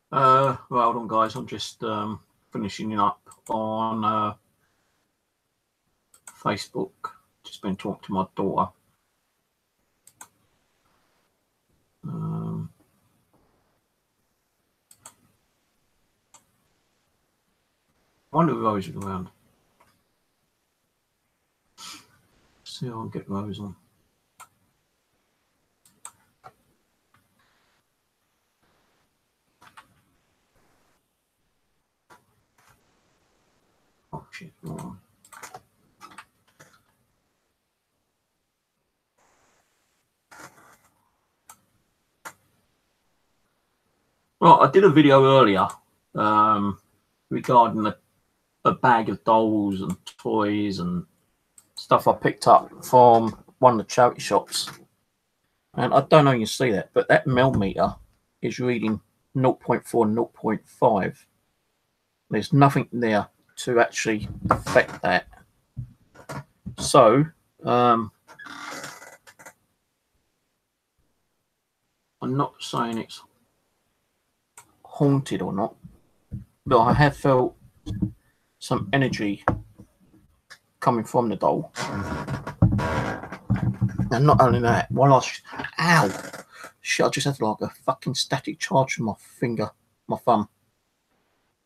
Well, hold on, guys. I'm just finishing up on Facebook. Just been talking to my daughter. I wonder if Rose is around. See if I can get Rose on. Oh shit, wrong. Well, I did a video earlier regarding a bag of dolls and toys and stuff I picked up from one of the charity shops. And I don't know if you can see that, but that millimeter is reading 0.4, 0.5. There's nothing there to actually affect that. So, I'm not saying it's haunted or not, but I have felt some energy coming from the doll. And not only that, while ow, shit, I just had like a fucking static charge from my finger, my thumb.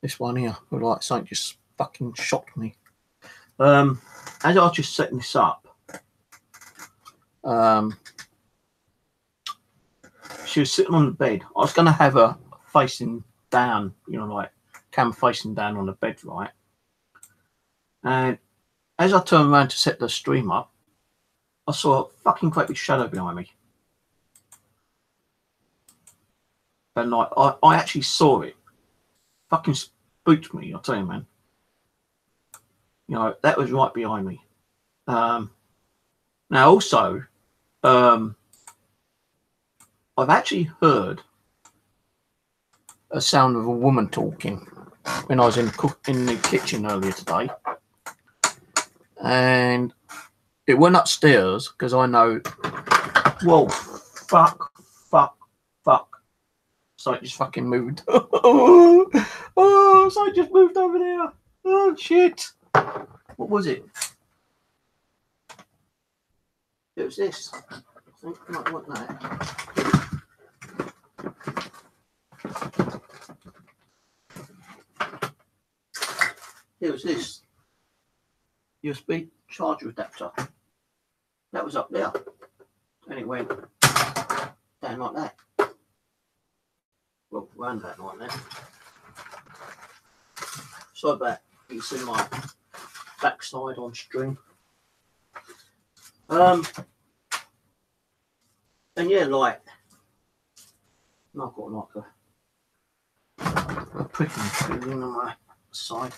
This one here, like something just fucking shocked me. As I was just setting this up, she was sitting on the bed. I was going to have her facing down, you know, like camera facing down on the bed, right? And as I turned around to set the stream up, I saw a fucking great big shadow behind me. And like, I actually saw it. Fucking spooked me, I'll tell you, man. You know, that was right behind me. Now, also, I've actually heard a sound of a woman talking when I was in the kitchen earlier today. And it went upstairs because I know, whoa, fuck. So it just fucking moved. Oh, so it just moved over there. Oh, shit. What was it? It was this. I think I might want that. It was this USB charger adapter. That was up there. And it went down like that. Well, round that like that. So that you can see my backside on stream. And yeah, like I've got like a pricking feeling on my side.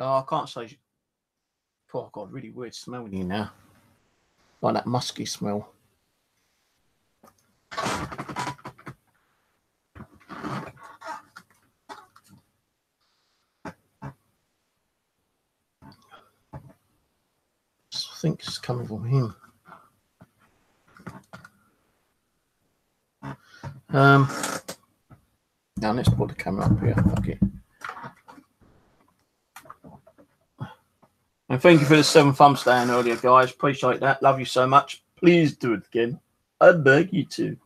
Oh, I can't say. Oh, I've got a really weird smell in here now. Like that musky smell. I think it's coming from him. Now let's put the camera up here. Fuck it. And thank you for the 7 thumbs down earlier, guys. Appreciate that. Love you so much. Please do it again. I beg you to.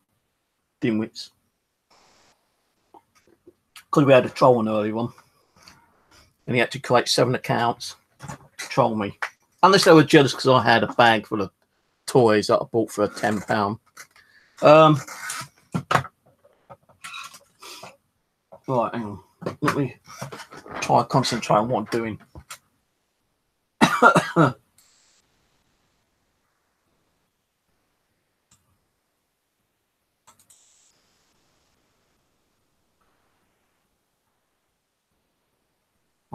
Dimwits. Because we had a troll on earlier one. And he had to create 7 accounts to troll me. Unless they were jealous because I had a bag full of toys that I bought for £10. Right, hang on. Let me try to concentrate on what I'm doing.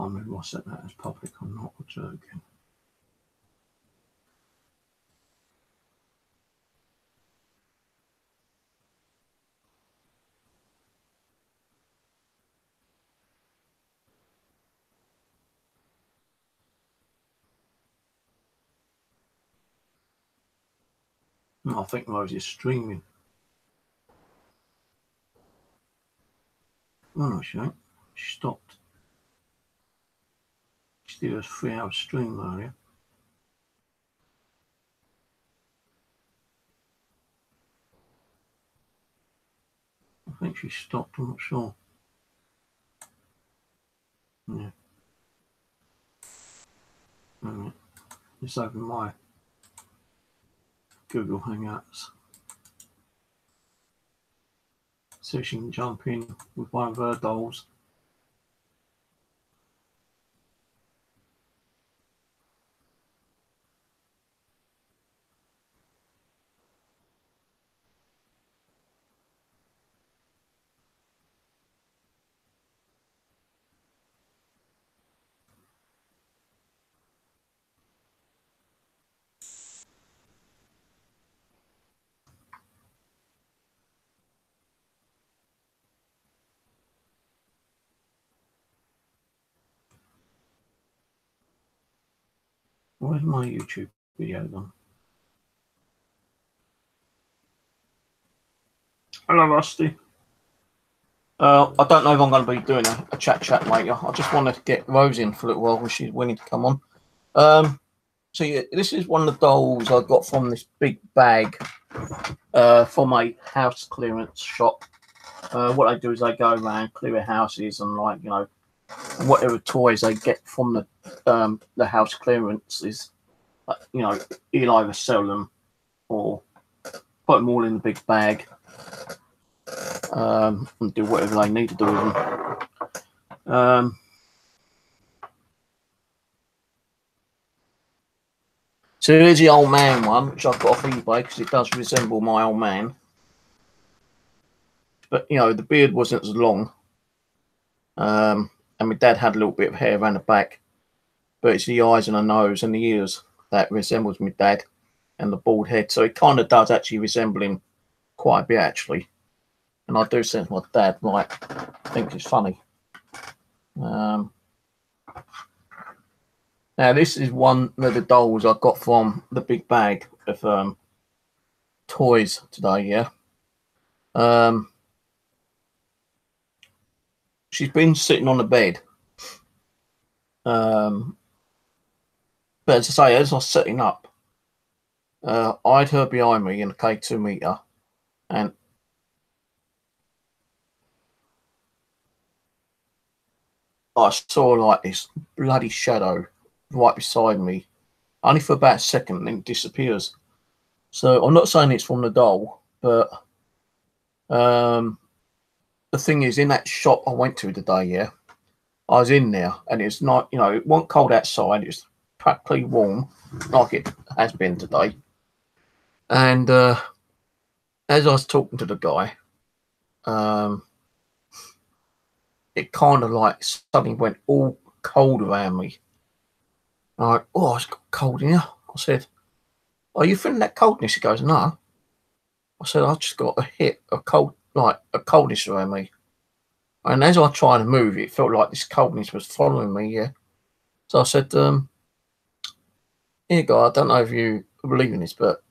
can't remember if I set that as public or not. Or joking. I think Rose is streaming. Oh no, she ain't. She stopped. She did a 3-hour stream earlier. I think she stopped, I'm not sure. Yeah. Let's open my Google Hangouts. See if she can jump in with one of her dolls. Where's my YouTube video gone? Hello, Rusty. I don't know if I'm going to be doing a chat later. I just wanted to get Rose in for a little while when she's willing to come on. So yeah, this is one of the dolls I got from this big bag from a house clearance shop. What they do is they go around, clear houses, and like, you know, whatever toys they get from the house clearance is, you know, you'll either sell them or put them all in the big bag and do whatever they need to do with them. So here's the old man one, which I've got off eBay because it does resemble my old man. But, you know, the beard wasn't as long. And my dad had a little bit of hair around the back. But it's the eyes and the nose and the ears that resembles my dad, and the bald head. So it kind of does actually resemble him quite a bit, actually. And I do sense my dad might think it's funny. Now, this is one of the dolls I got from the big bag of toys today, yeah. She's been sitting on the bed. But as I say, as I was setting up, I had her behind me in a K2 meter, and I saw like this bloody shadow right beside me, only for about a second, and then it disappears. So I'm not saying it's from the doll, but the thing is, in that shop I went to today, yeah, I was in there, and it's not, you know, it wasn't cold outside, it was practically warm, like it has been today. And as I was talking to the guy, it kind of like suddenly went all cold around me. I'm like, oh, it's got cold in here. I said, are you feeling that coldness? He goes, no. I said, I just got a hit of cold, like a coldness around me. And as I tried to move, it felt like this coldness was following me, yeah. So I said, here, guy, I don't know if you believe in this, but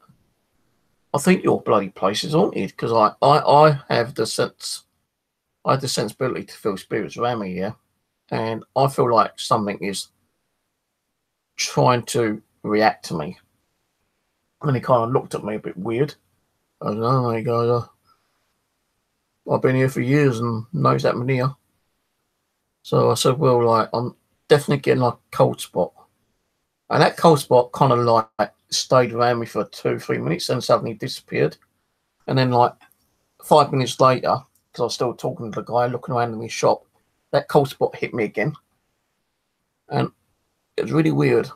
I think your bloody place is haunted, because I have the sense, I have the sensibility to feel spirits around me, yeah. And I feel like something is trying to react to me. And he kind of looked at me a bit weird. I don't know, he goes, I've been here for years and knows that I'm here. So I said, well, like, I'm definitely getting like a cold spot. And that cold spot kind of like stayed around me for 2-3 minutes and suddenly disappeared. And then like 5 minutes later, because I was still talking to the guy looking around in his shop, that cold spot hit me again. And it was really weird.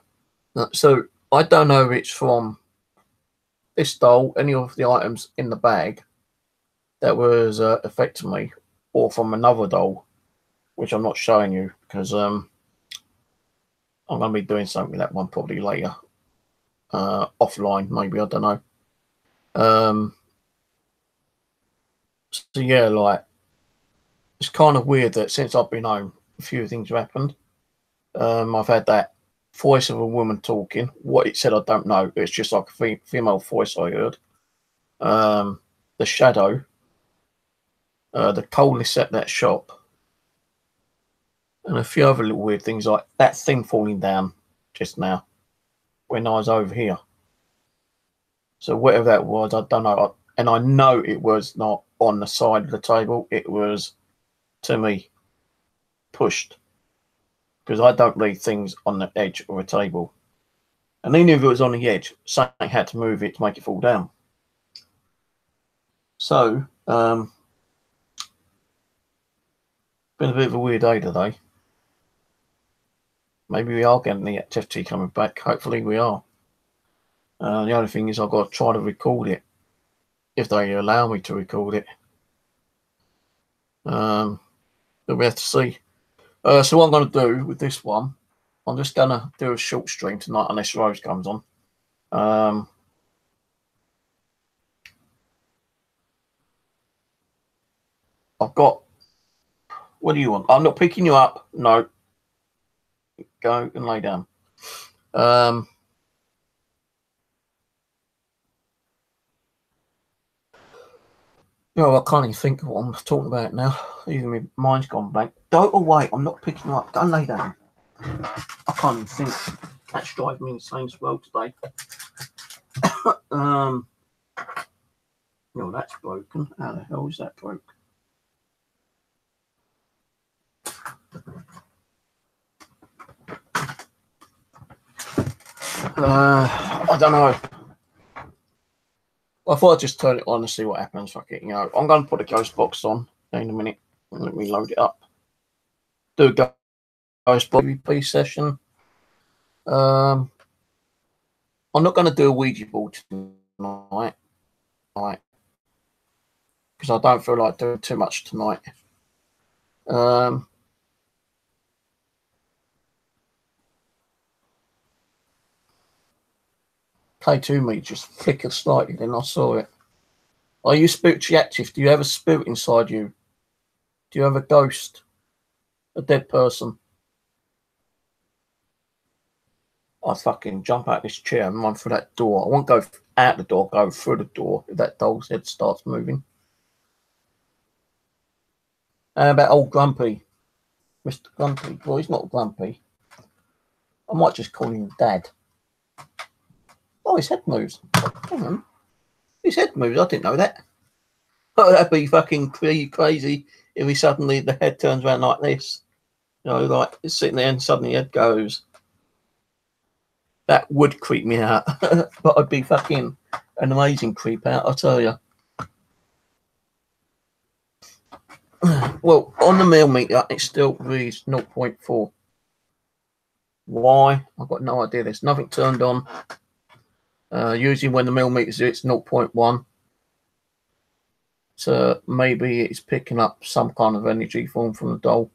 So I don't know if it's from this doll, any of the items in the bag that was affecting me, or from another doll, which I'm not showing you because I'm going to be doing something with that one probably later. Offline, maybe, I don't know. So yeah, like, it's kind of weird that since I've been home, a few things have happened. I've had that voice of a woman talking. What it said, I don't know. It's just like a female voice I heard. The shadow, the coldness at that shop, and a few other little weird things like that thing falling down just now when I was over here. So whatever that was, I don't know. And I know it was not on the side of the table. It was, to me, pushed. Because I don't leave things on the edge of a table. And even if it was on the edge, something had to move it to make it fall down. So, been a bit of a weird day today. Maybe we are getting the activity coming back. Hopefully we are. The only thing is I've got to try to record it. If they allow me to record it. But we have to see. So what I'm going to do with this one, I'm just going to do a short stream tonight unless Rose comes on. I've got... What do you want? I'm not picking you up. No. Go and lay down. No, I can't even think of what I'm talking about now. Even my mind's gone blank. Don't wait, I'm not picking you up. Go and lay down. I can't even think. That's driving me insane as well today. No, that's broken. How the hell is that broke? I don't know. I thought I'd just turn it on and see what happens. Fuck it, you know. I'm going to put a ghost box on in a minute. Let me load it up. Do a ghost box PvP session. I'm not going to do a Ouija board tonight. Because I don't feel like doing too much tonight. K2 me just flickered slightly, then I saw it. Are you spiritually active? Do you have a spirit inside you? Do you have a ghost? A dead person? I'd fucking jump out of this chair and run through that door. I won't go out the door, go through the door if that doll's head starts moving. How about old Grumpy? Mr. Grumpy? Well, he's not Grumpy. I might just call him Dad. Oh, his head moves. Hang on. His head moves. I didn't know that. Oh, that'd be fucking crazy if he suddenly, the head turns around like this. You know, like it's sitting there and suddenly the head goes. That would creep me out. But I'd be fucking an amazing creep out, I tell you. Well, on the millimeter, it still reads 0.4. Why? I've got no idea. There's nothing turned on. Usually when the millimeters, it's 0.1. So maybe it's picking up some kind of energy form from the doll.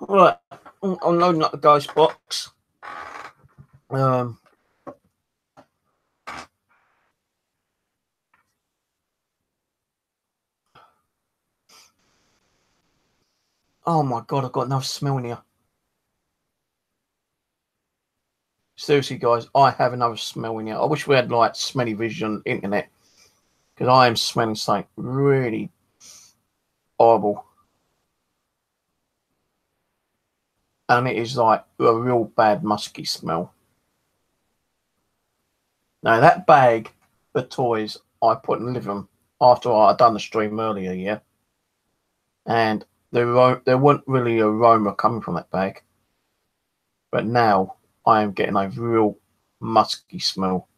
Right, I'm loading up the ghost box. Oh my god, I've got enough smell in here. Seriously, guys, I have another smell in here. I wish we had like smelly vision internet, because I am smelling something really horrible. And it is like a real bad musky smell. Now that bag of toys I put in the living room after I'd done the stream earlier, yeah. And there wasn't really aroma coming from that bag. But now I am getting a real musky smell.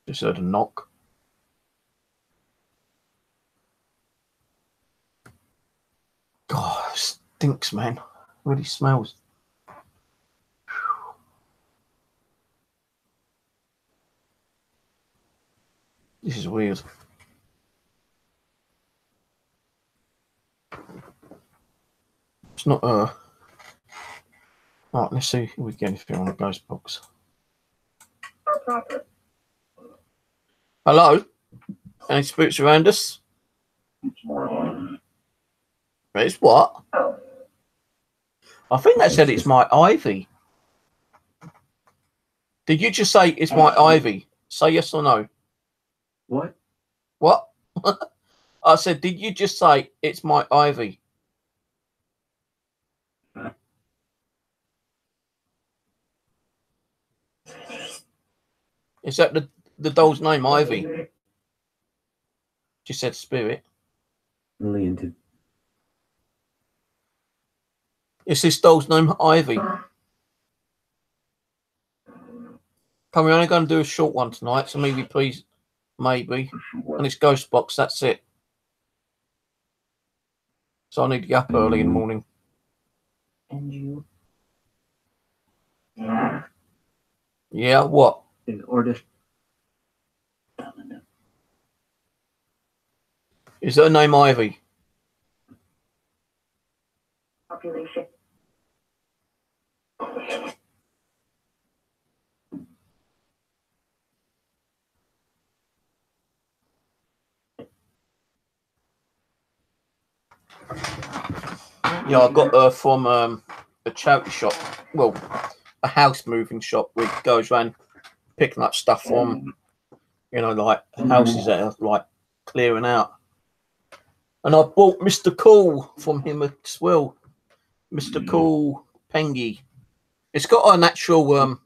Just heard a knock. stinks, man. Really smells. This is weird. It's not right, let's see if we get anything on the ghost box. Hello? Any spirits around us? It's what? I think that said it's my ivy. Did you just say it's my ivy? Say yes or no. What? What? I said, did you just say it's my ivy? Is that the doll's name, Ivy? She said spirit. Leonid. Is this doll's name Ivy? Come, we're only going to do a short one tonight, so maybe, please, maybe. And it's ghost box, that's it. So I need to get up early in the morning. And you? Yeah, what? In order. Is her name Ivy? Population. Yeah, I got her from a charity shop. Well, a house moving shop which goes around picking up stuff from, you know, like houses that are like clearing out. And I bought Mr. Cool from him as well. Mr. Cool Pengy. It's got an actual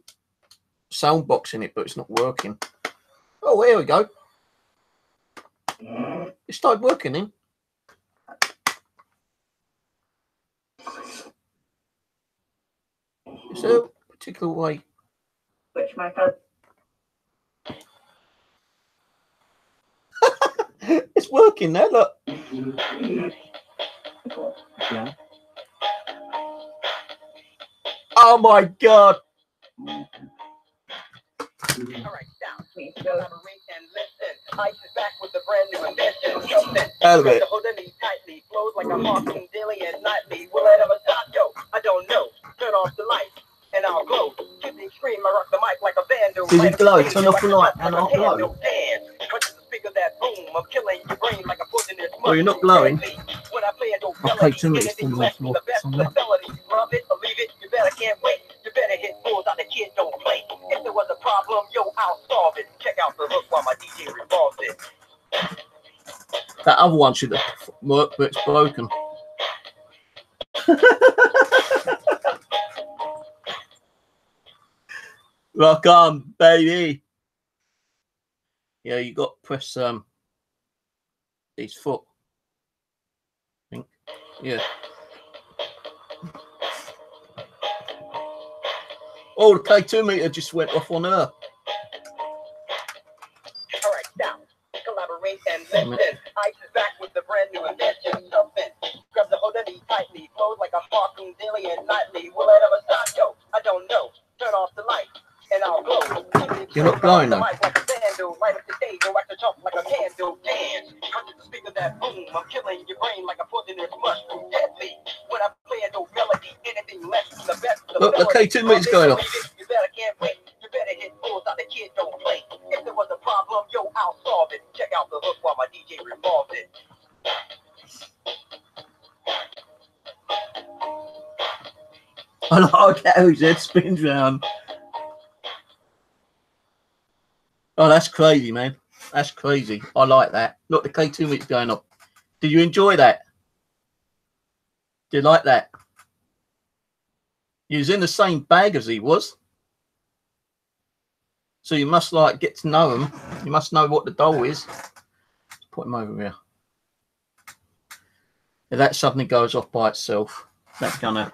sound box in it, but it's not working. Oh, here we go. It started working in. Is there a particular way? Which my phone. It's working there, look. Yeah. Oh my god. Alright, down. Collaborate and listen. Ice is back with the brand new invention. Something. Out of it. Hold me tightly. Flows like a marking daily and nightly. Will it ever stop? Yo, I don't know. Turn off the lights and I'll glow. Keep me scream. I rock the mic like a vandal. Did it glow? Turn off the light and I'll glow. Speaker that boom. I'm killing your brain like a poisonous. Well, you're not glowing. When I play it, don't I'll play 2 minutes from the floor. Love it or leave it. You better can't wait. You better hit bulls out the kid don't play. If there was a problem, yo, I'll solve it. Check out the hook while my DJ revolves it. That other one should have worked, but it's broken. Rock on, baby. Yeah, you got to press his foot. I think. Yeah. Oh, the K2 meter just went off on her. All right, now collaborate and listen. Ice is back with the brand new invention. Something. Grab the hold of me tightly. Flows like a sparkling daily and nightly. Will it ever stop? Yo, I don't know. Turn off the light and I'll glow. You're not glowing though. Like a vandal, light up the day, go back to jump like a candle. Dance. Hundred the speaker that boom. I'm killing your brain like a poisonous mushroom. Deadly. When I play a no melody, anything less than the best. Look, the K2 meter's going off. You better can't wait. You better hit bulls out the kid don't play. If there was a problem, yo, I'll solve it. Check out the hook while my DJ revolves it. I like how his head spins round. Oh, that's crazy, man. That's crazy. I like that. Look, the K2 meter's going up. Did you enjoy that? Did you like that? You was in the same bag as he was. So you must like get to know him. You must know what the doll is. Let's put him over here. If that suddenly goes off by itself, that's gonna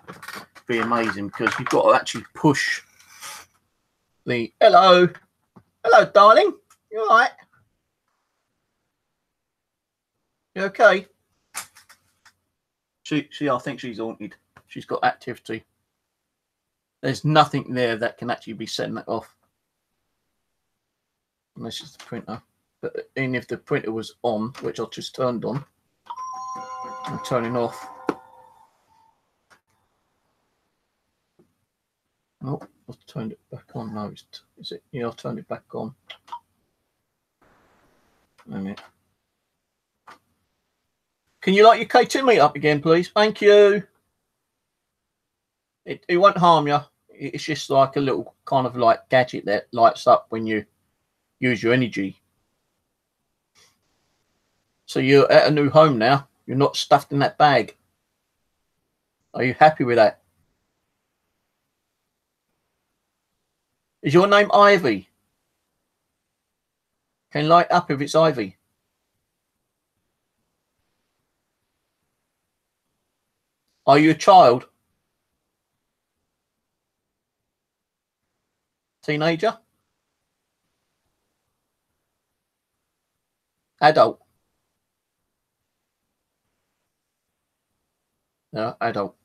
be amazing because you've got to actually push the hello, darling. You all right? You okay? I think she's haunted. She's got activity. There's nothing there that can actually be setting that off. Unless it's the printer. But even if the printer was on, which I just turned on, and turning off. Oh, I've turned it back on. No, is it? Yeah, I've turned it back on. Wait a minute. Can you light your K2 meter up again, please? Thank you. It won't harm you. It's just like a little kind of like gadget that lights up when you use your energy. So you're at a new home now. You're not stuffed in that bag. Are you happy with that? Is your name Ivy? Can you light up if it's Ivy? Are you a child? Teenager? Adult? No, adult.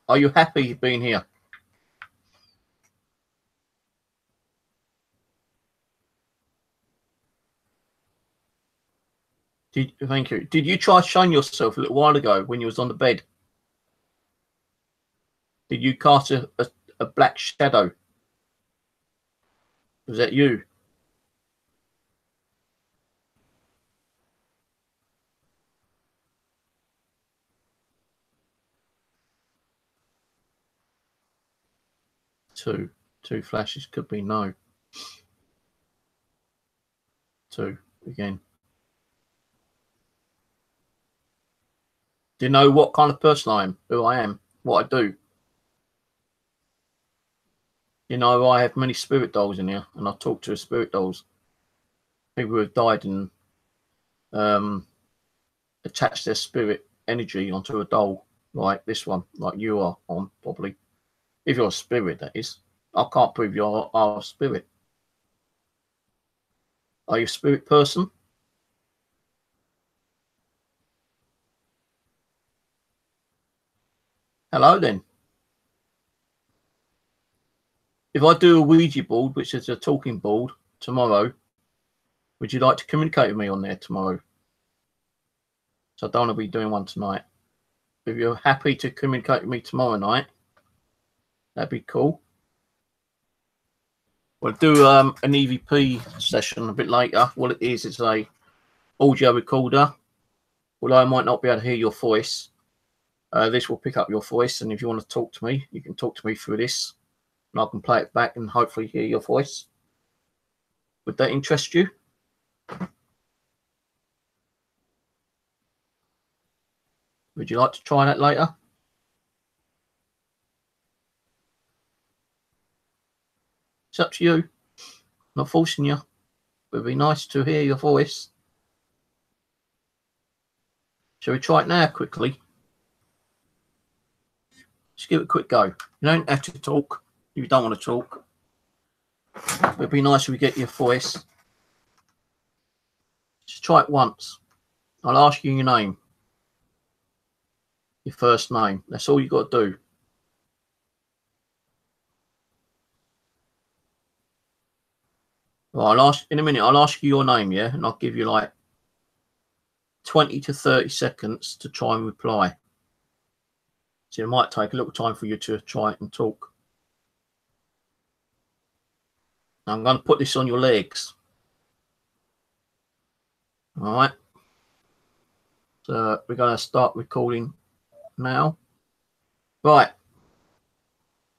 Are you happy being here? Thank you. Did you try shine yourself a little while ago when you was on the bed? Did you cast a black shadow? Was that you? Two flashes could be no. Two again. Do you know what kind of person I am? Who I am? What I do? You know, I have many spirit dolls in here, and I talk to spirit dolls. People who have died and attached their spirit energy onto a doll, like this one, like you are on, probably. If you're a spirit, that is. I can't prove you are a spirit. Are you a spirit person? Hello, then. If I do a Ouija board, which is a talking board, tomorrow, would you like to communicate with me on there tomorrow? So I don't want to be doing one tonight. If you're happy to communicate with me tomorrow night, that'd be cool. We'll do an EVP session a bit later. What it is, it's a audio recorder. Although I might not be able to hear your voice, this will pick up your voice. And if you want to talk to me, you can talk to me through this. And I can play it back and hopefully hear your voice. Would that interest you? Would you like to try that later? It's up to you. I'm not forcing you. It would be nice to hear your voice. Shall we try it now quickly? Just give it a quick go. You don't have to talk if you don't want to talk. It would be nice if we get your voice. Just try it once. I'll ask you your name. Your first name. That's all you got to do. Well, I'll ask in a minute. I'll ask you your name, yeah, and I'll give you like 20 to 30 seconds to try and reply. So it might take a little time for you to try it and talk. Now I'm going to put this on your legs. All right. So we're going to start recording now. Right.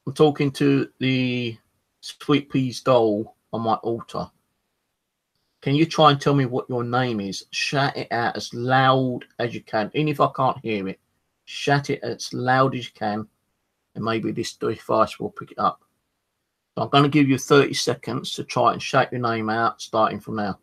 I'm talking to the Sweet Peas doll on my altar. Can you try and tell me what your name is? Shout it out as loud as you can. Even if I can't hear it, shout it as loud as you can. And maybe this device will pick it up. So I'm going to give you 30 seconds to try and shout your name out, starting from now.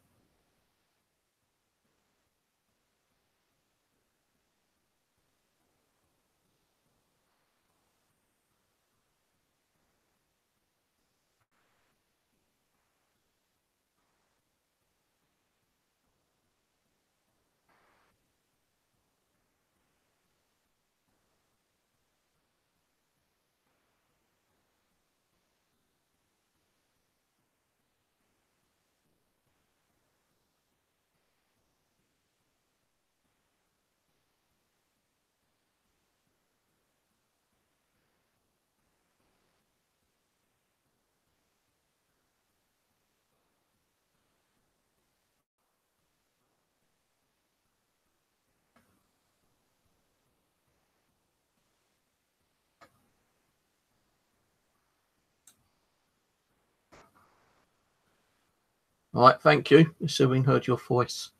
All right, thank you. So we heard your voice.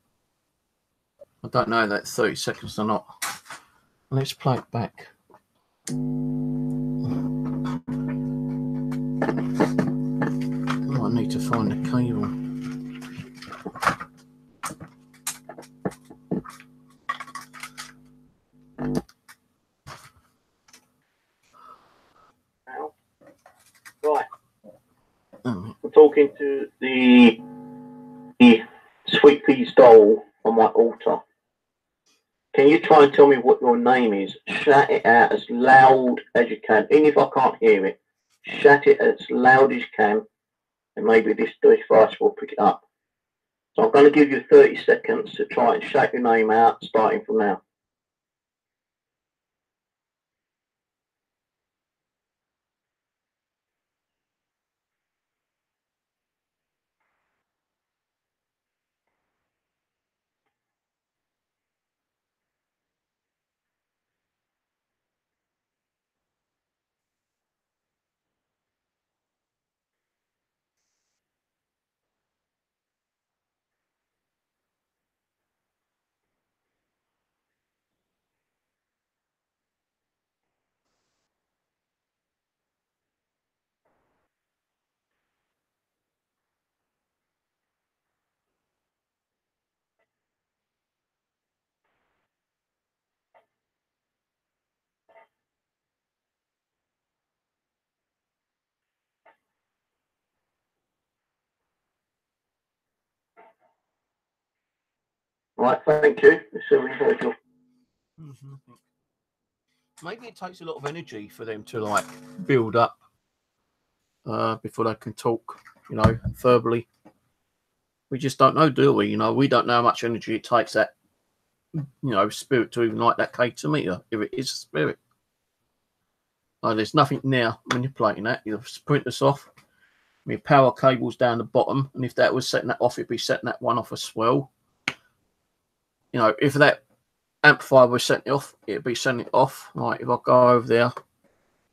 I don't know that 30 seconds or not. Let's play it back. Oh, I need to find the cable. Right. I'm talking to the Sweet Peas doll on my altar. Can you try and tell me what your name is? Shout it out as loud as you can. Even if I can't hear it, shout it as loud as you can, and maybe this device will pick it up. So I'm going to give you 30 seconds to try and shout your name out, starting from now. Right, thank you. So we heard your... Maybe it takes a lot of energy for them to like build up before they can talk, you know, verbally. We just don't know, do we? You know, we don't know how much energy it takes that, you know, spirit to even like that K2 meter, if it is a spirit. There's nothing now manipulating that. You print this off. Your power cable's down the bottom, and if that was setting that off, it'd be setting that one off as well. You know, if that amplifier was setting it off, it'd be setting it off. Right, if I go over there,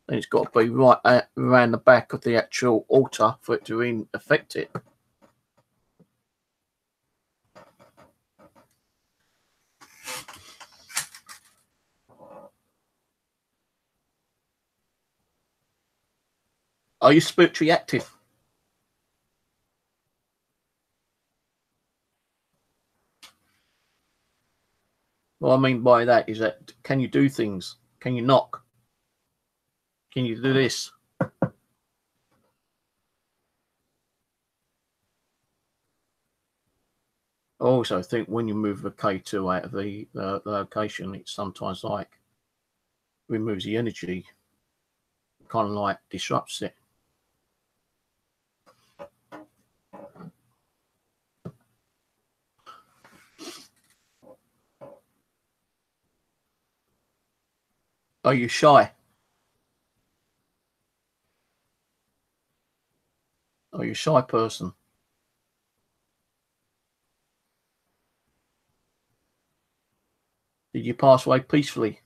then it's got to be right around the back of the actual altar for it to affect it. Are you spiritually active? What I mean by that is that, can you do things? Can you knock? Can you do this? I also think when you move the K2 out of the location, it's sometimes like removes the energy, kind of like disrupts it. Are you shy? Are you a shy person? Did you pass away peacefully?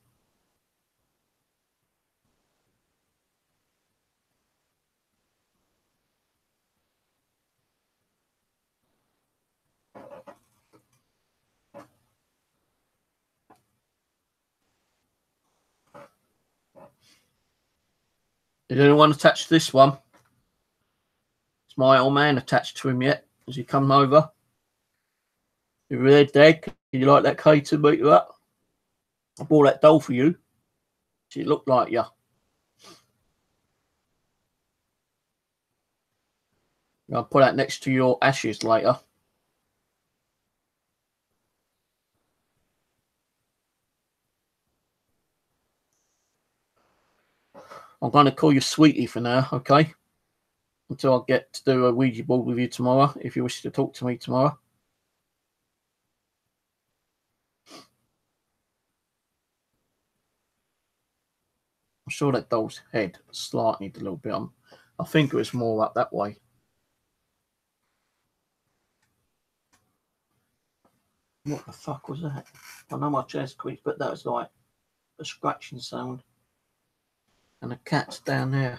Is anyone attached to this one? Is my old man attached to him yet? Has he come over? If you're there, Dad, can you like that K2 meter up? I bought that doll for you. She looked like you. I'll put that next to your ashes later. I'm going to call you Sweetie for now, okay? Until I get to do a Ouija board with you tomorrow, if you wish to talk to me tomorrow. I'm sure that doll's head slightly a little bit. I think it was more up that way. What the fuck was that? I know my chair's squeaked, but that was like a scratching sound. And the cat's down there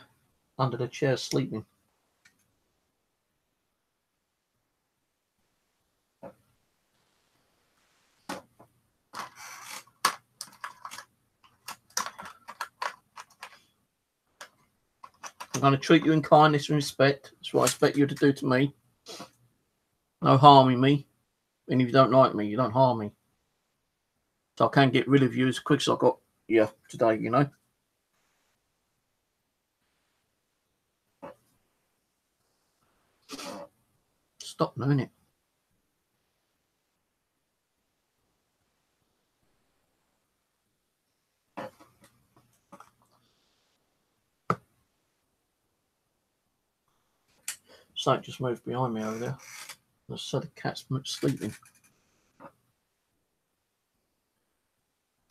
under the chair sleeping. I'm going to treat you in kindness and respect. That's what I expect you to do to me. No harming me. And if you don't like me, you don't harm me. So I can get rid of you as quick as I got you today, you know. Stop doing it. Something just moved behind me over there. I said the cat's sleeping.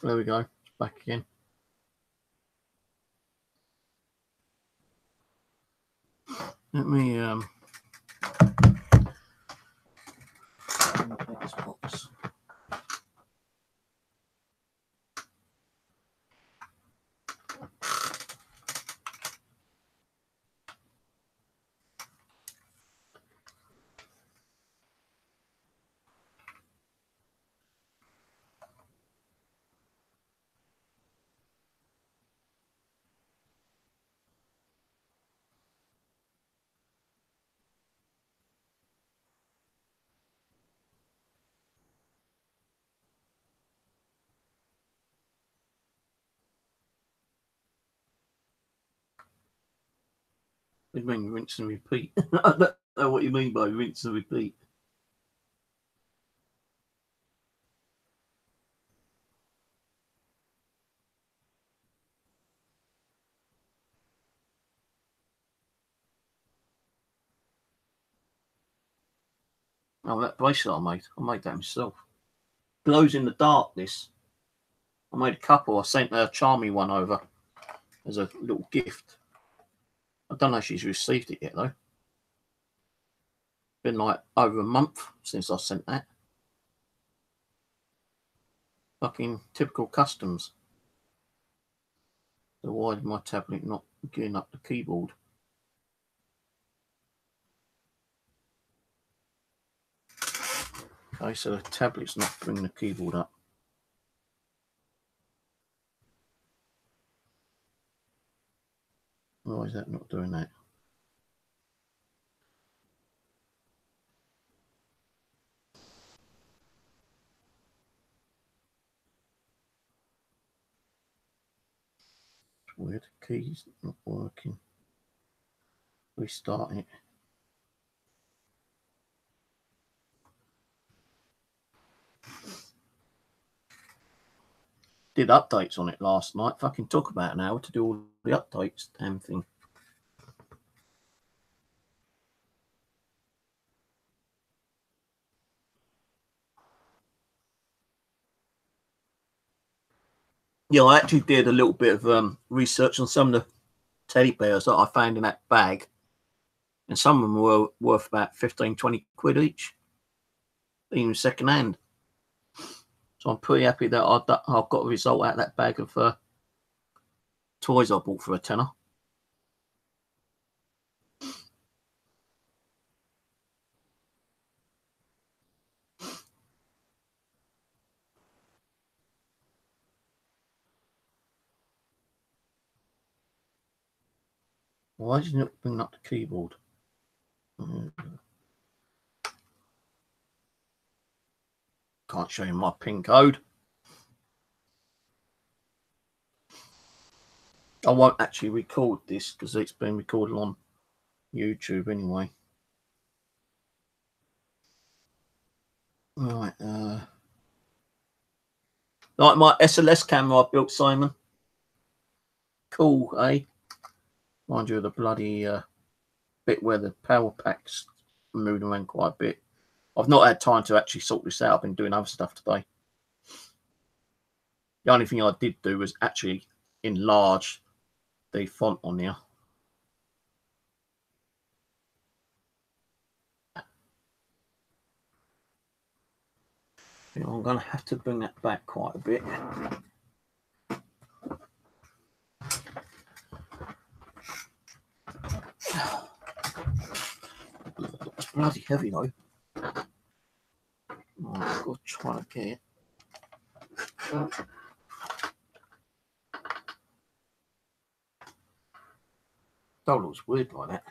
There we go. It's back again. Let me take this box. What do you mean rinse and repeat? I don't know what you mean by rinse and repeat. Oh, that bracelet I made that myself. Glows in the dark, this. I made a couple. I sent a Charmy one over as a little gift. I don't know if she's received it yet, though. Been like over a month since I sent that. Fucking typical customs. So why did my tablet not getting up the keyboard? Okay, so the tablet's not bringing the keyboard up. Why is that not doing that? It's weird. The key's not working. Restart it. Did updates on it last night. Fucking took about an hour to do all the updates. Damn thing. Yeah, I actually did a little bit of research on some of the teddy bears that I found in that bag. And some of them were worth about 15, 20 quid each. Even second hand. So I'm pretty happy that I've got a result out of that bag of toys I bought for a tenner. Why did you not bring up the keyboard? Can't show you my PIN code. I won't actually record this because it's been recorded on YouTube anyway. Right, like my SLS camera I built, Simon. Cool, eh? Mind you, the bloody bit where the power pack's moving around quite a bit. I've not had time to actually sort this out. I've been doing other stuff today. The only thing I did do was actually enlarge the font on here. I'm going to have to bring that back quite a bit. It's bloody heavy though. I've got to try to get it. That looks weird like that.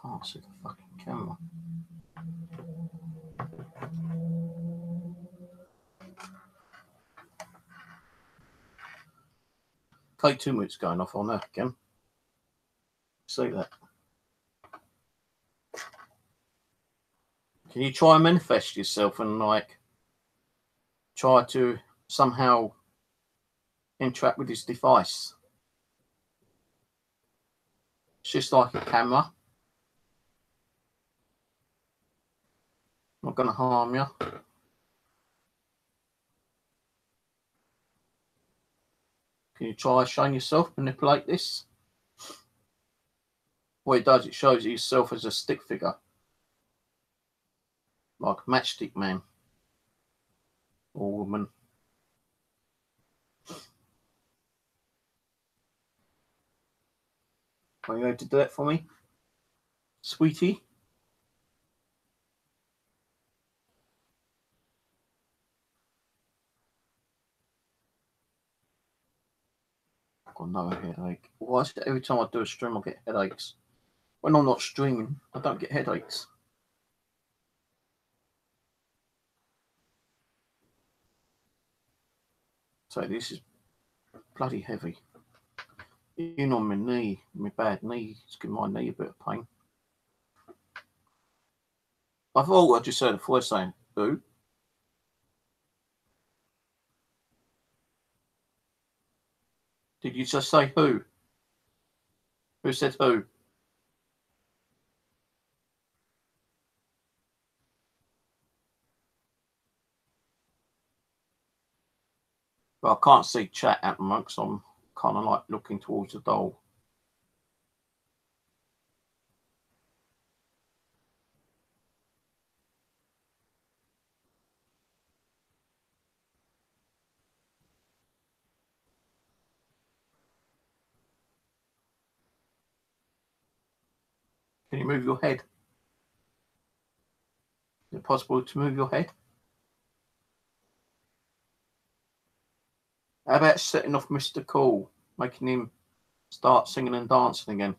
Can't see the fucking camera. K2 minutes going off on that again. See that? Can you try and manifest yourself and like try to somehow interact with this device? It's just like a camera. Not going to harm you. Can you try showing yourself manipulate this? What it does, it shows yourself as a stick figure. Like a matchstick man. Or woman. Are you able to do that for me? Sweetie? I've got no headache. Why is it every time I do a stream I get headaches? When I'm not streaming, I don't get headaches. So this is bloody heavy. Even on my knee, my bad knee, it's giving my knee a bit of pain. I thought I just heard a voice saying, who? Did you just say who? Who said who? Well, I can't see chat at the moment, so I'm kind of like looking towards the doll. Can you move your head? Is it possible to move your head? How about setting off Mr. Cool, making him start singing and dancing again?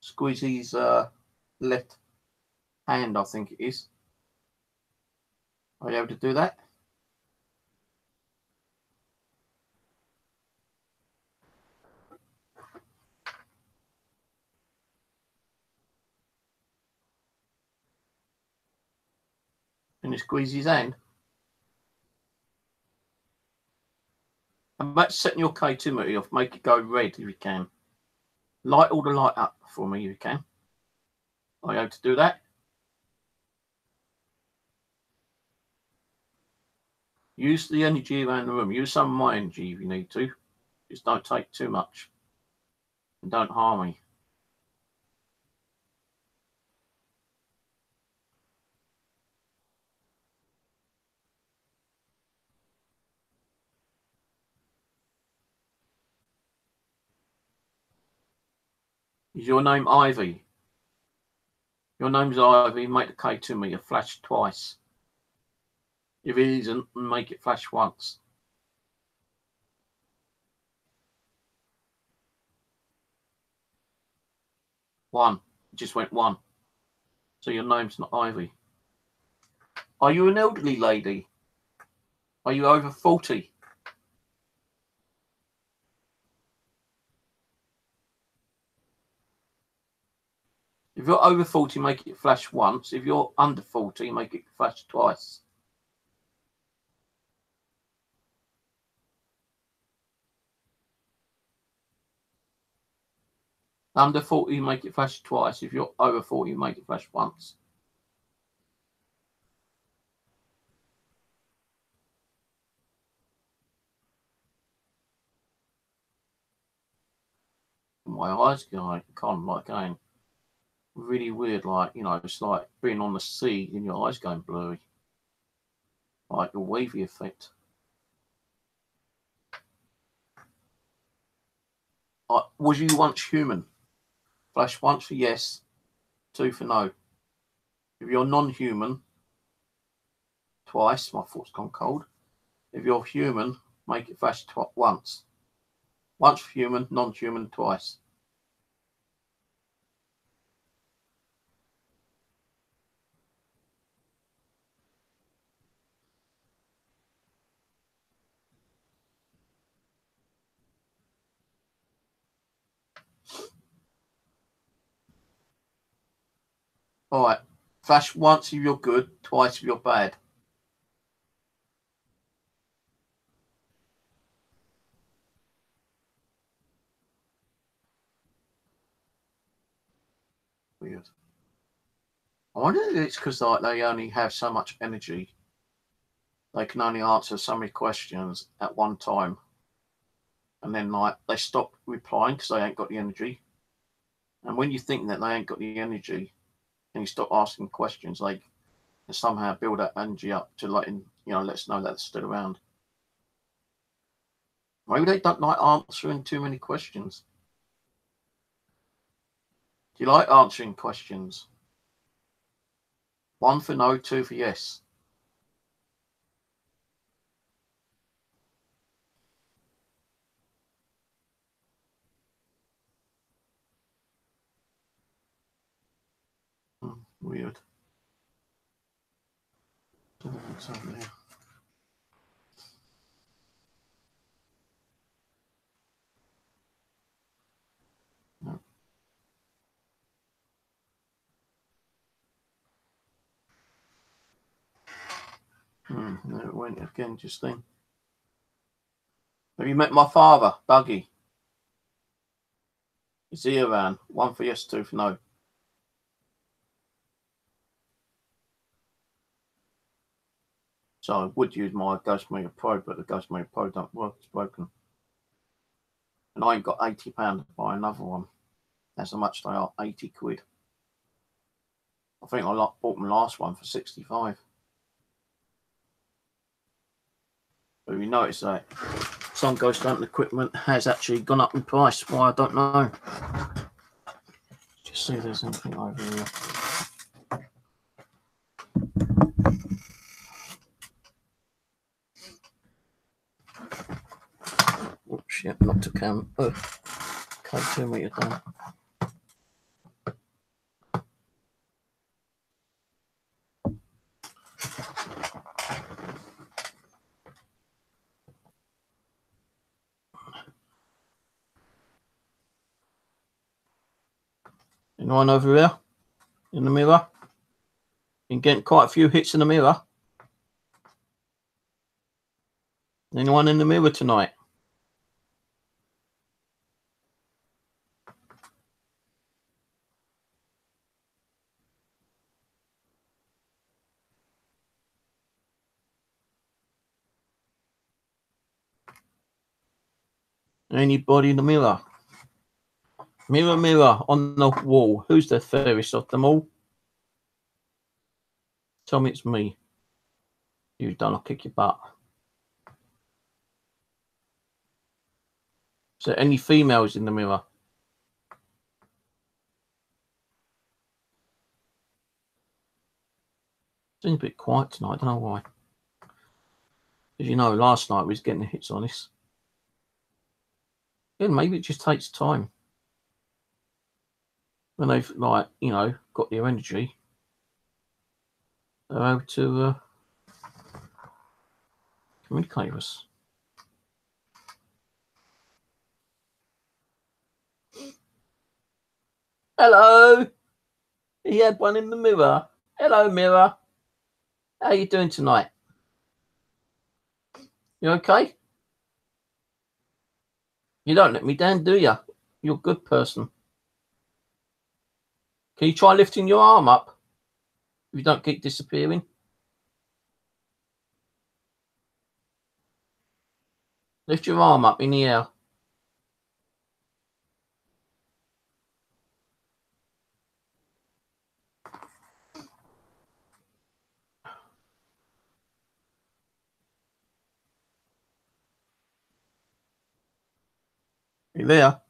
Squeeze his left hand, I think it is. Are you able to do that? Can you squeeze his hand? How about setting your K2 meter off, make it go red if you can. Light all the light up for me if you can. Are you able to do that? Use the energy around the room. Use some of my energy if you need to. Just don't take too much. And don't harm me. Is your name Ivy? Your name's Ivy. Make the K2 meter flash twice. If it isn't, make it flash once. One. It just went one. So your name's not Ivy. Are you an elderly lady? Are you over 40? If you're over 40, make it flash once. If you're under 40, make it flash twice. Under 40, make it flash twice. If you're over 40, make it flash once. My eyes going kind of like going really weird, like, you know, it's like being on the sea and your eyes going blurry. Like the wavy effect. Was you once human? Flash 1 for yes, 2 for no. If you're non-human, twice. My foot's gone cold. If you're human, make it flash once. Once for human, non-human, twice. All right. Flash once if you're good, twice if you're bad. Weird. I wonder if it's because like they only have so much energy. They can only answer so many questions at one time. And then like they stop replying because they ain't got the energy. And when you think that they ain't got the energy and you stop asking questions, they somehow build that energy up to let us know that they're still around. Maybe they don't like answering too many questions. Do you like answering questions? 1 for no, 2 for yes. Weird. What's over there? No. No, it went again just then. Have you met my father, Buggy? Is he around? 1 for yes, 2 for no. So I would use my Ghost Meter Pro, but the Ghost Meter Pro don't work. It's broken. And I ain't got £80 to buy another one. That's how much they are, 80 quid. I think I bought my last one for 65. But you notice that some ghost hunting equipment has actually gone up in price. Why, I don't know. Just see if there's anything over here. Oops, yep, not to cam. Oh, okay, 2 meter down. Anyone over here in the mirror? Been getting quite a few hits in the mirror. Anyone in the mirror tonight? Anybody in the mirror? Mirror, mirror on the wall. Who's the fairest of them all? Tell me it's me. You done, I'll kick your butt. Is there any females in the mirror? Seems a bit quiet tonight. I don't know why. As you know, last night we was getting the hits on this. Yeah, maybe it just takes time. When they've, like, got their energy, they're able to communicate with us. Hello. He had one in the mirror. Hello, mirror. How you doing tonight? You okay? You don't let me down, do you? You're a good person. Can you try lifting your arm up if you don't keep disappearing? Lift your arm up in the air. You there?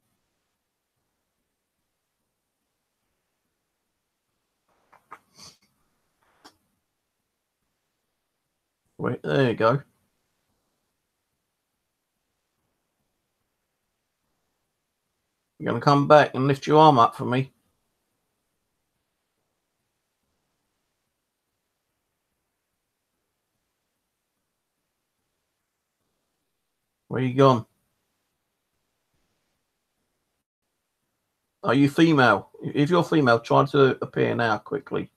Wait, there you go. You're going to come back and lift your arm up for me. Where you gone? Are you female? If you're female, try to appear now quickly.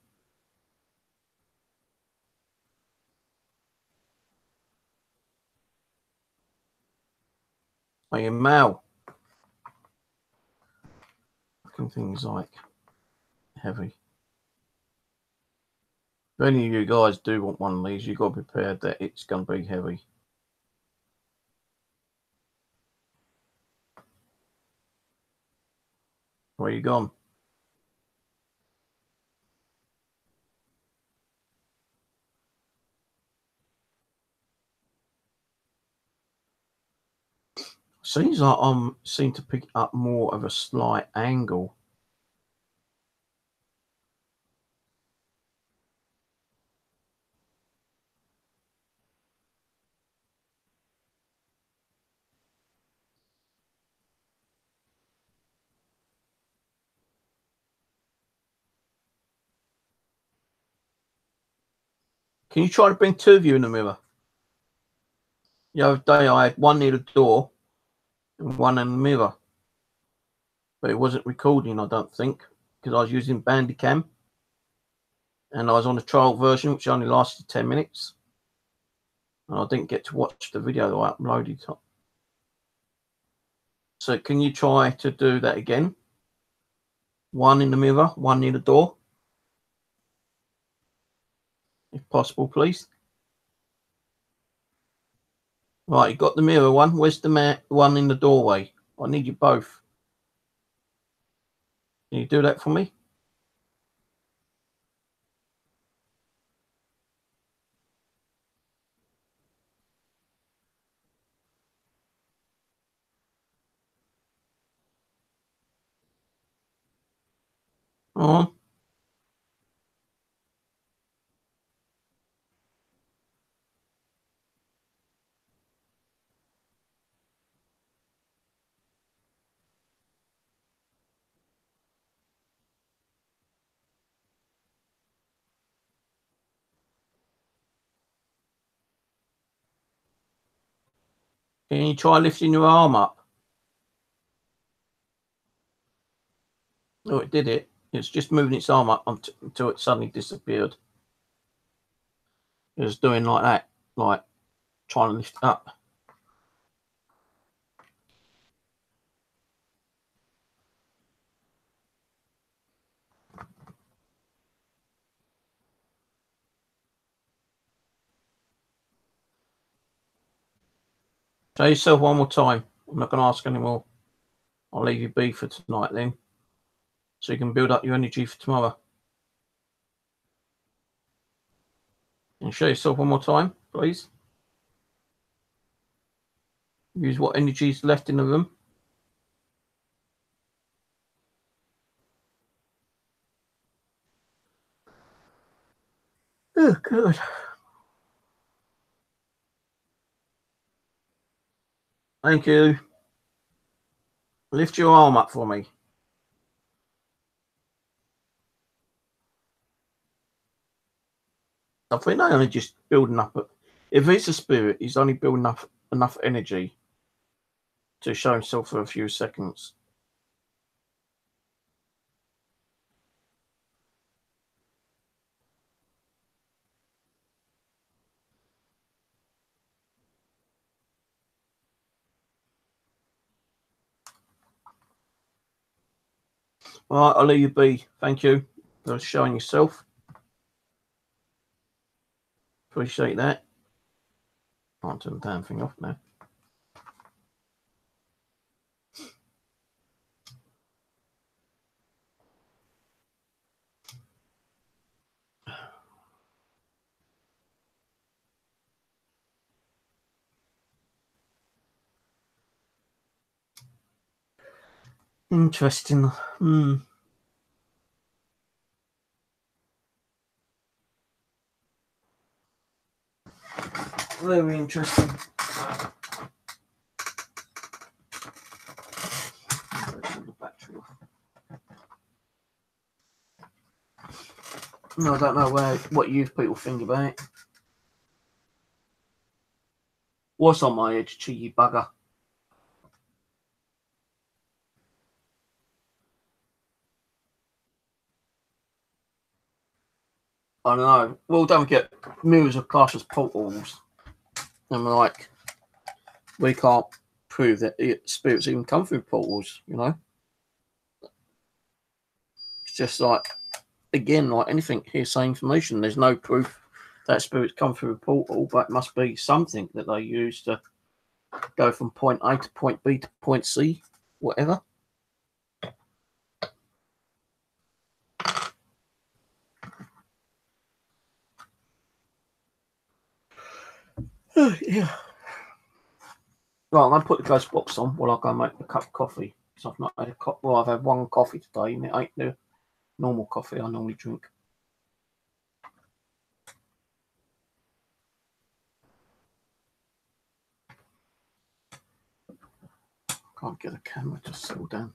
Are you male? Fucking things like heavy. If any of you guys do want one of these, you've got to be prepared that it's going to be heavy. Where you gone? Seems like I seem to pick up more of a slight angle. Can you try to bring two of you in the mirror? The other day I had one near the door and one in the mirror. But it wasn't recording, I don't think, because I was using Bandicam. And I was on a trial version, which only lasted 10 minutes. And I didn't get to watch the video that I uploaded. So can you try to do that again? One in the mirror, one near the door. If possible, please. Right, you got the mirror one. Where's the one in the doorway? I need you both. Can you do that for me? On. Can you try lifting your arm up? Oh, it did it. It's just moving its arm up until it suddenly disappeared. It was doing like that, like trying to lift it up. Tell yourself one more time. I'm not going to ask anymore. I'll leave you be for tonight then. So you can build up your energy for tomorrow. And show yourself one more time, please. Use what energy is left in the room. Oh, good. Thank you. Lift your arm up for me. I think they're only just building up. If it's a spirit, he's only building up enough energy to show himself for a few seconds. All right, I'll leave you be. Thank you for showing yourself. Appreciate that. Can't turn the damn thing off now. Interesting. Very interesting. No, I don't know what you people think about it. What's on my edge, cheeky bugger? I don't know. Well, don't forget, mirrors are classed as portals. And we're like, we can't prove that spirits even come through portals, you know? It's just like, again, like anything, hearsay information. There's no proof that spirits come through a portal, but it must be something that they use to go from point A to point B to point C, whatever. Yeah. Right, I'm going to put the ghost box on while I go make a cup of coffee. Because I've not had a cup. Well, I've had one coffee today, and it ain't the normal coffee I normally drink. Can't get a camera to settle down.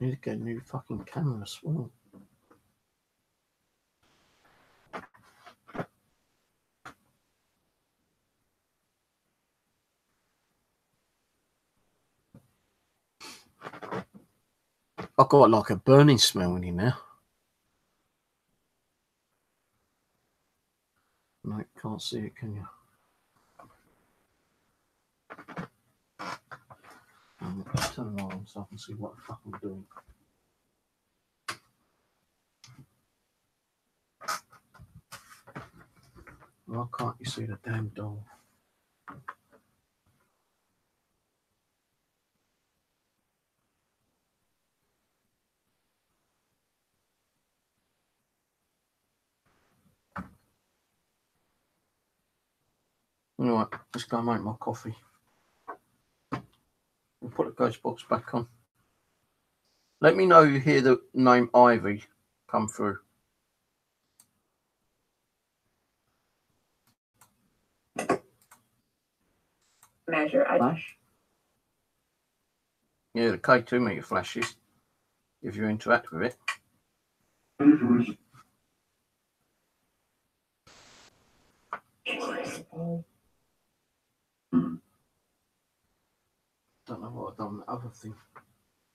Need to get a new fucking camera as well. I've got like a burning smell in here now. No, you can't see it, can you? Let's turn it on so I can see what the fuck I'm doing. Why can't you see the damn doll? Alright, let's go make my coffee. We'll put the ghost box back on. Let me know you hear the name Ivy come through. Measure. Flash. Yeah, the K2 meter flashes if you interact with it. Don't know what I've done with the other thing.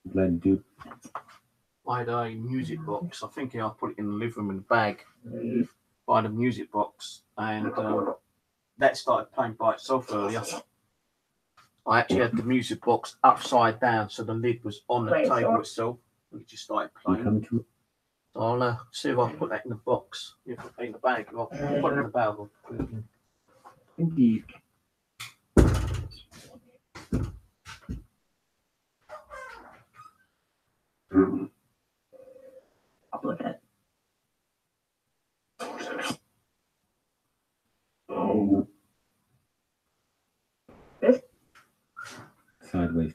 Blend dude. I had a music box. I think I put it in the living room in the bag. I had a music box, and that started playing by itself earlier. I actually had the music box upside down, so the lid was on the table itself. It just started playing. Come to So I'll see if I can put that in the box. If I put it in the bag, I'll put it in the bag. I'll put it in. indeed. I'll look at it. Oh. This? Sideways.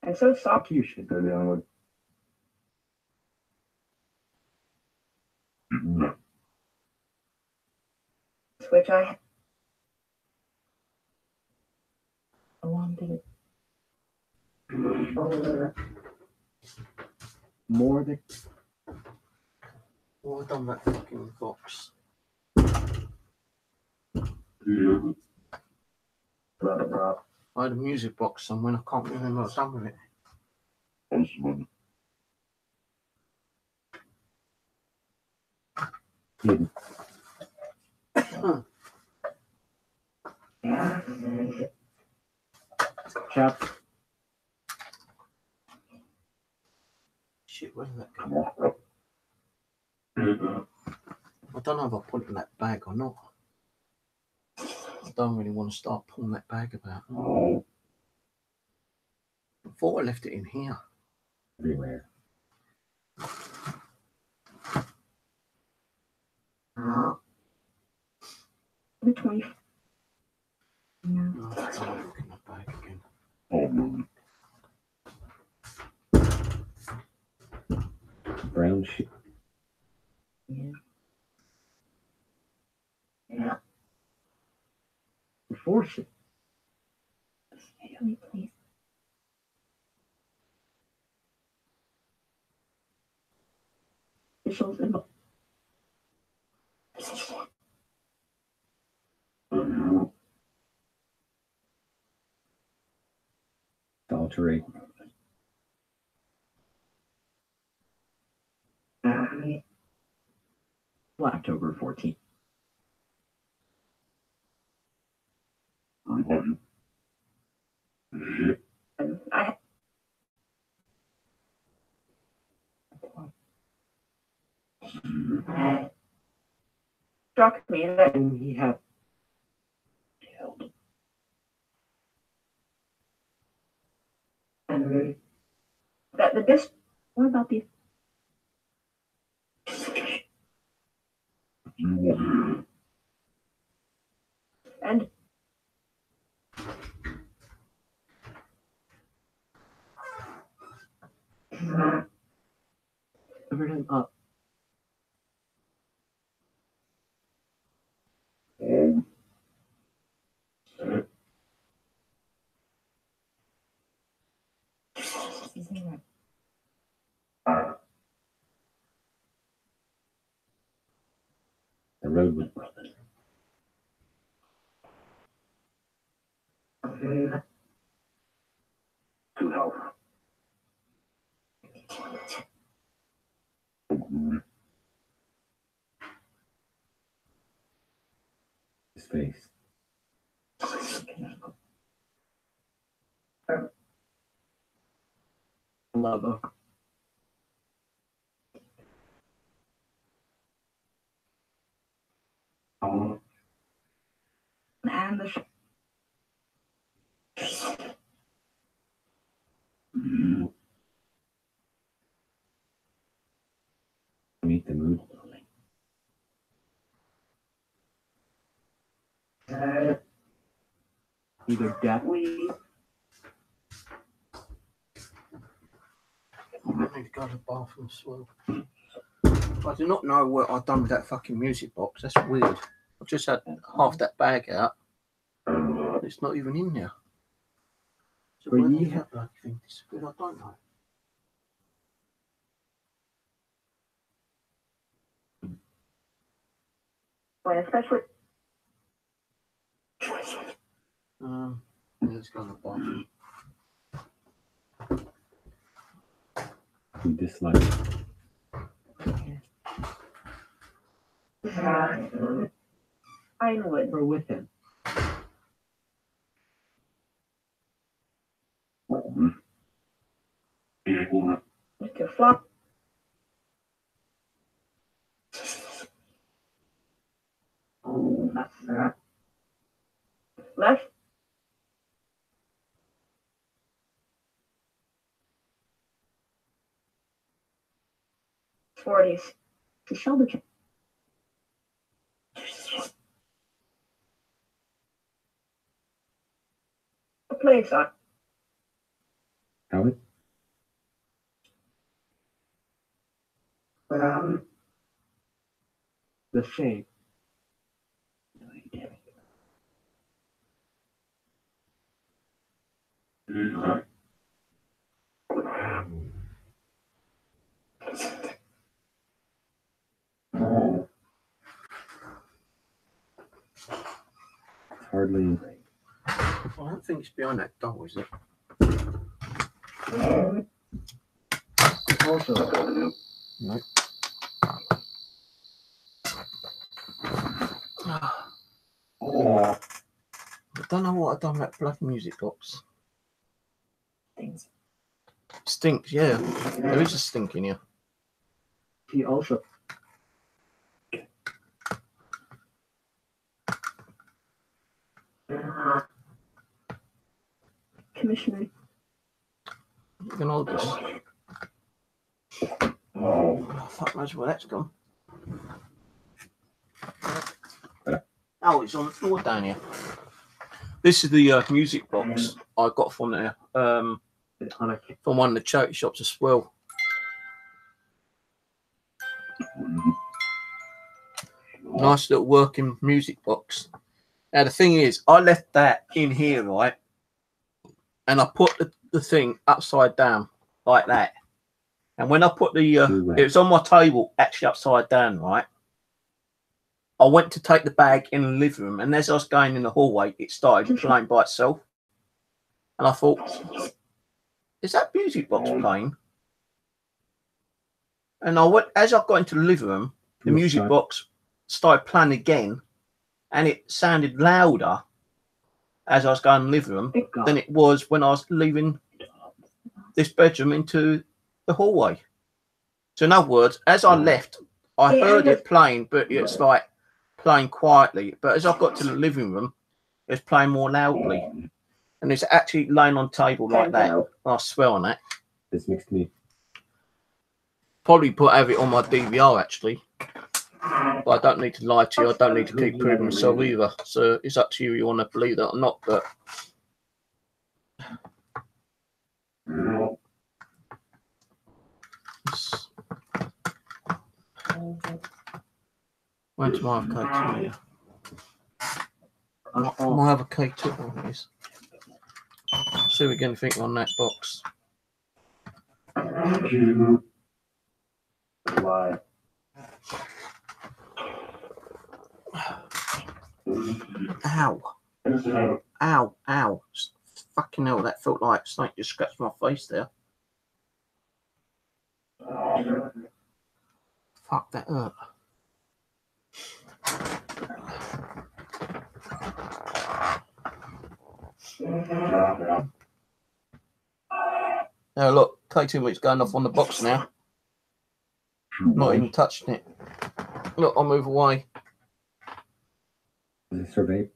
And so soft. You should go down with. Which I wanted it. More than. Well, I've done that fucking box. I had a music box somewhere. I can't remember what I've done with it. Hidden. Chap. Shit, where did that go? I don't know if I put it in that bag or not. I don't really want to start pulling that bag about. I thought I left it in here. Everywhere. Between. No, I don't look in the bag again. Some shit. Yeah. Yeah. Force it. Stay on me, please. Officials and Adultery. October 14th. And I struck me that he had killed. And that the dis. What about the? And covered him up. The road was to help. His face. Love. And the Meet the mood. either death. I need to go to the bathroom as well. I do not know what I've done with that fucking music box. That's weird. I've just had half that bag out. It's not even in there. So But where you did that bloody thing disappeared? I don't know. Well, especially Let's go to the bathroom. Who dislikes. I would. We're with him. Mr. Flop. Left. '40s. To Shelby. The place on. Howard? The same. Hardly. I don't think it's behind that door, is it? Also, No. I don't know what I've done with that bloody music box. things. Stinks, yeah. There is a stink in here. He also. Commissioner. You can hold this. Oh, fuck knows where that's gone. Oh, it's on the floor down here. This is the music box I got from there. From one of the charity shops as well. Nice little working music box. Now the thing is, I left that in here, right? And I put the thing upside down like that. And when I put the, it was on my table, actually upside down, right? I went to take the bag in the living room, and as I was going in the hallway, it started playing by itself. And I thought, is that music box playing? And I went, as I got into the living room, the music box started playing again, and it sounded louder as I was going in the living room than it was when I was leaving this bedroom into the hallway. So in other words, as I left, I heard it playing, but it's like playing quietly. But as I got to the living room, it's playing more loudly. And it's actually laying on the table like that. I swear on that. This makes me Probably have it on my DVR actually. But I don't need to lie to you. I don't need to keep proving myself either. So it's up to you if you want to believe that or not. But when tomorrow have cake here? I might have a cake too on this. See what we're going to think on that box. Why? Ow. Ow. Ow. Fucking hell, that felt like something just scratched my face there. Fuck, that hurt. Now look, K2 meat's going off on the box now. Not even touching it. Look, I'll move away. Is it survey?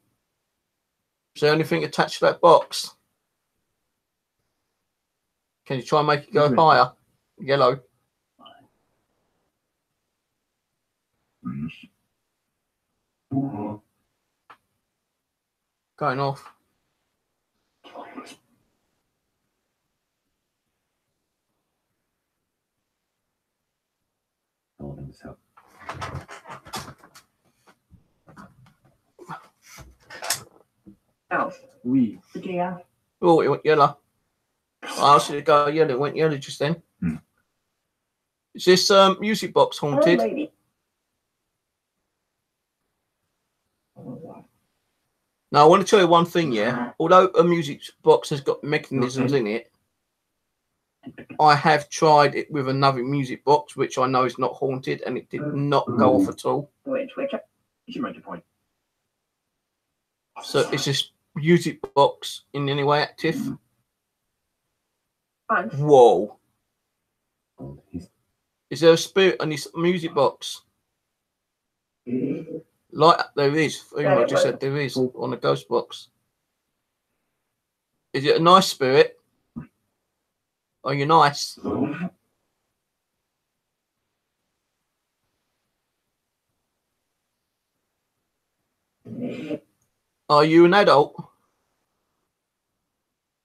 Is there anything attached to that box? Can you try and make it go higher? Yellow. Going off. Holding this up. Oh, oui. Yeah. Oh, it went yellow. I asked you to go yellow. It went yellow just then. Is this music box haunted? Now, I want to tell you one thing, yeah. Although a music box has got mechanisms in it, I have tried it with another music box, which I know is not haunted, and it did not go off at all. Wait, you should make your point. So is this music box in any way active? Whoa. Is there a spirit on this music box? Like there is. I just said there is on the ghost box. Is it a nice spirit? Are you nice? Are you an adult?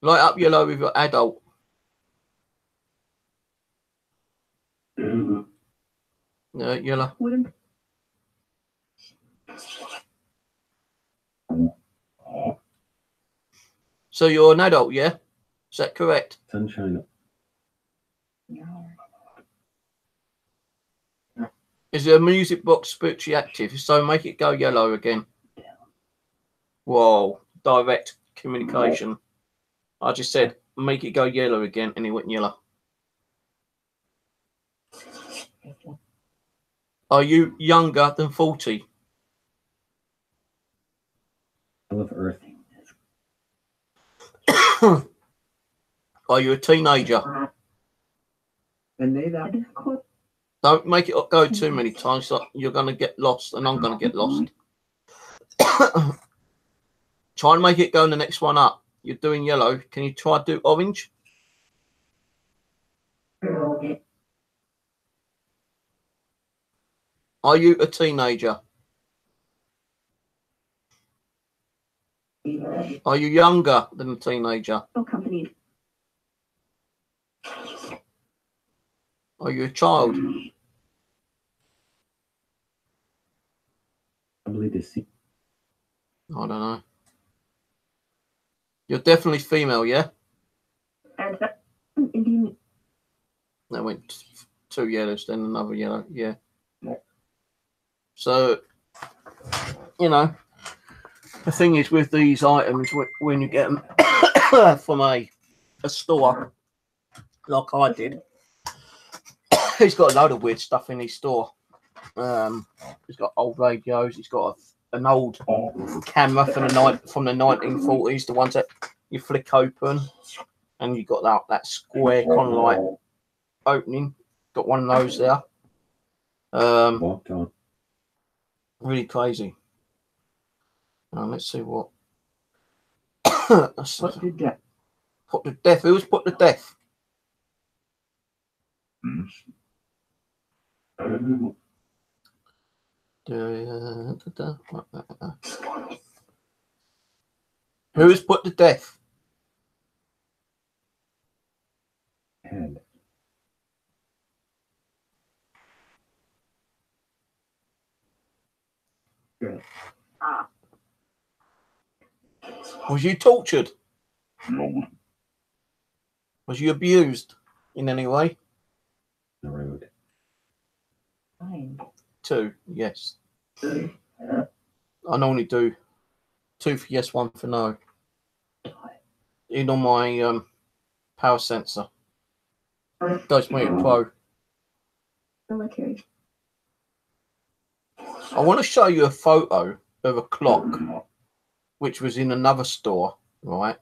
Light up yellow with your adult. No, yellow. So you're an adult, yeah? Is that correct? Sunshine. Is the music box spiritually active? If so, make it go yellow again. Whoa, direct communication. I just said, make it go yellow again, and it went yellow. Are you younger than 40? I love Earth. Are you a teenager? Don't make it go too many times. So you're going to get lost, and I'm going to get lost. Try and make it go in the next one up. You're doing yellow. Can you try to do orange? Are you a teenager? Are you younger than a teenager? Are you a child? I believe they see. I don't know. You're definitely female, yeah? And that Indian. That went 2 yellows, then another yellow, yeah. Yeah. So, you know, the thing is with these items, when you get them from a store, like I did, he's got a load of weird stuff in his store. He's got old radios. He's got an old camera from the 1940s, the ones that you flick open, and you got that square kind of like opening. Got one of those there. Walked on. Really crazy. Let's see what. What did that? Put to death. Who's put to death? Who is put to death? Head. Good. Was you tortured? No. Was you abused in any way? The road. Fine. 2, yes. I normally do 2 for yes, 1 for no. Even on my power sensor. Dose meter pro. Military. I want to show you a photo of a clock which was in another store, right?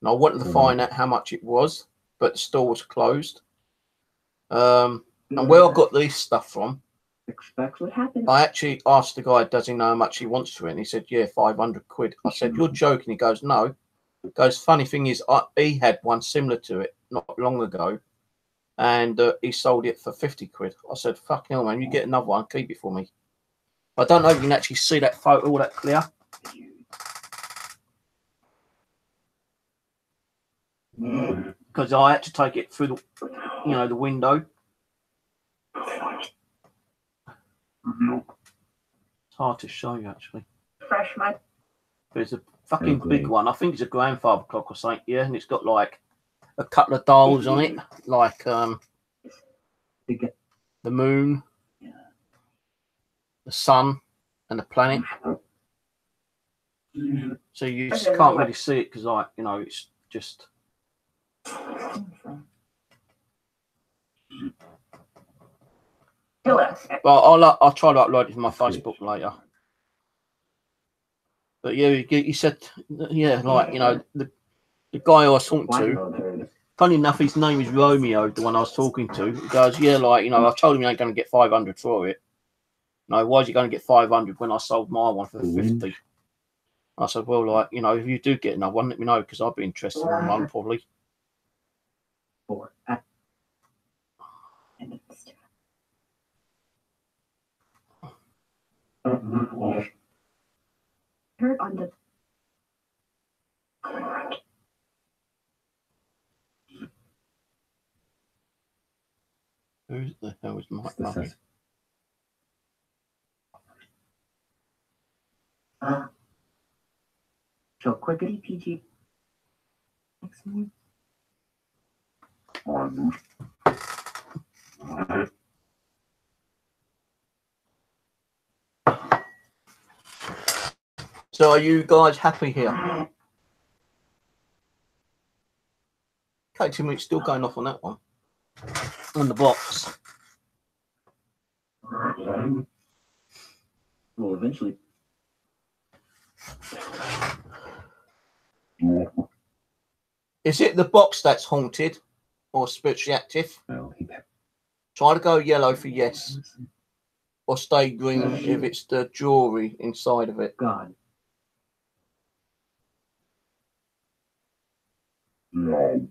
And I wanted to find out how much it was, but the store was closed. And where I got this stuff from, Expect What happened? I actually asked the guy, does he know how much he wants for it? And he said, yeah, 500 quid. I said, you're joking. He goes, no. He goes, funny thing is, he had one similar to it not long ago, and he sold it for 50 quid. I said, fucking hell, man, you get another one, keep it for me. I don't know if you can actually see that photo all that clear. Because I had to take it through the, the window. It's hard to show you, actually. Fresh mud. There's a fucking big one. I think it's a grandfather clock or something, yeah, and it's got like a couple of dials on it, like the moon, the sun, and the planet. So you just can't really see it because, like, it's just. Well, I'll try to upload it to my Facebook later. But yeah, he said, yeah, like, the guy I was talking to, funny enough, his name is Romeo, the one I was talking to. He goes, yeah, like, I told him he ain't going to get 500 for it. No, why is he going to get 500 when I sold my one for 50? I said, well, like, if you do get another one, let me know, because I'd be interested in one, probably. Heard on the. Who the hell is Mike? So quickly PG. Next one. So are you guys happy here? Okay, 2 minutes still going off on that one. On the box. Well, eventually. Is it the box that's haunted or spiritually active? Well, Try to go yellow for yes. Or stay green if it's the jewelry inside of it. God. No.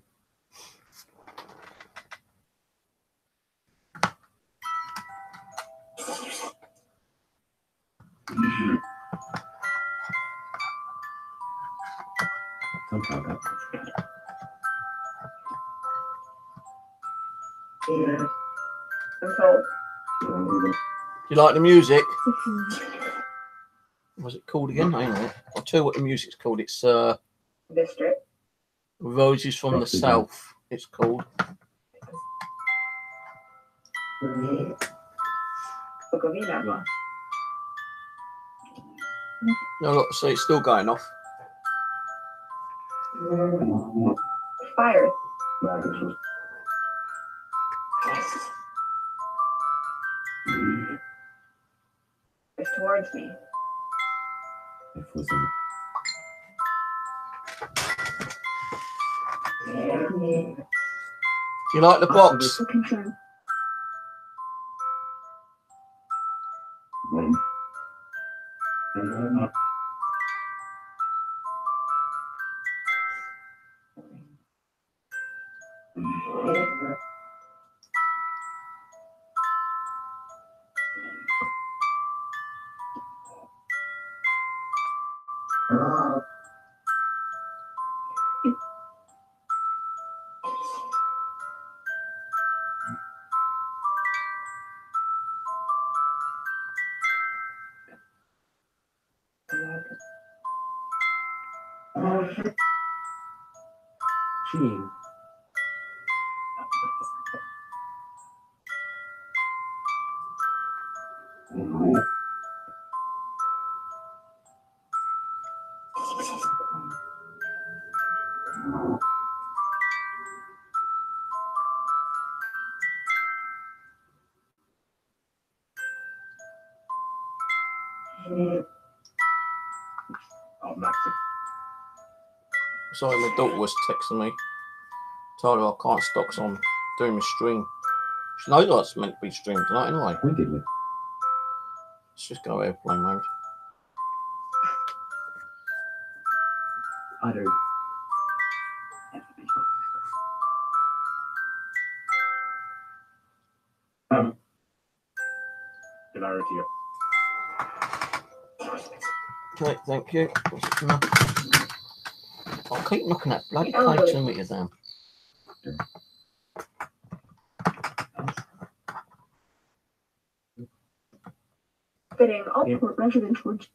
somehow that Yeah. I'm told. Do you like the music? What's it called again? Hang on. I'll tell you what the music's called. It's District. Roses from the South. It's called. Bukovina. No, look, see, it's still going off. Fire. It's towards me. It wasn't. You like the box? Concern. Gene. Oh, Max. Sorry, my daughter was texting me. Told her I can't stop because I'm doing my stream. She knows what's meant to be streamed tonight anyway. When did we? Let's just go airplane mode. I do. Polarity. Okay, thank you. I'll keep looking at bloody play 2 meters down. Fitting upward residence would.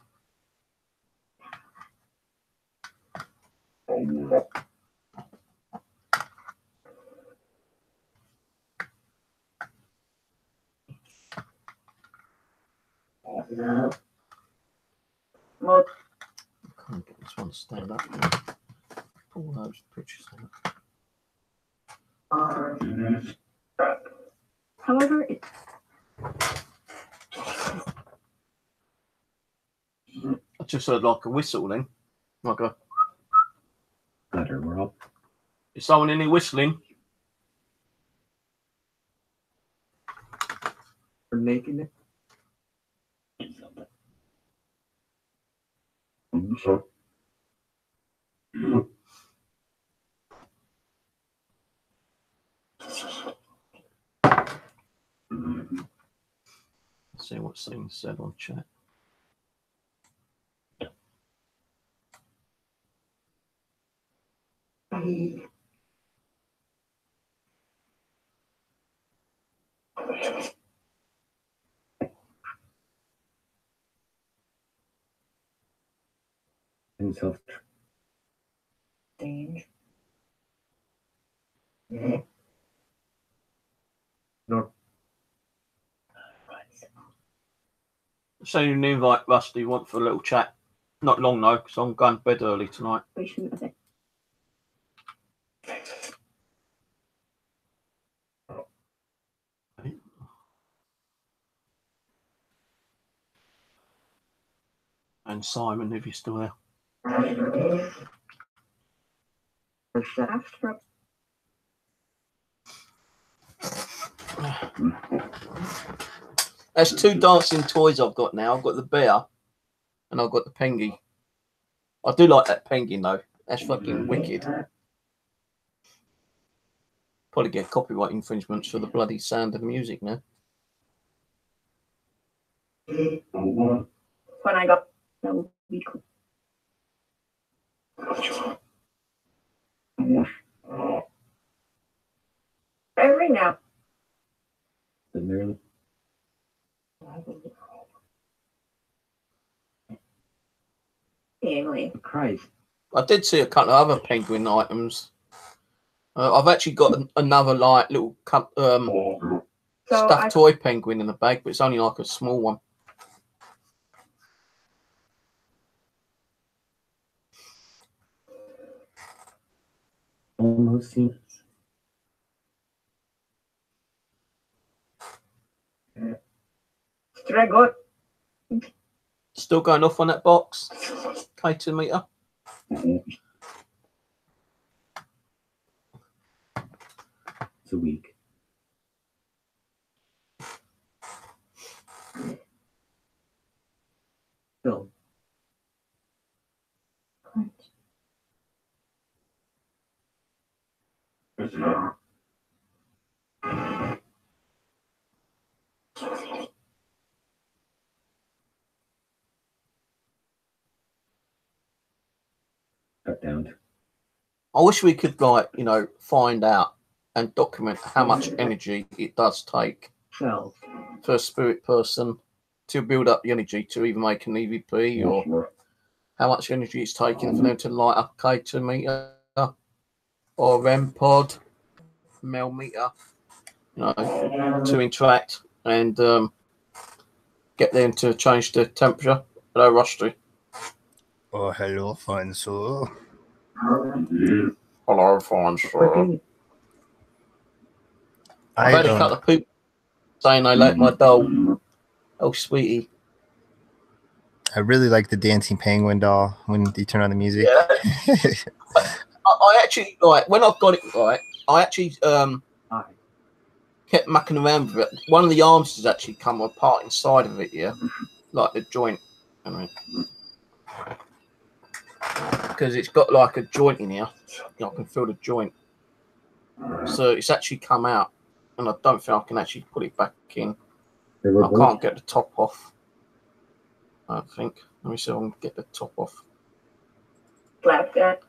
Well, I can't get this one to stand up now. Pull those pictures out. however, it, I just heard like a whistle then. Like a. Letter, we're up. Is someone in here whistling? We're making it. Let's see what's being said on chat. In self. danger. No. So you can invite Rusty want for a little chat. Not long though, because I'm going to bed early tonight. We shouldn't have it. And Simon, if you're still there. The shaft from That's 2 dancing toys I've got now. I've got the bear and I've got the penguin. I do like that penguin though. That's fucking wicked. Probably get copyright infringements for the bloody sound of the music now. when I got that would be cool. Every now. Nearly. Stanley. Christ. I did see a couple of other penguin items. I've actually got another like little So stuffed toy penguin in the bag, but it's only like a small one. Almost seen Stragot. Still going off on that box. K2 meter. it's a week. Phil. Cut down. I wish we could like, find out and document how much energy it does take Phil. for a spirit person to build up the energy to even make an EVP, or how much energy it's taking for them to light up a K2 meter or REM pod, mel meter, to interact and get them to change the temperature. Hello, Rusty. Oh, hello, fine soul. Hello, fine sir. I've had a couple of people saying they like my doll. Oh, sweetie. I really like the dancing penguin doll when you turn on the music. Yeah. I actually like when I've got it right. I actually kept mucking around with it. One of the arms has actually come apart inside of it, yeah, like the joint. I mean, because it's got like a joint in here. I can feel the joint. So it's actually come out, and I don't think I can actually put it back in. I can't get the top off. I think. Let me see if I can get the top off. Slap that.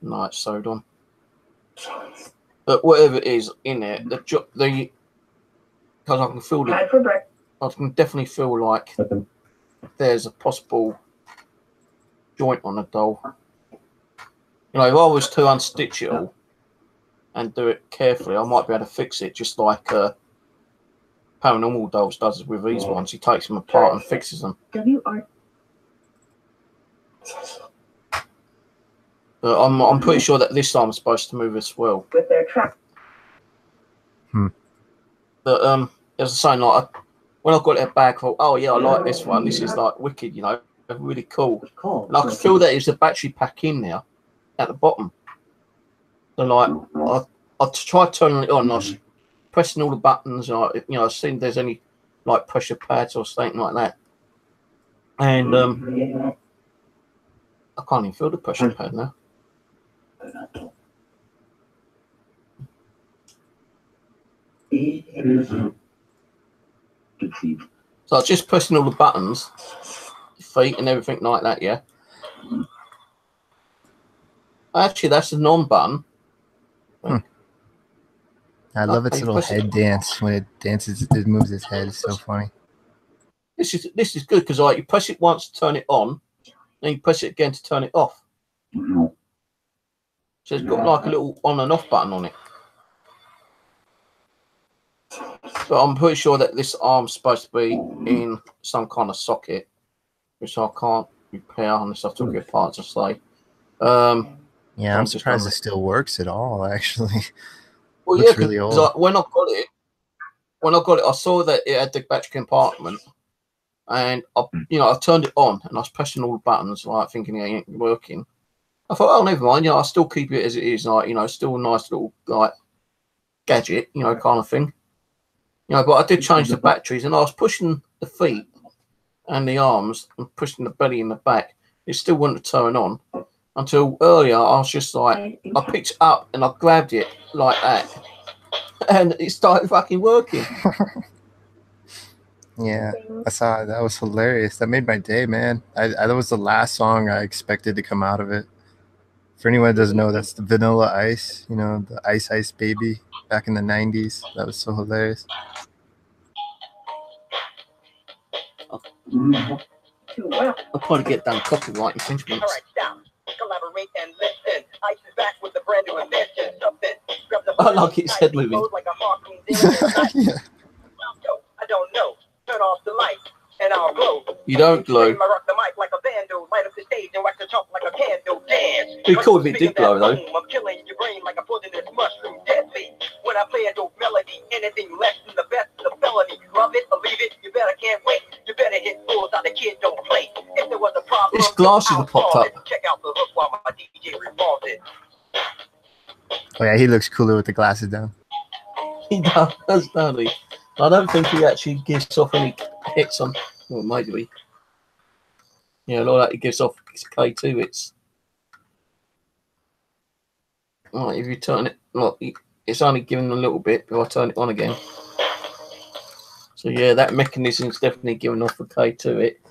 No, it's sewed on. But whatever it is in there, because I can feel the. Had for breakfast. I can definitely feel like there's a possible joint on the doll. If I was to unstitch it all and do it carefully, I might be able to fix it just like Paranormal Dolls does with these ones. He takes them apart and fixes them. WR. But I'm pretty sure that this arm's supposed to move as well. With their truck. But as I was saying, like when I got it back, I thought, oh yeah, I like this one. This is like wicked, really cool. And I could feel that there's a battery pack in there at the bottom. So like I tried turning it on. And I was pressing all the buttons. And I seen there's any like pressure pads or something like that. And I can't even feel the pressure pad now. So I was just pressing all the buttons, feet and everything like that, yeah. Actually, that's a non-button. I love its little head dance when it dances. It moves its head. It's so funny. This is good because like you press it once to turn it on, then you press it again to turn it off. So it's got like a little on and off button on it. But I'm pretty sure that this arm's supposed to be in some kind of socket, which I can't repair unless I took it apart to say. Yeah, I'm surprised it still works at all, actually. Well, looks yeah, really old. when I got it, I saw that it had the battery compartment, and I turned it on, and I was pressing all the buttons, like thinking it ain't working. I thought, oh, never mind. I'll still keep it as it is, like still a nice little like gadget, kind of thing. But I did change the batteries, and I was pushing the feet and the arms and pushing the belly in the back. It still wouldn't turn on until earlier. I was just like, I picked it up and I grabbed it like that, and it started fucking working. Yeah, I saw it. That was hilarious. That made my day, man. That was the last song I expected to come out of it. For anyone that doesn't know, that's the Vanilla Ice, the Ice Ice Baby back in the 90s. That was so hilarious. too well. I'll probably get done copyright infringements. Alright, stop. Collaborate and listen. Ice is back with the brand new invention. Something. Grab the I like its head moving. like a harpoon alien. Yeah. I don't know. Turn off the light and I'll glow. You don't glow. I rock the mic like a vandal. Light up the stage and wax the top like a candle. Dance. It'd be cool if it did glow though. I'm killing your brain like a poisonous mushroom. Deadly. When I play a dope melody, anything less than the best is a felony. Love it or leave it. You better can't wait. You better hit fools out the kid don't play. If there was a problem, His glasses I'll have popped solve up. it. Check out the hook while my DJ revolves it. Oh yeah, he looks cooler with the glasses down. He does, doesn't he? I don't think he actually gives off any hits on. Well, maybe. Yeah, all that he gives off is K2 hits. Right, if you turn it, look, it's only giving a little bit, but I turn it on again. So yeah, that mechanism's definitely giving off a K2 hit.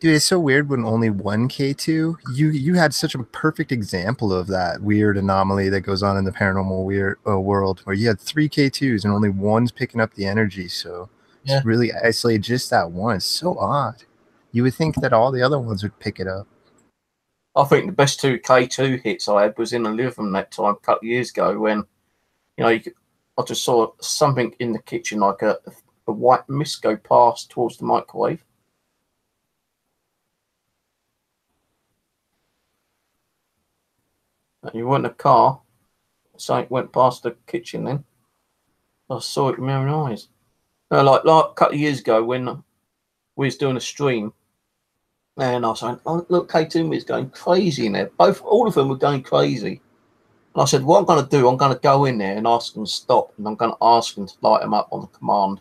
Dude, it's so weird when only one K2. You had such a perfect example of that weird anomaly that goes on in the paranormal world, where you had 3 K2s and only one's picking up the energy. So Yeah. it's really isolated just that one. It's so odd. You would think that all the other ones would pick it up. I think the best 2 K2 hits I had was in the living room that time a couple of years ago when, you know, I just saw something in the kitchen like a white mist go past towards the microwave. And you went in a car, something went past the kitchen then. I saw it with my own eyes. No, like a couple of years ago when we was doing a stream, and I was saying, "Oh, look, K2 is going crazy in there." All of them were going crazy. And I said, "What I'm going to do, I'm going to go in there and ask them to stop, and I'm going to ask them to light them up on the command."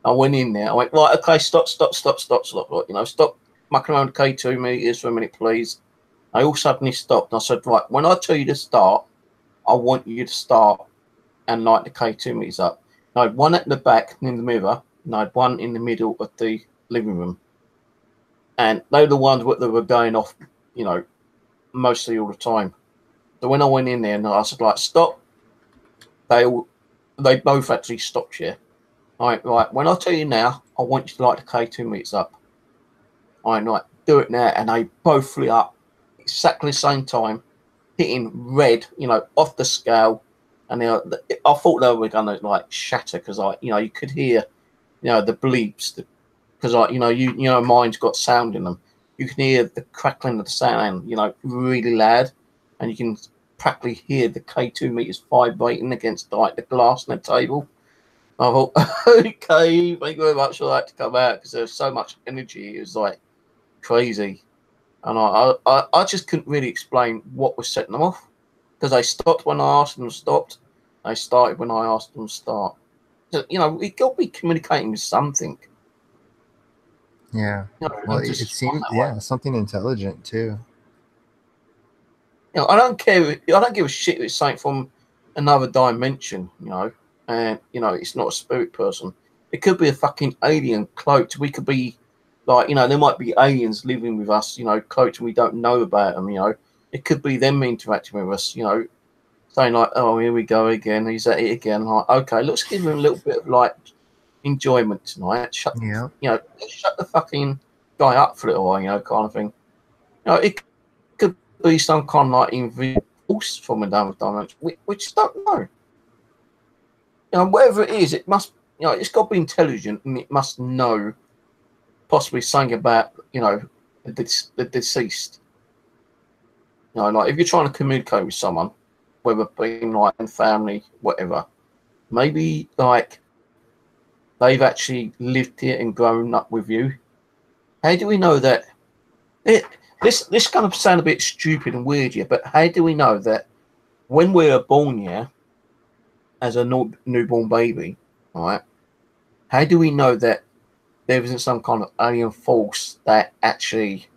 I went in there. I went, "Right, okay, stop. Right, you know, stop mucking around K2 meters for a minute, please." They all suddenly stopped. And I said, "Right, when I tell you to start, I want you to start and light the K2 meters up." And I had one at the back in the mirror, and I had one in the middle of the living room. And they were the ones that were going off, you know, mostly all the time. So when I went in there and I said, like, stop, they both actually stopped, yeah. All right, right, when I tell you now, I want you to light the K2 meters up. All right, right, do it now. And they both flew up exactly the same time, hitting red, you know, off the scale. And I thought they were going to, like, shatter because, you know, you could hear, you know, the bleeps, because, you know, mine's got sound in them. You can hear the crackling of the sound, you know, really loud, and you can practically hear the K2 meters vibrating against like the glass on the table. I thought, okay, thank you very much for that to come out because there's so much energy. It was like crazy, and I just couldn't really explain what was setting them off because they stopped when I asked them to stop. They started when I asked them to start. So, you know, we got to be communicating with something. Yeah. You know, Well, it just seemed, yeah, something intelligent too. You know, I don't care. I don't give a shit if it's something from another dimension. You know, and you know, it's not a spirit person. It could be a fucking alien cloaked. We could be like, you know, there might be aliens living with us. You know, cloaked, and we don't know about them. You know, it could be them interacting with us. You know, saying like, "Oh, here we go again. He's at it again." Like, okay, let's give him a little bit of like enjoyment tonight. Yeah. You know, shut the fucking guy up for a little while. You know, kind of thing. You know, it could be some kind of like invisible force from another dimension. We just don't know. You know, whatever it is, it must. You know, it's got to be intelligent, and it must know possibly something about, you know, the deceased. You know, like if you're trying to communicate with someone, whether it be like in family, whatever, maybe like they've actually lived here and grown up with you. How do we know that? This kind of sound a bit stupid and weird here, but how do we know that when we are born here as a newborn baby, right? How do we know that there isn't some kind of alien force that actually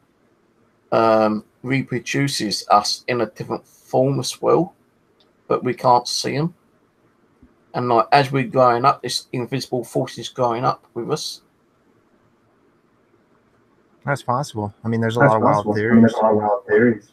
reproduces us in a different form as well, but we can't see them? And like as we're growing up, this invisible force is growing up with us. That's possible. I mean, there's a lot of wild theories.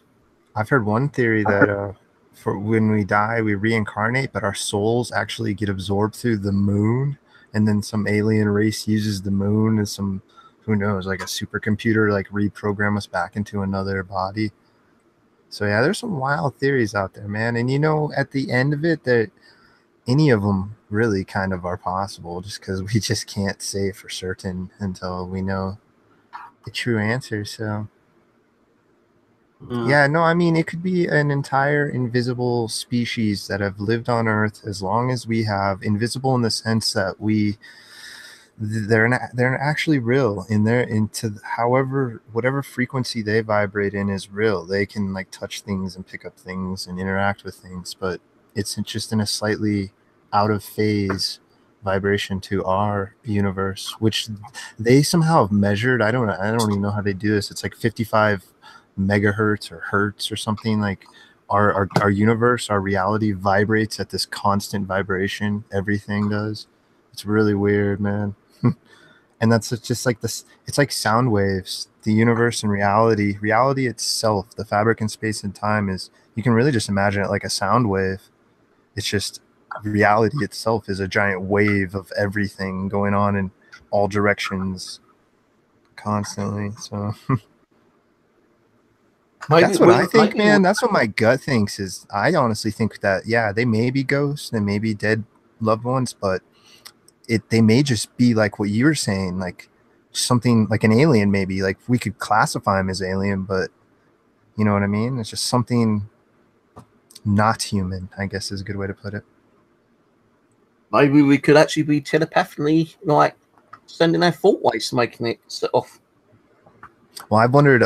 I've heard one theory that for when we die, we reincarnate, but our souls actually get absorbed through the moon, and then some alien race uses the moon as some who knows, like a supercomputer, like reprogram us back into another body. So yeah, there's some wild theories out there, man. And you know, at the end of it, that any of them really kind of are possible, just because we just can't say for certain until we know the true answer. So yeah, no, I mean, it could be an entire invisible species that have lived on Earth as long as we have. Invisible in the sense that they're actually real in their into however whatever frequency they vibrate in is real. They can like touch things and pick up things and interact with things, but it's just in a slightly out of phase vibration to our universe, which they somehow have measured. I don't even know how they do this. It's like 55 megahertz or hertz or something. Like our universe, our reality vibrates at this constant vibration. Everything does. It's really weird, man. And that's just like this. It's like sound waves. The universe and reality itself, the fabric in space and time is, you can really just imagine it like a sound wave. It's just reality itself is a giant wave of everything going on in all directions constantly. So that's what I think, man. That's what my gut thinks. Is I honestly think that, yeah, they may be ghosts, they may be dead loved ones, but they may just be like what you were saying, like something like an alien. Maybe like we could classify them as alien, but you know what I mean? It's just something not human, I guess is a good way to put it. Maybe we could actually be telepathically like sending our thought waves, making it set off. Well, I've wondered,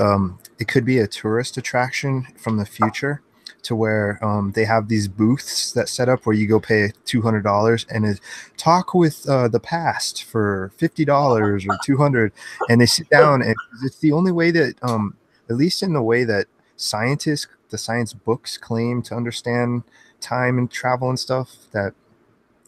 it could be a tourist attraction from the future, to where they have these booths that set up where you go pay $200 and talk with the past for $50 or $200, and they sit down, and it's the only way that, at least in the way that the science books claim to understand time and travel and stuff, that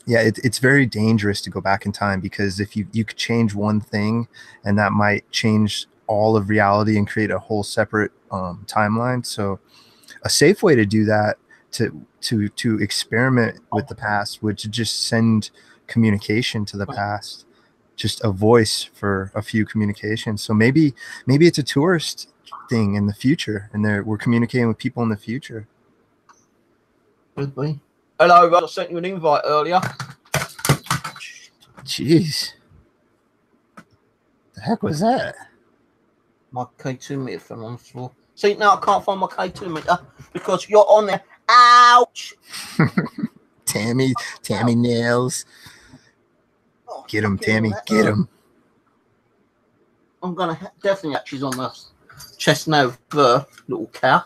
yeah, it's very dangerous to go back in time, because if you could change one thing, and that might change all of reality and create a whole separate timeline. So a safe way to do that, to experiment with the past, would to just send communication to the past, just a voice for a few communications. So maybe it's a tourist thing in the future, and we're communicating with people in the future. Could be. Hello, I sent you an invite earlier. Jeez, the heck was that? My K2 meter fell on the floor. See, now I can't find my K2 meter because you're on there. Ouch! Tammy nails. Oh, Get him, Tammy. Get him. I'm going to definitely actually on the chest now, the little cow.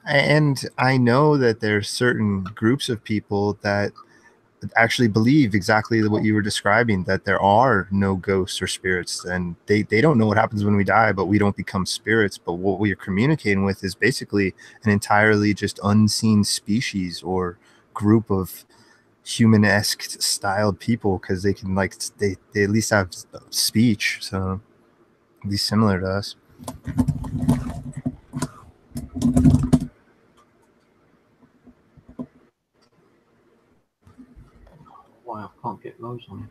And I know that there's certain groups of people that actually believe exactly what you were describing, that there are no ghosts or spirits, and they don't know what happens when we die, but we don't become spirits. But what we are communicating with is basically an entirely just unseen species or group of human-esque styled people, because they can they at least have speech, so at least similar to us. Why I can't get those on.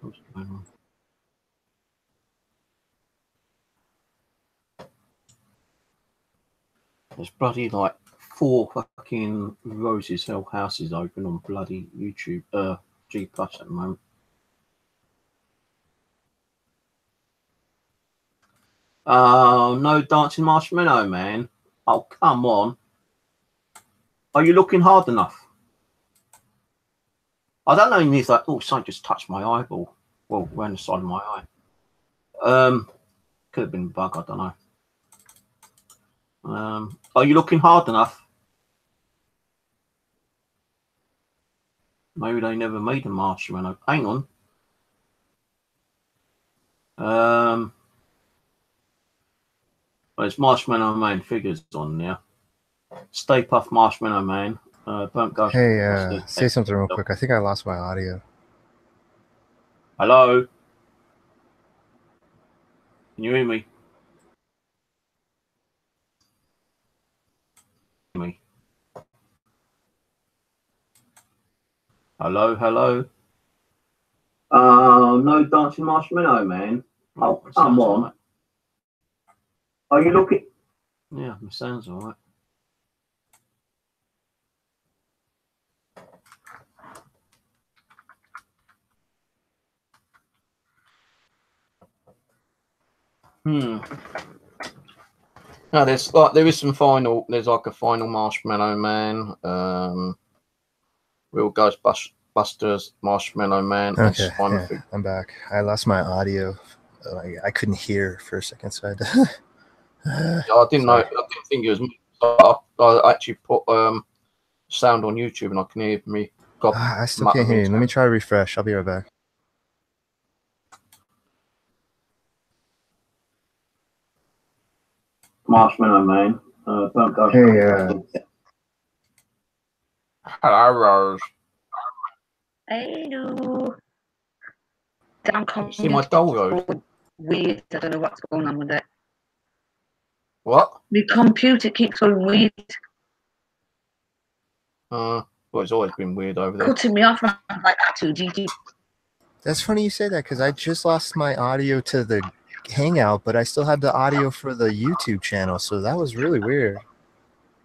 What's going on? There's bloody like 4 fucking Roses Hell houses open on bloody YouTube, G Plus at the moment. Oh, no dancing marshmallow, man. Oh, come on. Are you looking hard enough? I don't know. He's like, oh, something just touched my eyeball. Well, around the side of my eye. Could have been a bug. I don't know. Are you looking hard enough? Maybe they never made a marshmallow. Hang on. There's Marshmallow Man figures on there. Stay Puft Marshmallow Man. Burnt Ghost. Hey, say something real quick. I think I lost my audio. Hello? Can you hear me? Hello, hello. No dancing marshmallow, man. Oh, It come sounds on. all right. Are you looking? Yeah, it sounds all right. No, there is some final. There's like a final Marshmallow Man, Real Ghostbusters Marshmallow Man. and Okay, Final yeah, Fig- I'm back. I lost my audio. I couldn't hear for a second, so I had to. I didn't know. I didn't think it was me. I actually put sound on YouTube and I can hear me. I still can't hear you. Let me try to refresh. I'll be right back. Marshmallow, man. Don't go. Hey, Hello, Rose. Hello. Damn See my doll, Rose? weird. I don't know what's going on with it. What? The computer keeps going weird, Well, it's always been weird over there. cutting me off. I'm like that too. GG. That's funny you say that because I just lost my audio to the Hangout, but I still had the audio for the YouTube channel, so that was really weird.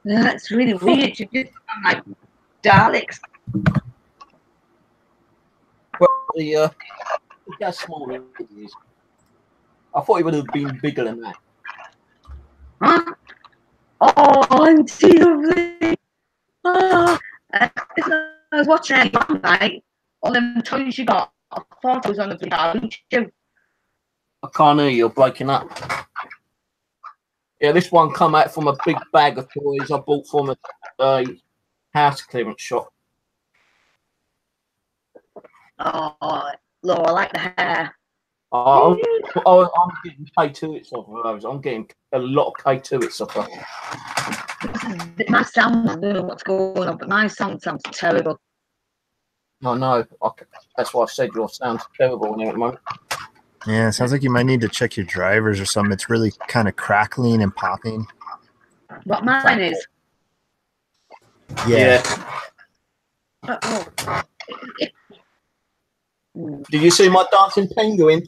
Yeah, that's really weird. You just sound like Daleks. Well, look how small it is. I thought it would have been bigger than that. Huh? Oh, auntie lovely. Oh, I was watching it last night. All them toys you got. I thought it was on the video. I can't hear you. You're breaking up. Yeah, this one come out from a big bag of toys I bought from a house clearance shop. Oh, Laura, I like the hair. I'm getting K2 off of those. I'm getting a lot of K2 off of them. My sound, I don't know what's going on, but my sound sounds terrible. I know. That's why I said your sound's terrible in here at the moment. Yeah, it sounds like you might need to check your drivers or something. It's really kind of crackling and popping. What mine is? Yeah. Did you see my dancing penguin?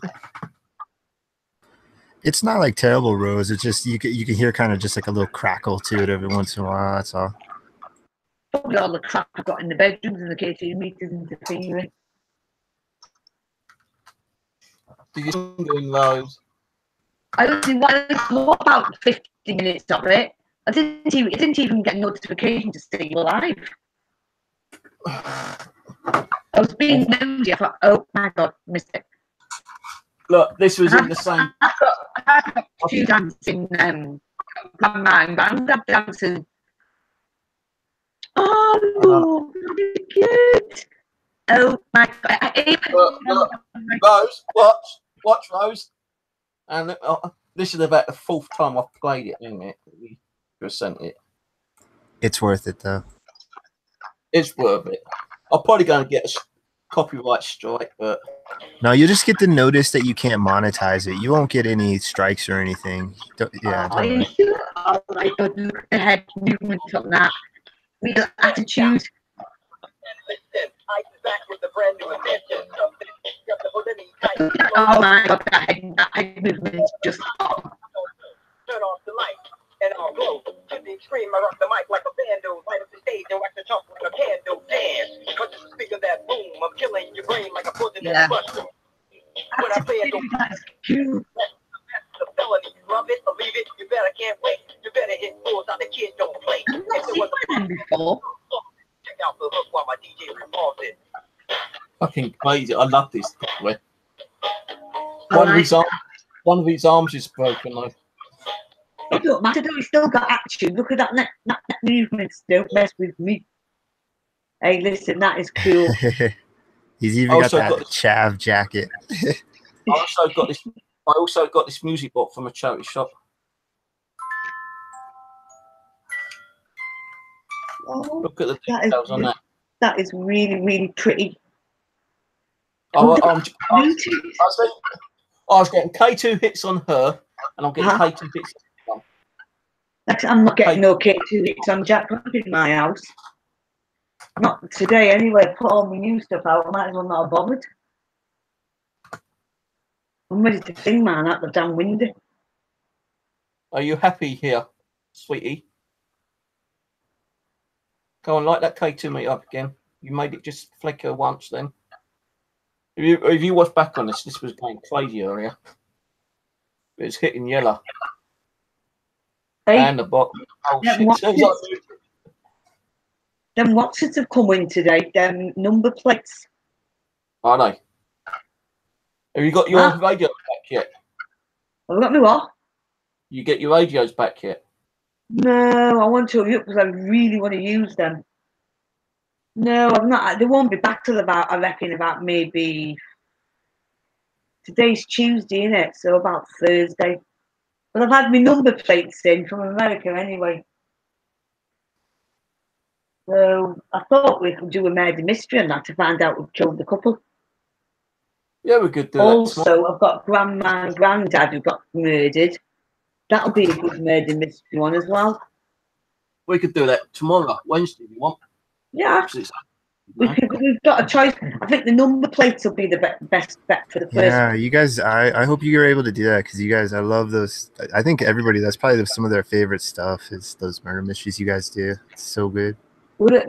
It's not like terrible, Rose. It's just you can hear kind of just like a little crackle to it every once in a while. That's all. Probably all the crap I've got in the bedrooms and the K2 meters and the fingering. Did you see doing those? I only what about 50 minutes of it. It didn't even get a notification to stay alive. I was being nosy. I thought, oh my god, missed it. Look, this was in the same. I've got two dancing grandma and granddad dancing. Oh, really cute. Oh my god. Look, Rose, watch, Rose. And this is about the fourth time I've played it, isn't it? You sent it. It's worth it though. It's worth it. I'm probably going to get a copyright strike, but No, you just get the notice that you can't monetize it. You won't get any strikes or anything. Don't worry. Oh my god, look at the head movement on that. Real attitude. Oh my god, that head movement is just Turn off the light and I'll glow. To the extreme, I rock the mic like a vandal. Light up the stage and wax the top like a candle. Dance. Cut the speaker that boom. I'm killing your brain like a poisonous mushroom. When I play it, that's cute. the felony. Love it, believe it. You better can't wait. You better hit fools out the kid don't play. I've not seen them before. Check out the hook while my DJ revolves it. fucking crazy. I love this. One of his arms is broken though. It don't matter though, he's still got action. Look at that movement. Don't mess with me. Hey, listen, that is cool. He's even got that chav jacket. I also got this music box from a charity shop. Oh, Look at the details on that. That is really, really pretty. I was getting K2 hits on her, and I'm getting K2 hits on I'm not getting no K2 hits on Jack Black in my house. Not today anyway. Put all my new stuff out. I might as well not have bothered. I'm ready to sing, man, out the damn window. Are you happy here, sweetie? Go on, light that K2 meter up again. You made it just flicker once then. If you watch back on this was going crazy earlier. It was hitting yellow. Hey, And the bottom. Oh, them shit. watches, them watches have come in today. Them number plates. Are they? Have you got your Huh? radios back yet? Have I got me what? You get your radios back yet? No, I want to because I really want to use them. No, I'm not. They won't be back till about, I reckon, about maybe. Today's Tuesday, innit? So about Thursday. But I've had my number plates in from America anyway. So I thought we could do a murder mystery on that to find out who killed the couple. Yeah, we could do Also, that tomorrow. I've got grandma and granddad who got murdered. That'll be a good murder mystery one as well. We could do that tomorrow, Wednesday, if you want. Yeah, 'Cause it's- we've got a choice. I think the number plates will be the best bet for the first. Yeah, you guys, I hope you're able to do that because you guys, I love those. I think everybody, that's probably some of their favorite stuff is those murder mysteries you guys do. It's so good. We'll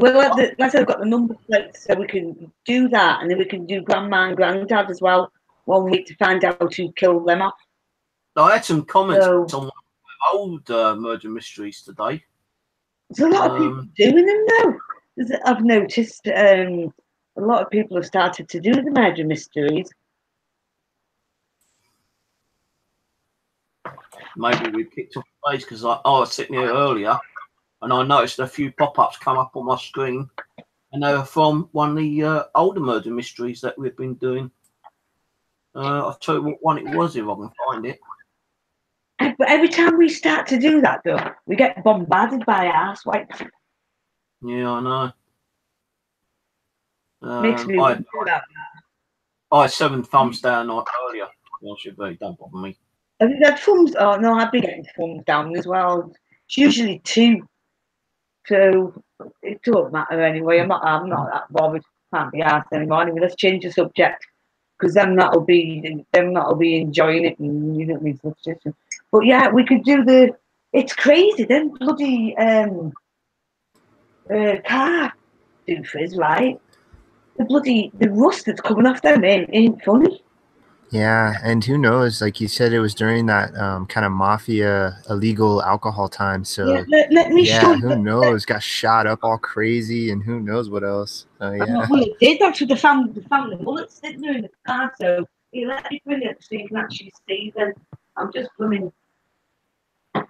let's have got the number plates so we can do that, and then we can do grandma and granddad as well 1 week to find out who killed them off. I had some comments So- on one of the old murder mysteries today. There's a lot of people doing them now. I've noticed a lot of people have started to do the murder mysteries. Maybe we kicked off the place because I was sitting here earlier and I noticed a few pop-ups come up on my screen, and they were from one of the older murder mysteries that we've been doing. I'll tell you what one it was if I can find it. But every time we start to do that, though, we get bombarded by asswipes. Yeah, I know. Makes me I wonder about had 7 thumbs down earlier. Well, should be. Don't bother me. Have you had thumbs? Oh no, I've been getting thumbs down as well. It's usually 2, so it don't matter anyway. I'm not that bothered. Can't be asked anymore. Anyway, let's change the subject because them that'll be enjoying it, and you don't need substitution. But yeah, we could do the. It's crazy. Them bloody car doofers, right? The rust that's coming off them ain't funny. Yeah, and who knows? Like you said, it was during that kind of mafia illegal alcohol time. So Yeah, let me show who you. knows? Got shot up all crazy, and who knows what else? Yeah. Well, it did. That's what they found the bullets sitting there in the car. So let me bring it so you can actually see them. I'm just blooming.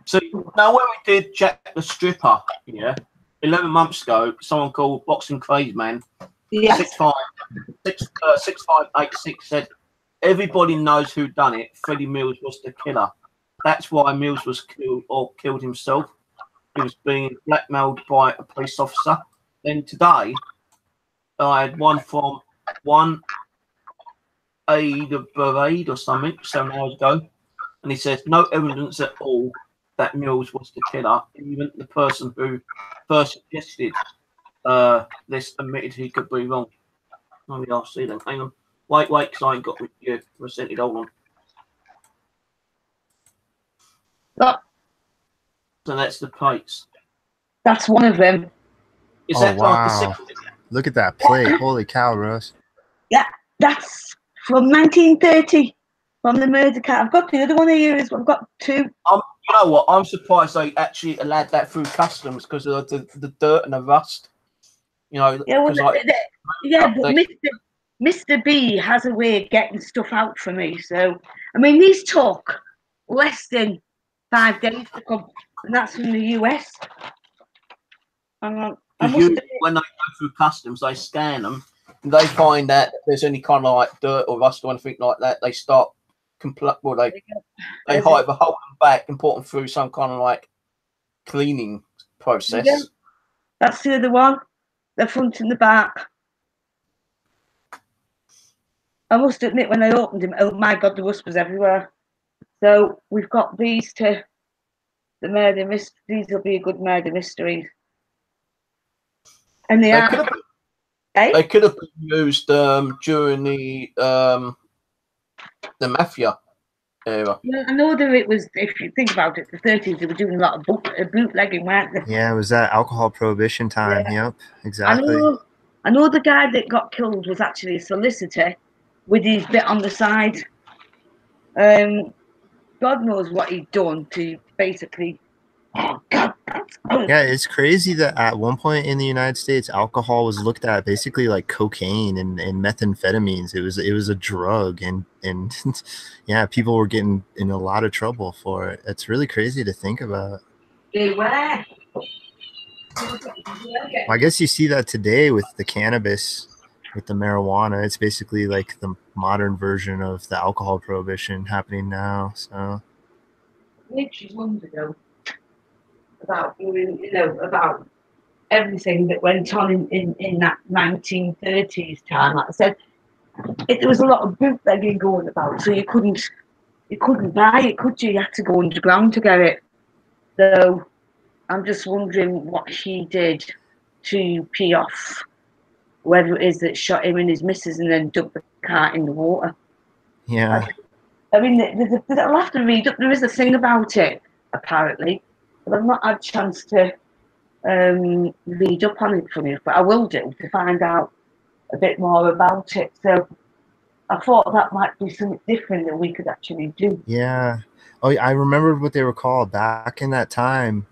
So now when we did Jack the Stripper, 11 months ago, someone called Boxing Crazy Man Yes. 6586 said everybody knows who done it. Freddie Mills was the killer. That's why Mills was killed himself. He was being blackmailed by a police officer. Then today, I had one from 1A the Parade or something 7 hours ago, and he says no evidence at all that Mills was the killer. Even the person who first suggested this admitted he could be wrong. Maybe I'll see them. Hang on. Wait, because I ain't got you presented. Hold on. Look, So that's the plates. that's one of them. Is Oh that like a wow! Look at that plate! Holy cow, Russ! That's from 1930 from the murder cat. I've got the other one here. I've got 2. You know what? I'm surprised they actually allowed that through customs because of the dirt and the rust. Yeah, well, like, but Mr. B has a way of getting stuff out for me. So, I mean, these took less than 5 days to come, and that's from the US. when they go through customs, they scan them and they find that if there's any kind of like dirt or rust or anything like that, they start they either hold them back and put them through some kind of like cleaning process. Yeah. That's the other one, the front and the back. I must admit, when I opened them, oh my God, the rust was everywhere. So we've got these to the murder mystery. These will be a good murder mysteries. And they are. Eh? They could have been used during the mafia era. Yeah, I know that it was. If you think about it, the 30s, they were doing a lot of bootlegging, weren't they? Yeah, it was that alcohol prohibition time. Yeah. Yep, exactly. I know the guy that got killed was actually a solicitor with his bit on the side. God knows what he'd done to basically. Oh God, that's good. Yeah, it's crazy that at one point in the United States, alcohol was looked at basically like cocaine and methamphetamines. It was a drug, and yeah, people were getting in a lot of trouble for it. It's really crazy to think about. Beware. I guess you see that today with the cannabis, with the marijuana. It's basically like the modern version of the alcohol prohibition happening now. So Literally months ago about about everything that went on in that 1930s time. Like I said, there was a lot of bootlegging going about, so you couldn't buy it, could you? You had to go underground to get it. So I'm just wondering what he did to pee off whoever it is that shot him and his missus and then dumped the car in the water. yeah. I mean, I'll have to read up. There is a thing about it, apparently, but I've not had a chance to read up on it for you. But I will do to find out a bit more about it. So I thought that might be something different that we could actually do. Yeah. Oh, I remembered what they were called back in that time.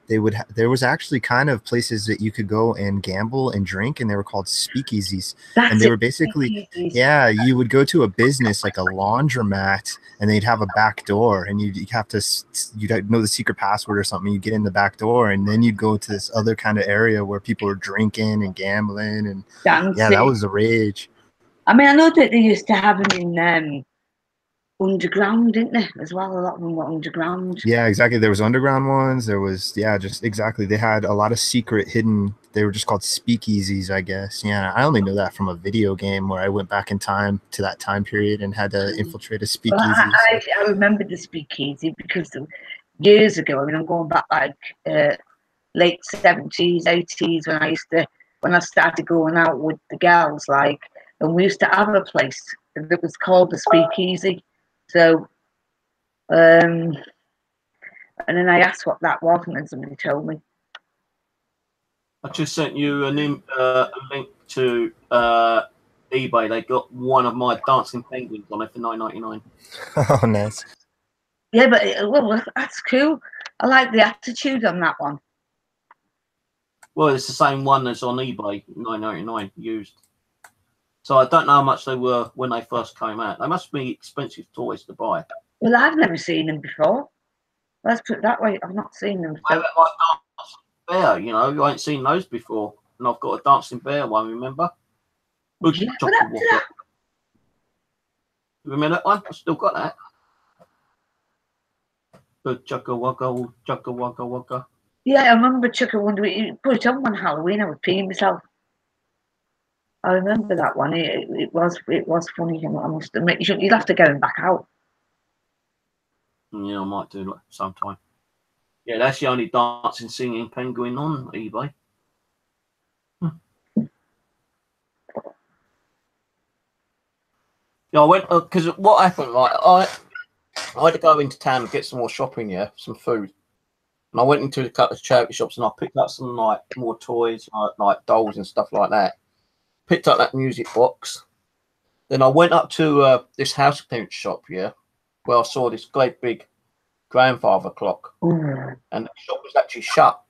There was actually kind of places that you could go and gamble and drink, and they were called speakeasies. And they were basically, yeah, you would go to a business like a laundromat, and they'd have a back door, and you'd have to, you'd know the secret password or something. You get in the back door, and then you'd go to this other kind of area where people were drinking and gambling, and Dancing. yeah, that was the rage. I mean, I know that they used to have them in underground, didn't they? As well, a lot of them were underground. Yeah, exactly. There was underground ones. There was, yeah, just exactly. They had a lot of secret hidden. They were just called speakeasies, I guess. Yeah, I only know that from a video game where I went back in time to that time period and had to infiltrate a speakeasy. Well, I remember the speakeasy because years ago. I mean, I'm going back like late 70s, 80s when I started going out with the girls, like, and we used to have a place that was called the speakeasy. So, and then I asked what that was, and then somebody told me. I just sent you a link to eBay. They got one of my dancing penguins on it for $9.99. Oh, nice. Yeah, but well, that's cool. I like the attitude on that one. Well, it's the same one that's on eBay, $9.99 used. So I don't know how much they were when they first came out. They must be expensive toys to buy. Well, I've never seen them before. Let's put it that way. I've not seen them. I have my dancing bear, you know, I ain't seen those before. And I've got a dancing bear one, remember? Yeah, but that, Remember that one? I still got that. The chugga wugga wugga. yeah, I remember Chucker Wonder. You put it on one Halloween. I was peeing myself. I remember that one. It was funny. I must admit, you'd have to get him back out. Yeah, I might do that sometime. Yeah, that's the only dancing, singing penguin on eBay. Yeah, I went because what happened, like I had to go into town and get some more shopping, yeah, some food. And I went into a couple of charity shops and I picked up some like more toys, like dolls and stuff like that. Picked up that music box. Then I went up to this house clearance shop, yeah, where I saw this great big grandfather clock. Mm. And the shop was actually shut.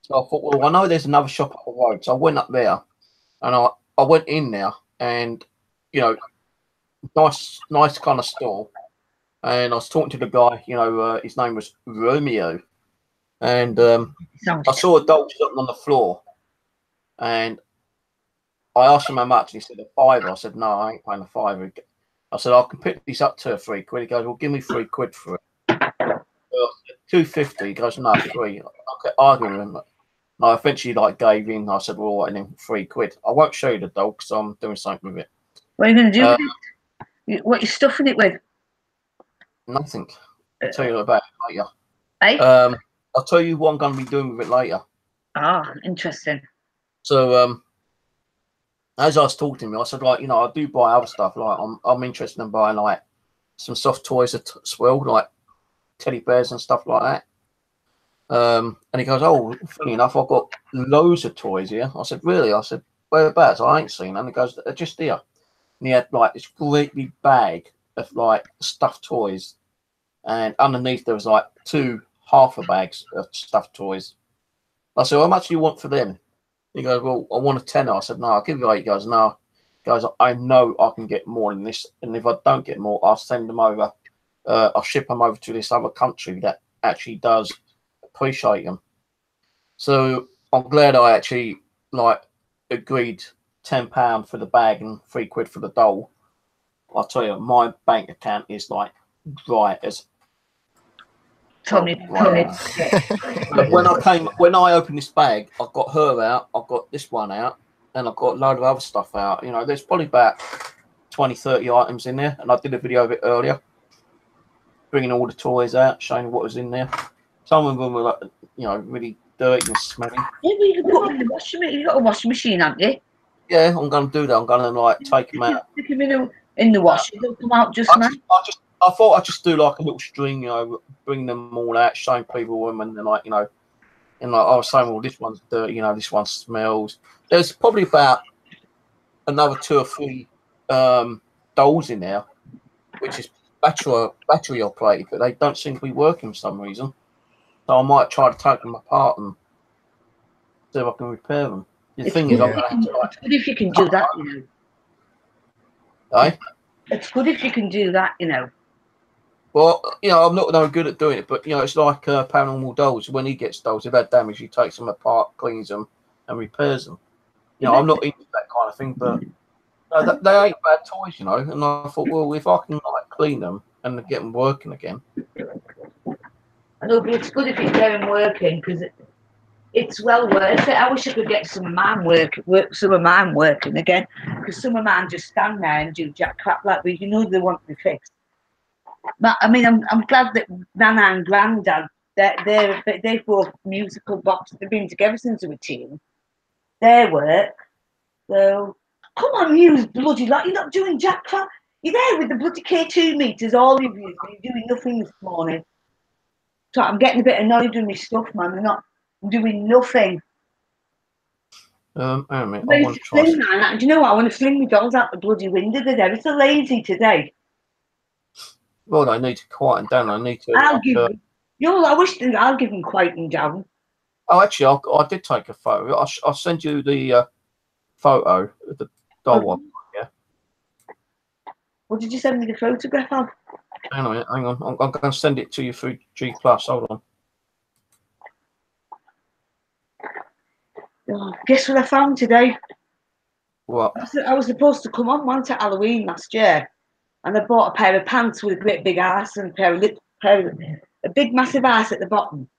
So I thought, well, I know there's another shop up the road. So I went up there and I went in there and, you know, nice kind of store. And I was talking to the guy, you know, his name was Romeo. And I saw a doll sitting on the floor. And I asked him how much. And he said, $5. I said, no, I ain't paying $5. I said, I can pick these up to £3. He goes, well, give me £3 for it. $2.50. He goes, no, 3. I kept arguing with him. And I eventually like gave in. I said, well, and then £3. I won't show you the doll because I'm doing something with it. What are you going to do with it? What are you stuffing it with? Nothing. I'll tell you about it later. Eh? I'll tell you what I'm going to be doing with it later. Ah, interesting. So, as I was talking to him, I said, like, you know, I do buy other stuff. Like, I'm interested in buying like some soft toys as well, like teddy bears and stuff like that. And he goes, oh, funny enough, I've got loads of toys here. I said, really? I said, whereabouts? I ain't seen them. He goes, they're just here. And he had like this great big bag of like stuffed toys, and underneath there was like 2 half a bags of stuffed toys. I said, how much do you want for them? He goes, well, I want a tenner. I said, no, I'll give you 8. He goes, no. He goes, I know I can get more than this, and if I don't get more, I'll send them over. I'll ship them over to this other country that actually does appreciate them. So I'm glad I actually like agreed £10 for the bag and £3 for the doll. I'll tell you, my bank account is like dry as. Tony. When I opened this bag, I've got her out, I've got this one out, and I've got a load of other stuff out. You know, there's probably about 20, 30 items in there, and I did a video of it earlier, bringing all the toys out, showing what was in there. Some of them were like, you know, really dirty and smelly. Yeah, but you can put them in the washing machine. You've got a washing machine, haven't you? Yeah, I'm going to do that. I'm going to like take them out. Stick them in the wash. They'll come out just now. I thought I'd just do like a little string, you know, bring them all out, showing people them, and then like, you know, and like I was saying, well, this one's dirty, you know, this one smells. There's probably about another 2 or 3 dolls in there, which is battery operated, but they don't seem to be working for some reason. So I might try to take them apart and see if I can repair them. The thing is, I'm going to have to like. It's good if you can do that, you know. Eh? It's good if you can do that, you know. Well, you know, I'm not no good at doing it, but, you know, it's like Paranormal Dolls. When he gets dolls, they've had damage, he takes them apart, cleans them, and repairs them. You know, I'm not into that kind of thing, but they ain't bad toys, you know. And I thought, well, if I can like clean them and get them working again. I know, but it's good if you get them working, because it's well worth it. I wish I could get some of mine working again, because some of mine just stand there and do jack crap like that. You know they want to be fixed. But I mean, I'm glad that Nana and Grandad, they've both musical boxes. They've been together since they were teen. Their work. So come on, you bloody lot! You're not doing jack crap. You're there with the bloody K2 meters, all of you. You're doing nothing this morning. So I'm getting a bit annoyed with my stuff, man. They're not doing nothing. I want to try. Do you know what? I want to fling my dolls out the bloody window. They're ever so lazy today. Well, I need to quieten down. I need to. I'll give them quieting down. Oh, actually, I did take a photo. I'll send you the photo of the doll one. Yeah. What did you send me the photograph of? Hang on. I'm going to send it to you through G+. Hold on. Oh, guess what I found today? What? I was supposed to come on one to Halloween last year, and I bought a pair of pants with a great big ass and a big massive ass at the bottom.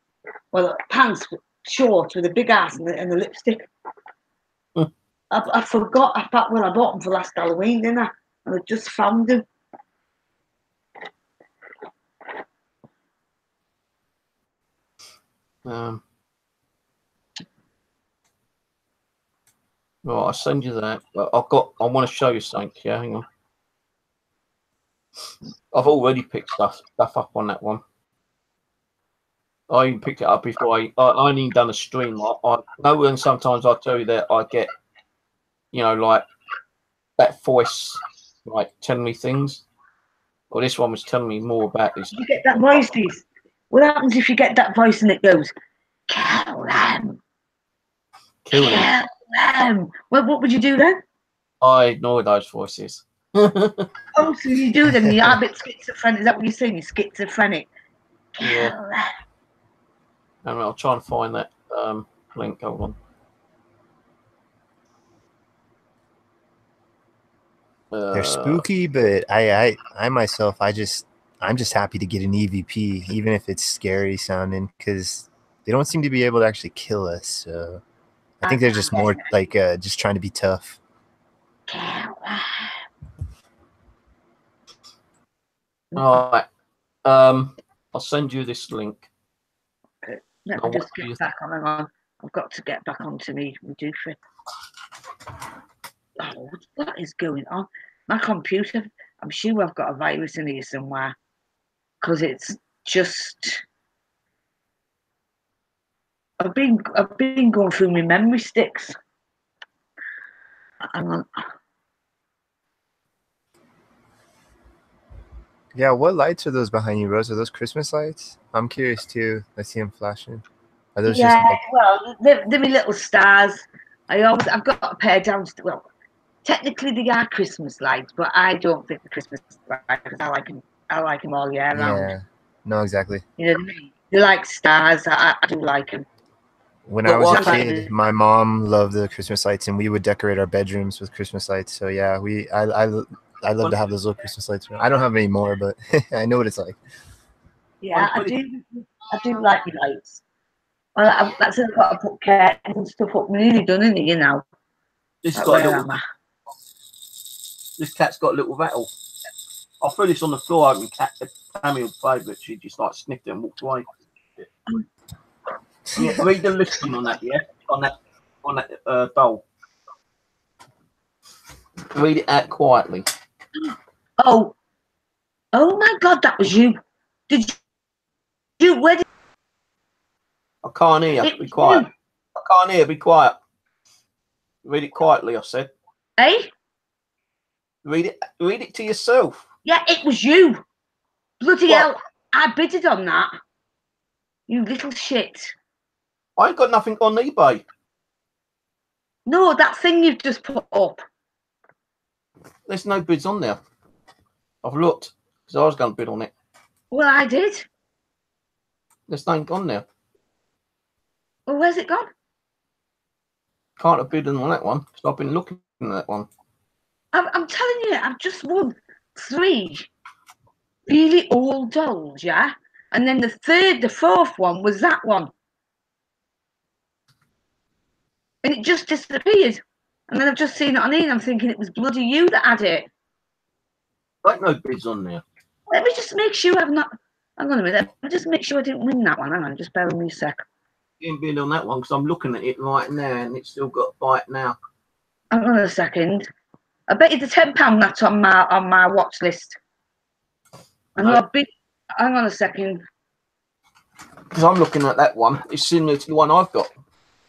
Well, pants short with a big ass and the lipstick. I forgot. I bought them for last Halloween, didn't I? And I just found them. Well, I'll send you that. But I want to show you something. Yeah, hang on. I've already picked stuff up on that one. I even picked it up before I only even done a stream. I know when sometimes I tell you that I get, you know, like that voice, like telling me things. Well, this one was telling me more about this. You get that voice, what happens if you get that voice and it goes, kill them? Kill them. Well, what would you do then? I ignore those voices. Oh, so you do them. You're a bit schizophrenic. Is that what you're saying? You're schizophrenic. Yeah. I'll try and find that link. Hold on. They're spooky, but I myself, I'm just happy to get an EVP, even if it's scary sounding, because they don't seem to be able to actually kill us. So I think they're just more like just trying to be tough. All right. I'll send you this link. Okay. Let me just get back on. Hang on. I've got to get back onto me doofy. Oh, what is going on? My computer, I'm sure I've got a virus in here somewhere. Because it's just... I've been going through my memory sticks. Hang on. Yeah, what lights are those behind you, Rose? Are those Christmas lights? I'm curious too. I see them flashing. Are those Yeah, just like... well, they're my little stars. I've got a pair downstairs. Well, technically they are Christmas lights, but I don't think they're Christmas lights because I like them all year round. Yeah, no, exactly. You know what I mean? They're like stars. I do like them. When But I was a what about- kid, my mom loved the Christmas lights, and we would decorate our bedrooms with Christmas lights. So yeah, I love to have those little Christmas lights around. I don't have any more, but I know what it's like. Yeah, I do like the lights. Well, that's I've got to put curtains and stuff up. I'm nearly done in here now. This Like, got a where little, am I? this cat's got a little rattle. I threw this on the floor. And cat, Tammy played, but she just like sniffed it and walked away. Yeah, read the listing on that. Yeah, on that doll. Read it out quietly. Oh my God, that was you. Did you? Where did I can't hear. it Be was quiet. you? I can't hear. Be quiet. Read it quietly. I said. Eh? Read it to yourself. Yeah, it was you. Bloody What? hell! I bidded on that. You little shit. I ain't got nothing on eBay. No, that thing you've just put up. There's no bids on there. I've looked because I was going to bid on it. Well, I did. There's nothing on there. Well, where's it gone? Can't have bid on that one because I've been looking at that one. I'm telling you, I've just won 3 really old dolls, yeah? And then the fourth one was that one. And it just disappeared. And then I've just seen it on here and I'm thinking it was bloody you that had it. Like no bids on there. Let me just make sure I've not... Hang on a minute. Let me just make sure I didn't win that one. Hang on, just bear with me a sec. Didn't bid on that one because I'm looking at it right now and it's still got a bite now. Hang on a second. I bet you the £10 that's on my watch list. I know No. I've been... Hang on a second. Because I'm looking at that one. It's similar to the one I've got.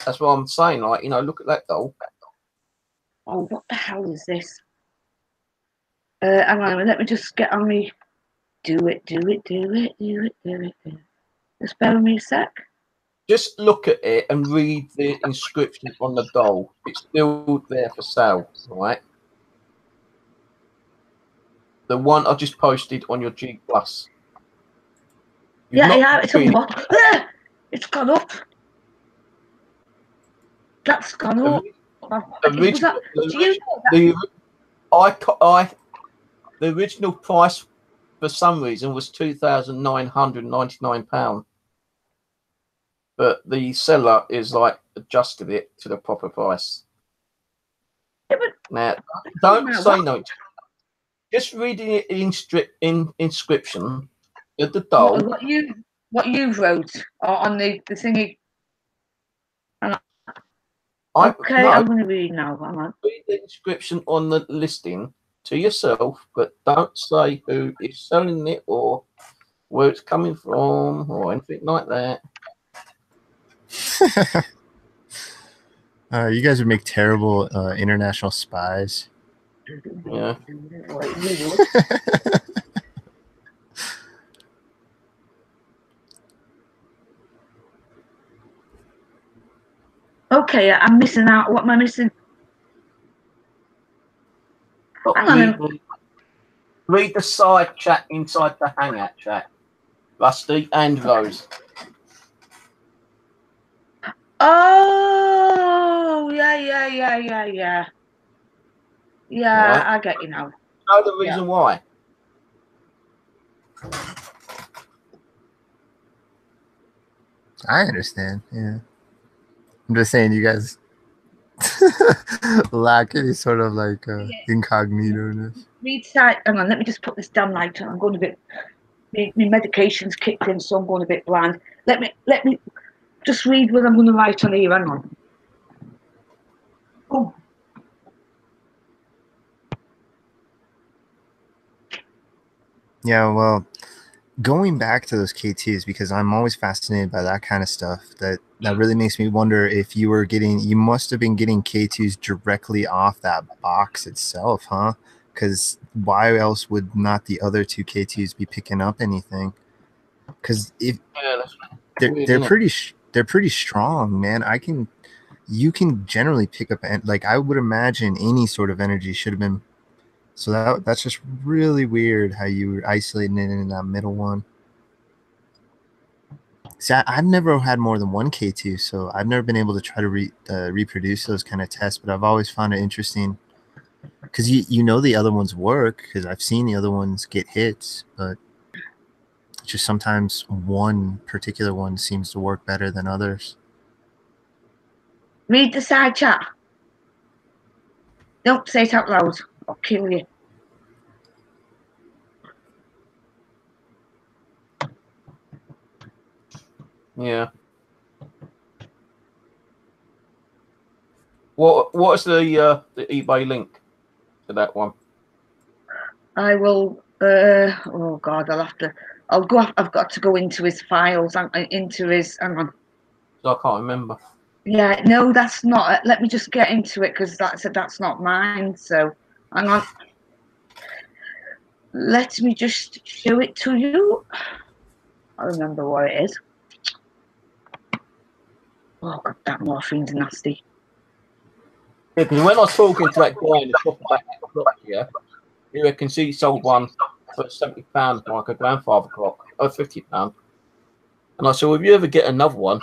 That's what I'm saying. Like, you know, look at that doll. Oh, what the hell is this? Hang on a minute. Let me just get on me. Do it. Just bear with me a sec. Just look at it and read the inscription on the doll. It's still there for sale, right? The one I just posted on your G Plus. Yeah, it's on the bottom. Ah! It's gone up. That's gone up. The original price for some reason was £2,999, but the seller is like adjusted it to the proper price. Now, don't say no. Just reading it in inscription of the doll. What you wrote on the thingy. Okay, no, I'm going to read now. Hang on. Read the inscription on the listing to yourself, but don't say who is selling it or where it's coming from or anything like that. You guys would make terrible international spies. Yeah. Okay, I'm missing out. What am I missing? Read the side chat inside the Hangout chat. Rusty and Rose. Oh, yeah. Yeah, Right. I get you now. You know the reason why? I understand. Yeah. I'm just saying you guys lack any sort of like incognito-ness. Read side. Hang on, let me just put this damn light on. I'm going a bit. My medication's kicked in, so I'm going a bit blind. Let me just read what I'm going to write on here. Hang on. Oh. Yeah, well, going back to those K2s, because I'm always fascinated by that kind of stuff. That really makes me wonder if you must have been getting K2s directly off that box itself, huh? Because why else would not the other two K2s be picking up anything? Because if Yeah, that's weird, they're isn't it? they're pretty strong, man. You can generally pick up, like, I would imagine any sort of energy should have been. So that's just really weird how you were isolating it in that middle one. See, I've never had more than one K2, so I've never been able to try to reproduce those kind of tests, but I've always found it interesting because you know the other ones work because I've seen the other ones get hits, but just sometimes one particular one seems to work better than others. Read the side chat. Don't say it out loud. I'll kill you. Yeah. What's the eBay link to that one? I will. Oh God, I'll have to. I'll go. I've got to go into his files. Into his. Hang on. I can't remember. Yeah, no, that's not. Let me just get into it because that's not mine. So, hang on. Let me just show it to you. I remember what it is. Oh God, that morphine's nasty. Yeah, because when I was talking to that guy in the shop about that clock, yeah, he reckons he sold one for £70, like a grandfather clock, or £50. And I said, well, if you ever get another one,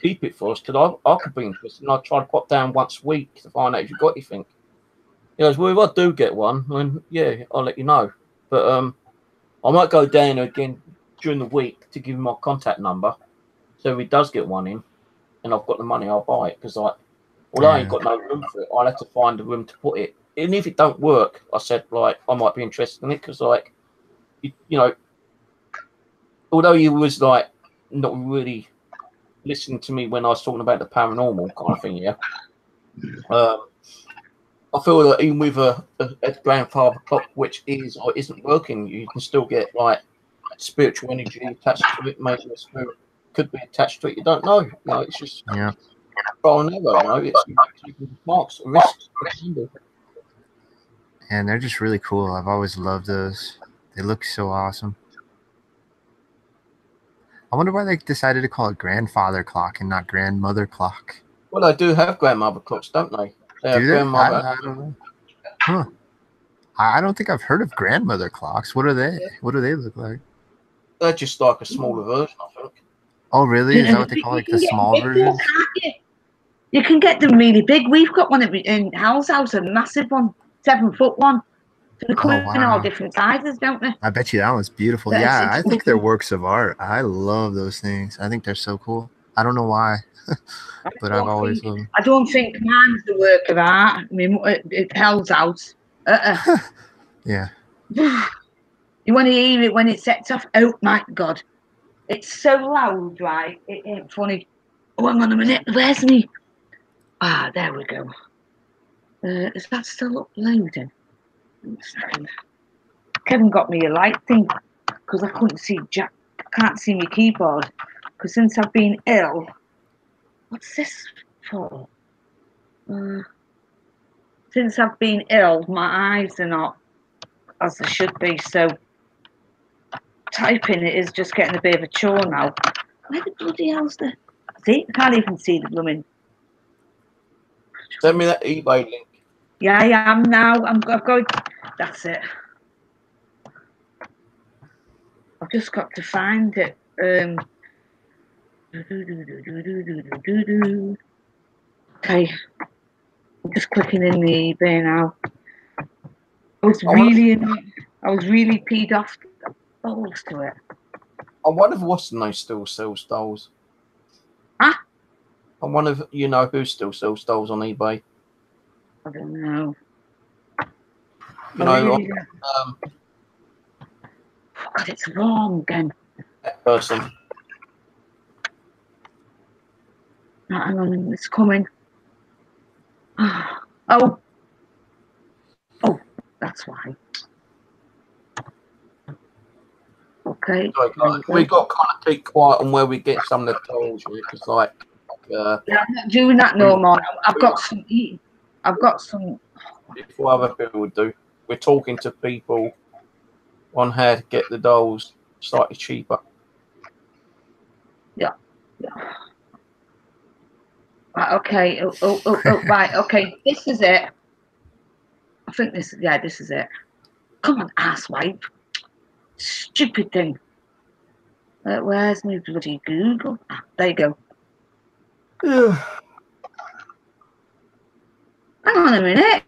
keep it for us, because I could be interested. And I try to pop down once a week to find out if you've got anything. He goes, well, if I do get one, then yeah, I'll let you know. But I might go down again during the week to give him my contact number. So if he does get one in, and I've got the money, I'll buy it. Because although I ain't got no room for it, I'll have to find a room to put it. Even if it don't work, I said, like, I might be interested in it because, like, you know, although you was like not really listening to me when I was talking about the paranormal kind of thing, yeah. I feel that even with a grandfather clock, which is or isn't working, you can still get like spiritual energy attached to it. Maybe a spirit could be attached to it. You don't know. It's just Yeah. trial and error. It's taking marks, risks. And they're just really cool. I've always loved those. They look so awesome. I wonder why they decided to call it grandfather clock and not grandmother clock. Well, they do have grandmother clocks, don't they? They have Do they? grandmother. I don't know. Huh. I don't think I've heard of grandmother clocks. What are they? What do they look like? They're just like a smaller version, I think. Oh, really? Is that what they call like the small versions? You can get them really big. We've got one in Hal's house, a massive one, 7-foot one. So they come in all different sizes, don't they? I bet you that one's beautiful. Yeah, I think they're works of art. I love those things. I think they're so cool. I don't know why, but I've always loved them. I don't think mine's the work of art. I mean, it Hal's house. Yeah. You want to hear it when it sets off? Oh my God. It's so loud, right? It ain't funny. Oh, hang on a minute. Where's me? Ah, there we go. Is that still uploading? Kevin got me a light thing because I couldn't see Jack. I can't see my keyboard because since I've been ill. What's this for? Since I've been ill, my eyes are not as they should be. So typing it is just getting a bit of a chore now. Where the bloody hell's the? See, I can't even see the blooming. Send me that eBay link. Yeah, I am now. I've got. That's it. I've just got to find it. Okay, I'm just clicking in the eBay now. I was really peed off. Balls to it. I wonder if what's the name still sells dolls. Huh? I wonder if you know who still sells dolls on eBay. I don't know. God, it's wrong again. That person. No, hang on, it's coming. Oh, that's why. Okay. Sorry, guys, we got kind of keep quiet on where we get some of the dolls, because like, Yeah, I'm not doing that no more. I've got some. I've got some. before other people would do, we're talking to people on how to get the dolls slightly cheaper. Yeah. Right, okay. Oh, right. Okay. This is it. I think this. Yeah, this is it. Come on, asswipe. Stupid thing. Where's my bloody Google? Ah, there you go. Hang on a minute.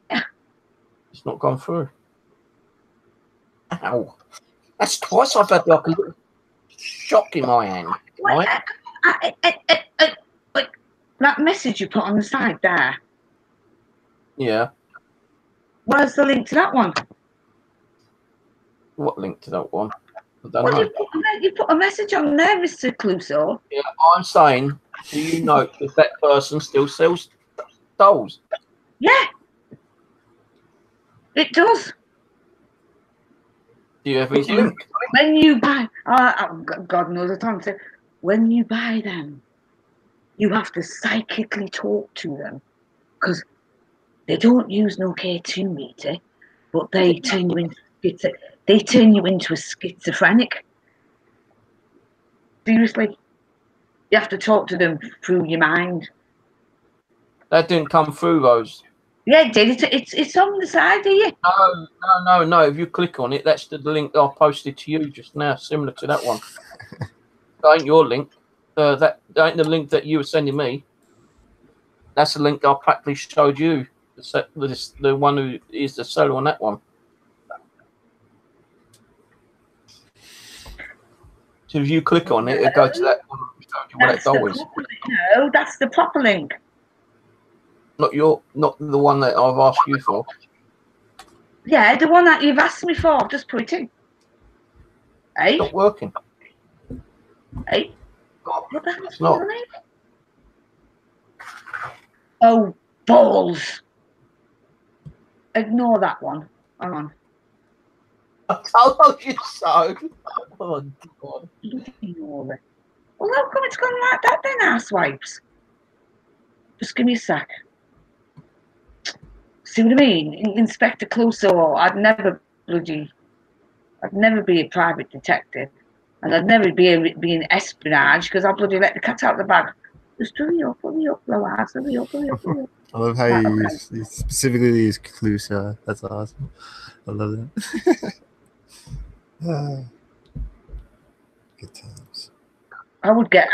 It's not gone through. Ow. That's twice I've had like a little shock in my hand. Right? Wait, that message you put on the side there. Yeah. Where's the link to that one? What link to that one? I don't Well, know. you put a message on there, Mr. Clouseau. Yeah, I'm saying, do you know if that person still sells dolls? Yeah, it does. Do you have his link? When you buy, God knows the time. When you buy them, you have to psychically talk to them because they don't use no K2 meter, but they turn you into a schizophrenic. Seriously, you have to talk to them through your mind. That didn't come through, Rose. Yeah, it did. It's on the side here. No. If you click on it, that's the link I posted to you just now, similar to that one. That ain't your link. That ain't the link that you were sending me. That's the link I practically showed you. The one who is the seller on that one. So if you click on it, it goes to that one. What that doll is. No, that's the proper link. Not the one that I've asked you for. Yeah, the one that you've asked me for. I've just put it in. Hey, It's not working. hey. God, What the hell's it's not. going on? Oh, balls. Ignore that one. Hang on. I told you so. Oh God. Ignore it. Well, how come it's gone like that then, asswipes? Just give me a sec. See what I mean? Inspector Clouseau, I'd never be a private detective. And I'd never be in espionage because I'll bloody let the cat out of the bag. Just hurry up, Loas, hurry up. I love how you specifically use Clusa. That's awesome. I love that. Good times. I'd get.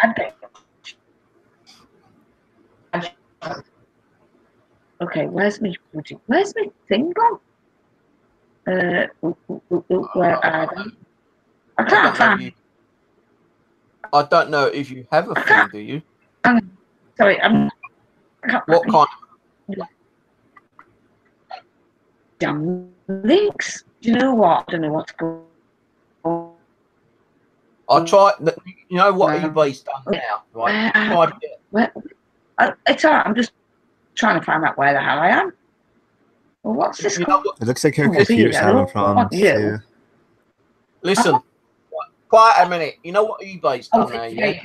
Okay, where's my thing gone? Where are they? I can't find. I don't know if you have a thing, do you? Sorry, What kind of damn links? Do you know what? I don't know what's going on. I try. You know what eBay's done now, right? Try to get. It's alright. I'm just trying to find out where the hell I am. Well, what's this? You know what? It looks like her Oh, computer's see, having problems too. Listen, quiet a minute. You know what eBay's done now, yeah?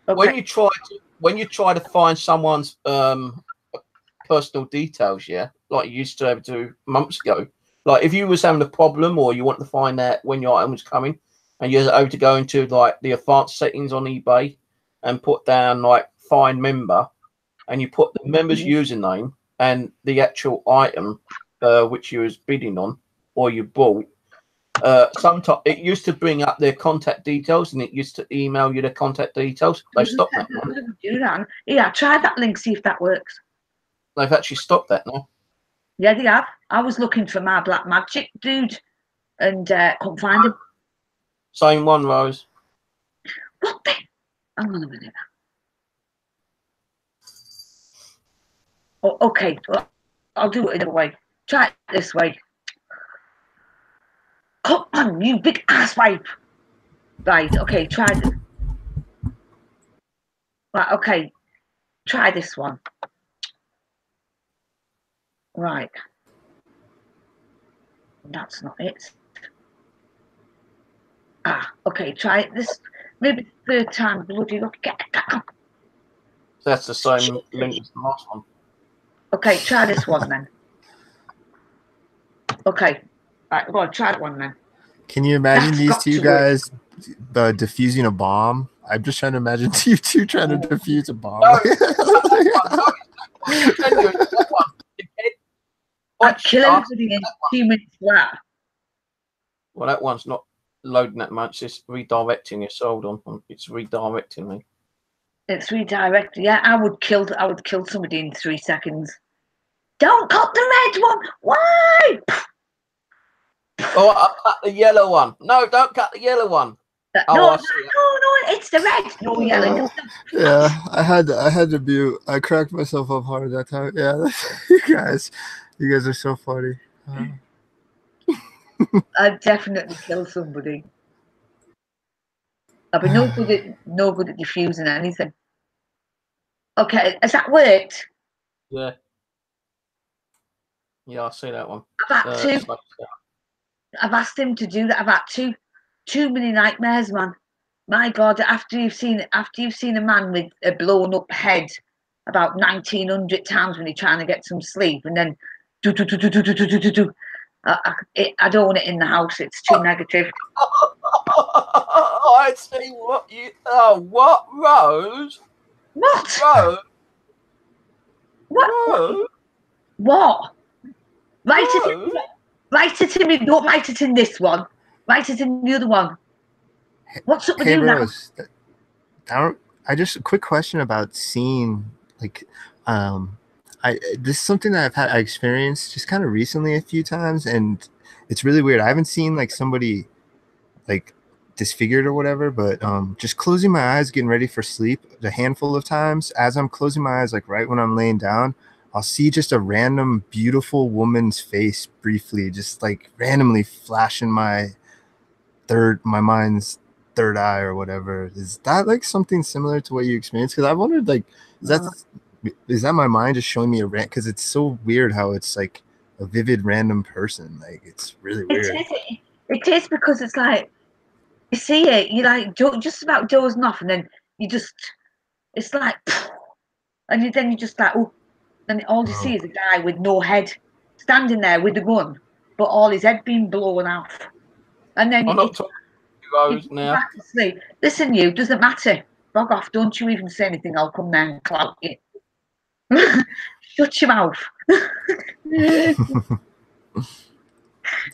Okay. When you try to find someone's personal details, yeah, like you used to have to do months ago. Like if you was having a problem or you want to find out when your item was coming, and you're able to go into like the advanced settings on eBay and put down like find member, and you put the member's username and the actual item which you was bidding on or you bought. Sometimes it used to bring up their contact details and it used to email you their contact details. They've stopped that now. Do that. Yeah, try that link, see if that works. They've actually stopped that now. Yeah, they have. I was looking for my black magic dude and couldn't find him. Same one, Rose. What the? Hang on a minute. Oh, okay, well, I'll do it another way. Try it this way. Come on, you big asswipe. Right, okay, try it. Right, okay, try this one. Right. That's not it. Okay, try it. This maybe the third time. Bloody look. That's the same link as the last one. Okay, try this one then. Okay, right, go on, try that one then. Can you imagine That's these got two to work. guys defusing a bomb? I'm just trying to imagine you two trying to defuse a bomb. No, that one. I'd kill everybody in 2 minutes flat. Well, that one's not loading that much. It's redirecting you. So hold on, it's redirecting me. It's redirected. Yeah, I would kill somebody in 3 seconds. Don't cut the red one. Why? Oh, I'll cut the yellow one. No, don't cut the yellow one. No, I see it. no, it's the red. No yellow. Yeah, I had to mute. I cracked myself up hard that time. Yeah, you guys are so funny. I'd definitely kill somebody. I'd be no good at diffusing anything. Okay, has that worked? Yeah. Yeah, I see that one. I've asked him to do that. I've had too many nightmares, man. My God, after you've seen a man with a blown up head about 1900 times when you're trying to get some sleep, and then I don't want it in the house. It's too negative. I see what you. Oh, what, Rose? What? Rose? What? Rose? What? Write Rose? it in me. Don't write it in this one. Write it in the other one. What's up with you Rose, now? I just a quick question about seeing this is something that I experienced just kind of recently a few times, and it's really weird. I haven't seen like somebody like disfigured or whatever, but just closing my eyes, getting ready for sleep, a handful of times as I'm closing my eyes, like right when I'm laying down, I'll see just a random beautiful woman's face briefly, just like randomly flash in my mind's third eye or whatever. Is that like something similar to what you experienced? Because I wondered, like, is that my mind just showing me a rant? Because it's so weird how it's like a vivid random person. Like, it's really weird. It is because it's like you see it, you like just about dozing off, and then it's like, and then you just like, oh, then all you see is a guy with no head standing there with a gun, but all his head being blown off, and then I'm not talking to you, Rose, now. Back to sleep. Listen, you doesn't matter. Bog off. Don't you even say anything. I'll come down and clout you. Shut your mouth.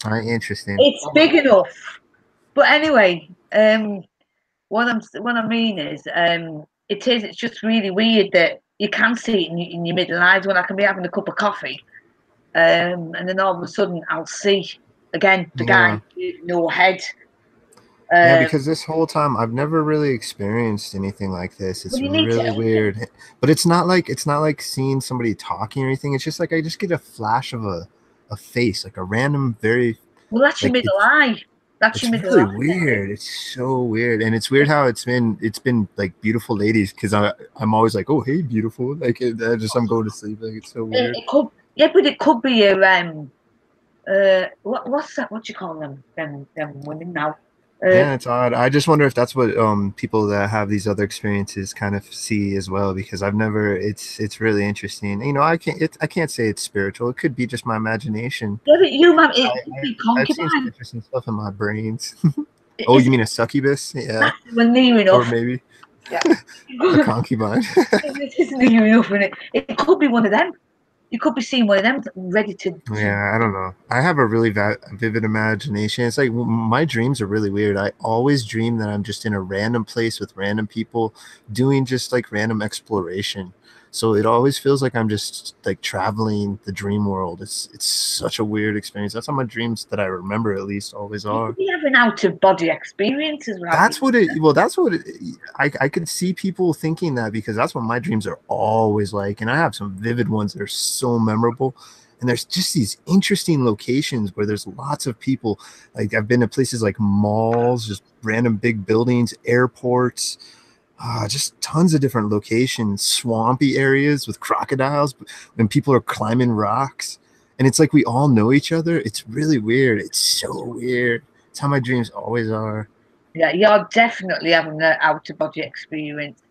Interesting. It's big enough. But anyway, what I mean is, it's just really weird that you can see it in your middle eyes when I can be having a cup of coffee, and then all of a sudden I'll see again the guy with no head. Yeah, because this whole time I've never really experienced anything like this. It's really weird. But it's not like seeing somebody talking or anything. It's just like I just get a flash of a face, like a random very. Well, that's your middle eye. That's your middle eye. It's really weird. It's so weird, and it's weird how it's been like beautiful ladies, because I'm always like, oh hey beautiful, like I'm going to sleep, like it's so weird. But it could be a what's that? What do you call them? Them women now. Yeah, it's odd. I just wonder if that's what people that have these other experiences kind of see as well, because I've never. It's really interesting. You know, I can't say it's spiritual. It could be just my imagination. Yeah, but you might I've seen some interesting stuff in my brains. Oh, you mean a succubus? Yeah. When near enough. Or maybe. Yeah. A concubine. It isn't near enough, innit? It could be one of them. You could be seeing one of them ready to. Yeah, I don't know. I have a really vivid imagination. It's like my dreams are really weird. I always dream that I'm just in a random place with random people doing just like random exploration. So it always feels like I'm just like traveling the dream world. It's such a weird experience. That's how my dreams that I remember at least always are. You have an out of body experience as well. That's what I could see people thinking that, because that's what my dreams are always like. And I have some vivid ones that are so memorable. And there's just these interesting locations where there's lots of people. Like I've been to places like malls, just random big buildings, airports, just tons of different locations, swampy areas with crocodiles when people are climbing rocks. And it's like we all know each other. It's really weird. It's so weird. It's how my dreams always are. Yeah, you're definitely having an out of body experience.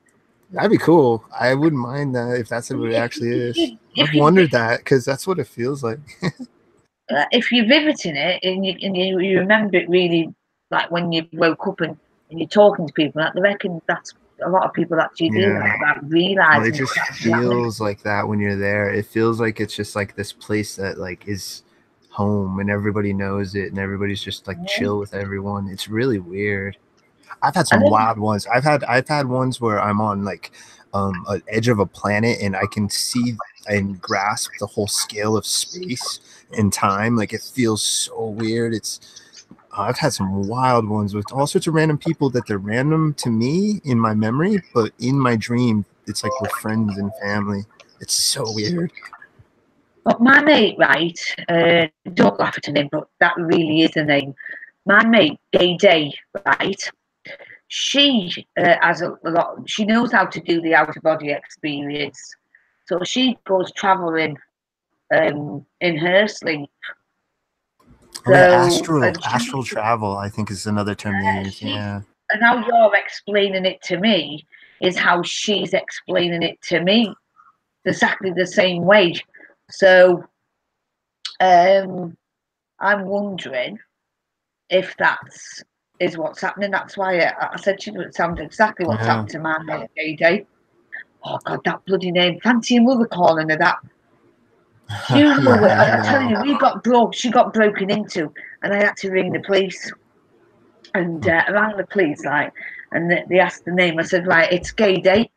That'd be cool. I wouldn't mind that if that's what it actually is. I've wondered that because that's what it feels like. If you're riveting it and you remember it really, like when you woke up and you're talking to people, I reckon that's a lot of people actually do that, without Well, realizing it just it's actually happening. feels like that when you're there. It feels like it's just like this place that like is home and everybody knows it and everybody's just like chill with everyone. It's really weird. I've had some wild ones. I've had ones where I'm on like an edge of a planet and I can see and grasp the whole scale of space and time. Like it feels so weird. I've had some wild ones with all sorts of random people that they're random to me in my memory, but in my dream, it's like we're friends and family. It's so weird. But my mate, right, don't laugh at him, but that really is the name. My mate, Gay Day, right, she has a lot, she knows how to do the out of body experience. So she goes traveling in her sleep. Oh, yeah, So, astral travel, I think is another term they use. Yeah. And how you're explaining it to me is how she's explaining it to me, exactly the same way. So I'm wondering if that's is what's happening. That's why I said to you it sounded exactly what's happened to my mate Day. Oh God, that bloody name! Fancy your mother calling her that. You know it. I'm telling you, she got broken into, and I had to ring the police. And I rang the police, like, and they asked the name. I said, right, it's Gay Day.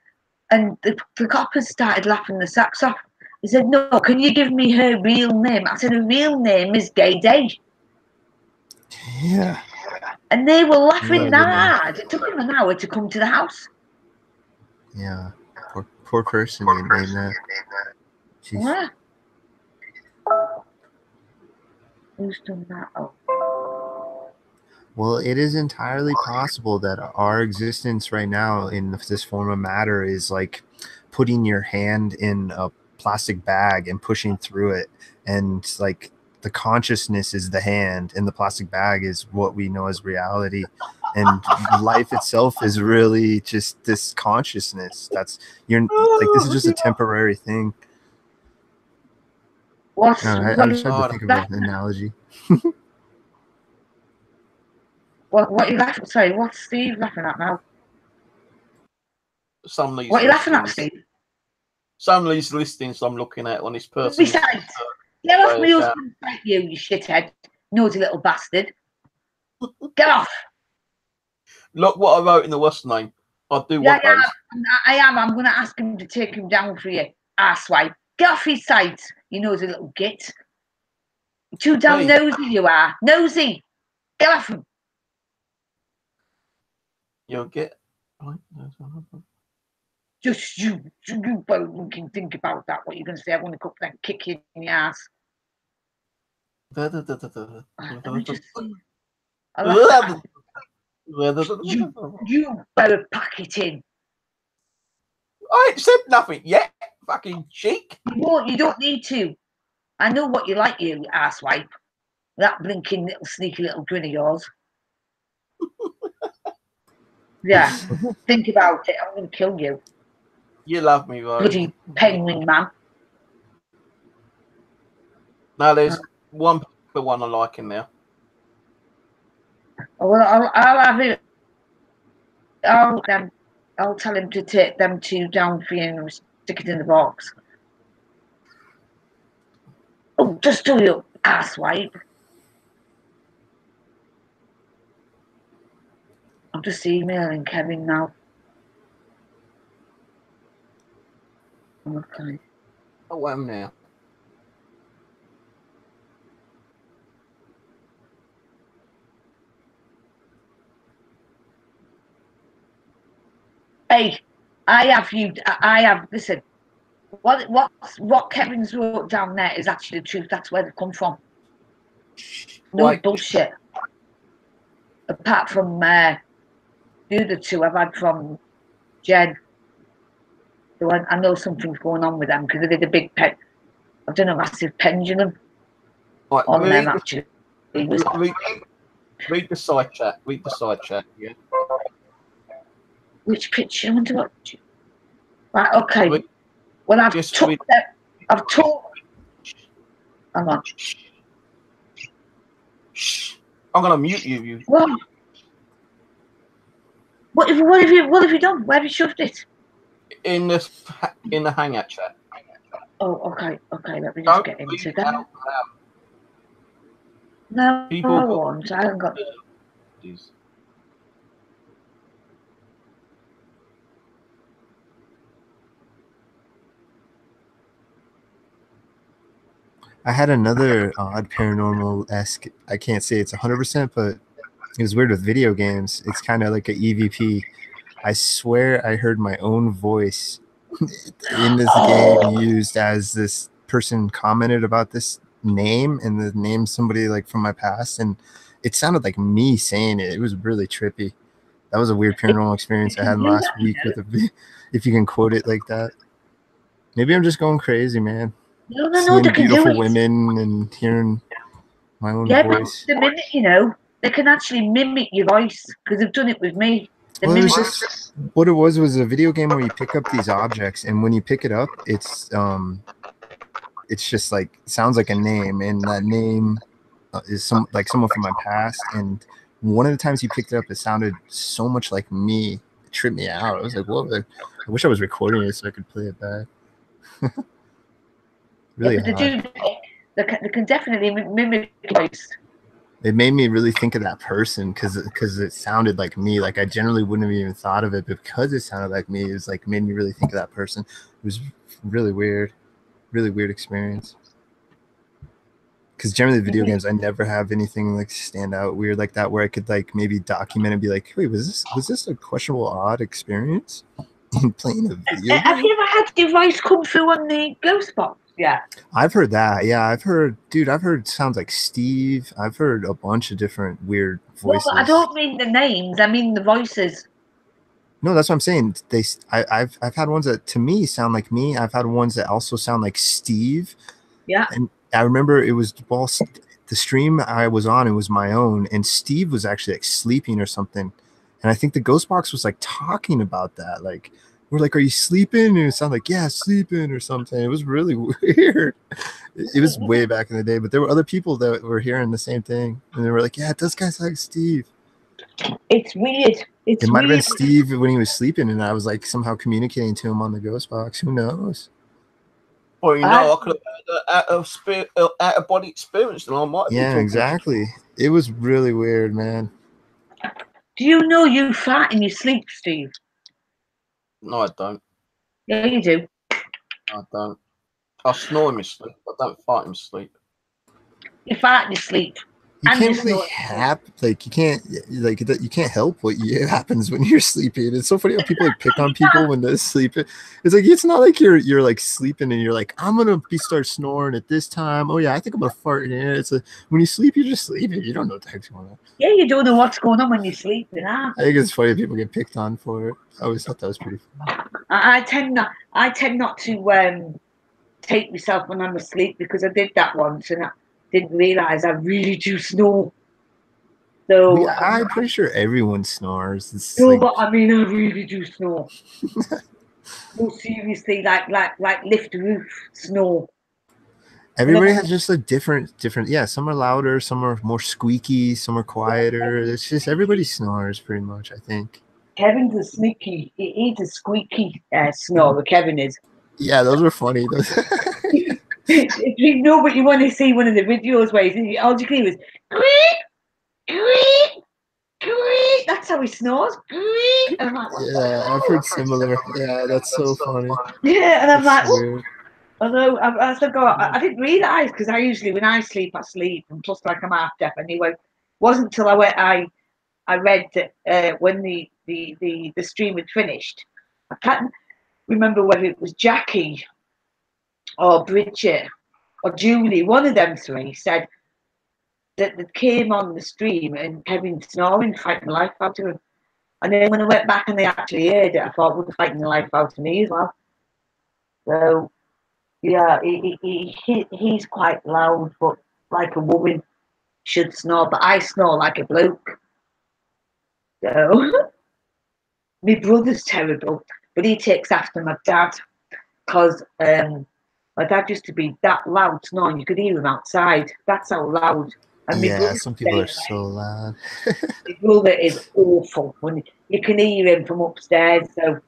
And the coppers started laughing the sacks off. He said, no, can you give me her real name? I said, her real name is Gay Day. Yeah. And they were laughing that hard. It took them an hour to come to the house. Yeah. Poor person named that. Jeez. Yeah. Who's done that? Oh. Well, it is entirely possible that our existence right now in this form of matter is like putting your hand in a plastic bag and pushing through it. And like the consciousness is the hand and the plastic bag is what we know as reality. And life itself is really just this consciousness. This is just a temporary thing. I just had to think of an analogy. What are you laughing? Sorry, what's Steve laughing at now? Some of these what are you laughing at, Steve? Some of these listings I'm looking at on this person. Besides, get off my husband's site, you shithead, nosy little bastard. Get off. Look what I wrote in the worst name. I do want those. I am. I'm going to ask him to take him down for you, arsewipe. Get off his site, you nosy little git. You're too damn nosy, you are. Nosy. Get off him. You'll get. Just you can think about that. What you're going to say? I want to come and kick you in the ass. You better pack it in. I ain't said nothing yet. Fucking cheek. You don't need to. I know what you like, you asswipe. That blinking little sneaky little grin of yours. Yeah, think about it. I'm going to kill you. You love me, right? Bloody penguin man. Now there's one I like in there. Well, I'll have it. I'll tell him to take them two down for you and stick it in the box. Oh, just do your asswipe. I'm just emailing Kevin now. Okay. Oh, I'm now. Hey, I have. Listen, what Kevin's wrote down there is actually the truth. That's where they come from. No bullshit. Apart from the other two I've had from Jen. So I know something's going on with them because they did a big pen. I've done a massive pendulum on them actually. Read the side chat. Read the side chat. Yeah. Which picture? I want to watch. Right. Okay. Read, Well, I've just took read. them. I've took. Hang on. Shh. I'm gonna mute you. You. What have you done? Where have you shoved it? In the hangout chat. Oh, okay. Let me just Don't get read into it that. out loud. No, People I got- won't. I haven't got. I had another odd paranormal-esque. I can't say it's 100%, but it was weird with video games. It's kind of like a EVP. I swear I heard my own voice in this game used as this person commented about this name and the name somebody like from my past, and it sounded like me saying it. It was really trippy. That was a weird paranormal experience I had last week with if you can quote it like that. Maybe I'm just going crazy, man. No, Seeing they can do beautiful it. women and hearing my own Yeah, but voice. the minute they can actually mimic your voice because they've done it with me. Well, it was just what it was a video game where you pick up these objects, and when you pick it up, it's just like sounds like a name, and that name is someone from my past. And one of the times you picked it up, it sounded so much like me. It tripped me out. I was like, "Whoa!" I wish I was recording it so I could play it back. Really yeah, they can definitely mimic your voice. It made me really think of that person because it sounded like me. Like I generally wouldn't have even thought of it, but because it sounded like me, it was like made me really think of that person. It was really weird experience. Because generally, video games, I never have anything like stand out weird like that where I could like maybe document and be like, "Wait, was this a questionable odd experience in playing a video game?" Have you ever had your voice come through on the ghost box? Yeah. I've heard that. Yeah, I've heard sounds like Steve. I've heard a bunch of different weird voices. No, but I don't mean the names. I mean the voices. No, that's what I'm saying. I've had ones that to me sound like me. I've had ones that also sound like Steve. Yeah. And I remember it was the stream I was on. It was my own, and Steve was actually like sleeping or something. And I think the ghost box was like talking about that. Like we're like, "Are you sleeping?" And it sounded like, "Yeah, sleeping" or something. It was really weird. It was way back in the day, but there were other people that were hearing the same thing, and they were like, "Yeah, it does kind of sound like Steve." It's weird. It might have been Steve when he was sleeping, and I was like somehow communicating to him on the ghost box. Who knows? Well, I could have had out of body experience, and I might. Yeah, exactly. It was really weird, man. Do you know you fart in your sleep, Steve? No, I don't. Yeah, you do. I don't. I snore in my sleep. I don't fart in my sleep. You fart in your sleep. You And can't you really you can't help what happens when you're sleeping. It's so funny how people like pick on people when they're sleeping. It's like it's not like you're like sleeping and you're like, I'm gonna start snoring at this time. Oh yeah, I think I'm gonna fart in it. It's when you sleep, you're just sleeping. You don't know what the heck's going on. Yeah, you don't know what's going on when you're sleeping. I think it's funny people get picked on for it. I always thought that was pretty funny. I tend not to take myself when I'm asleep because I did that once and I didn't realise I really do snore. So I'm pretty sure everyone snores. It's no, like, but I mean I really do snore. No, seriously, like lift the roof snore. everybody has just a different. Yeah, some are louder, some are more squeaky, some are quieter. It's just everybody snores pretty much, I think. Kevin's a sneaky. He's a squeaky snorer. Kevin is. Yeah, those were funny. If you know what you want to see, one of the videos where all you can hear is greet, greet, greet. That's how he snores. Greet. And I'm like, Yeah, I've heard similar. Yeah, that's so funny. yeah, and I'm like, Weird. although I didn't realise because I usually when I sleep, and plus like I'm half deaf anyway. It wasn't until I read that when the stream had finished. I can't remember whether it was Jackie or Bridget or Julie, one of them three said that they came on the stream and Kevin snoring, fighting the life out of him. And then when I went back and they actually heard it, I thought, well, they're fighting the life out of me as well. So, yeah, he's quite loud, but like a woman. should snore, but I snore like a bloke. So my brother's terrible, but he takes after my dad because my dad used to be that loud snoring you could hear him outside. That's how loud. And my Yeah, brother's some people are the same so way. loud. My brother is awful when you can hear him from upstairs. So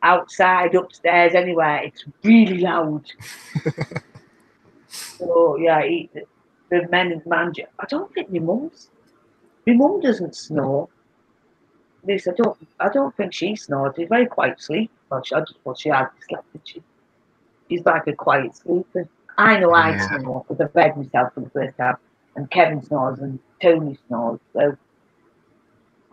outside, upstairs, anywhere, it's really loud. So yeah, the men manager. I don't think my mum doesn't snore. At least I don't think she snores. She's very quiet sleep. Well, she had slept. She's like a quiet sleeper. I know I Yeah. snore because I've read myself for the first time, and Kevin snores and Tony snores. So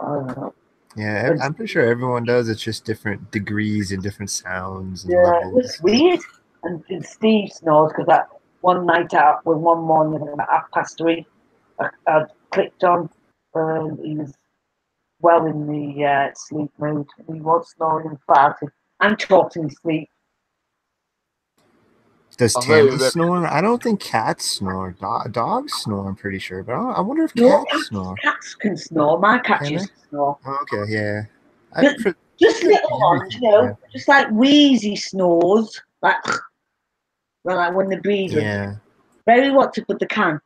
I don't know. Yeah, I'm pretty sure everyone does. It's just different degrees and different sounds and Yeah, it was levels. weird. And Steve snores because that one night out, one morning about 3:30, I clicked on. He was well in the sleep mood. He was snoring and farting and talking in his sleep. Does I'm very, Tammy very- snore? I don't think cats snore. Dogs snore, I'm pretty sure. But I wonder if No, cats snore. cats can snore. My cat Can used to snore. Oh, okay, yeah. Just little ones, you know, just like wheezy snores, like when they're breathing. Yeah. Very what to put the can.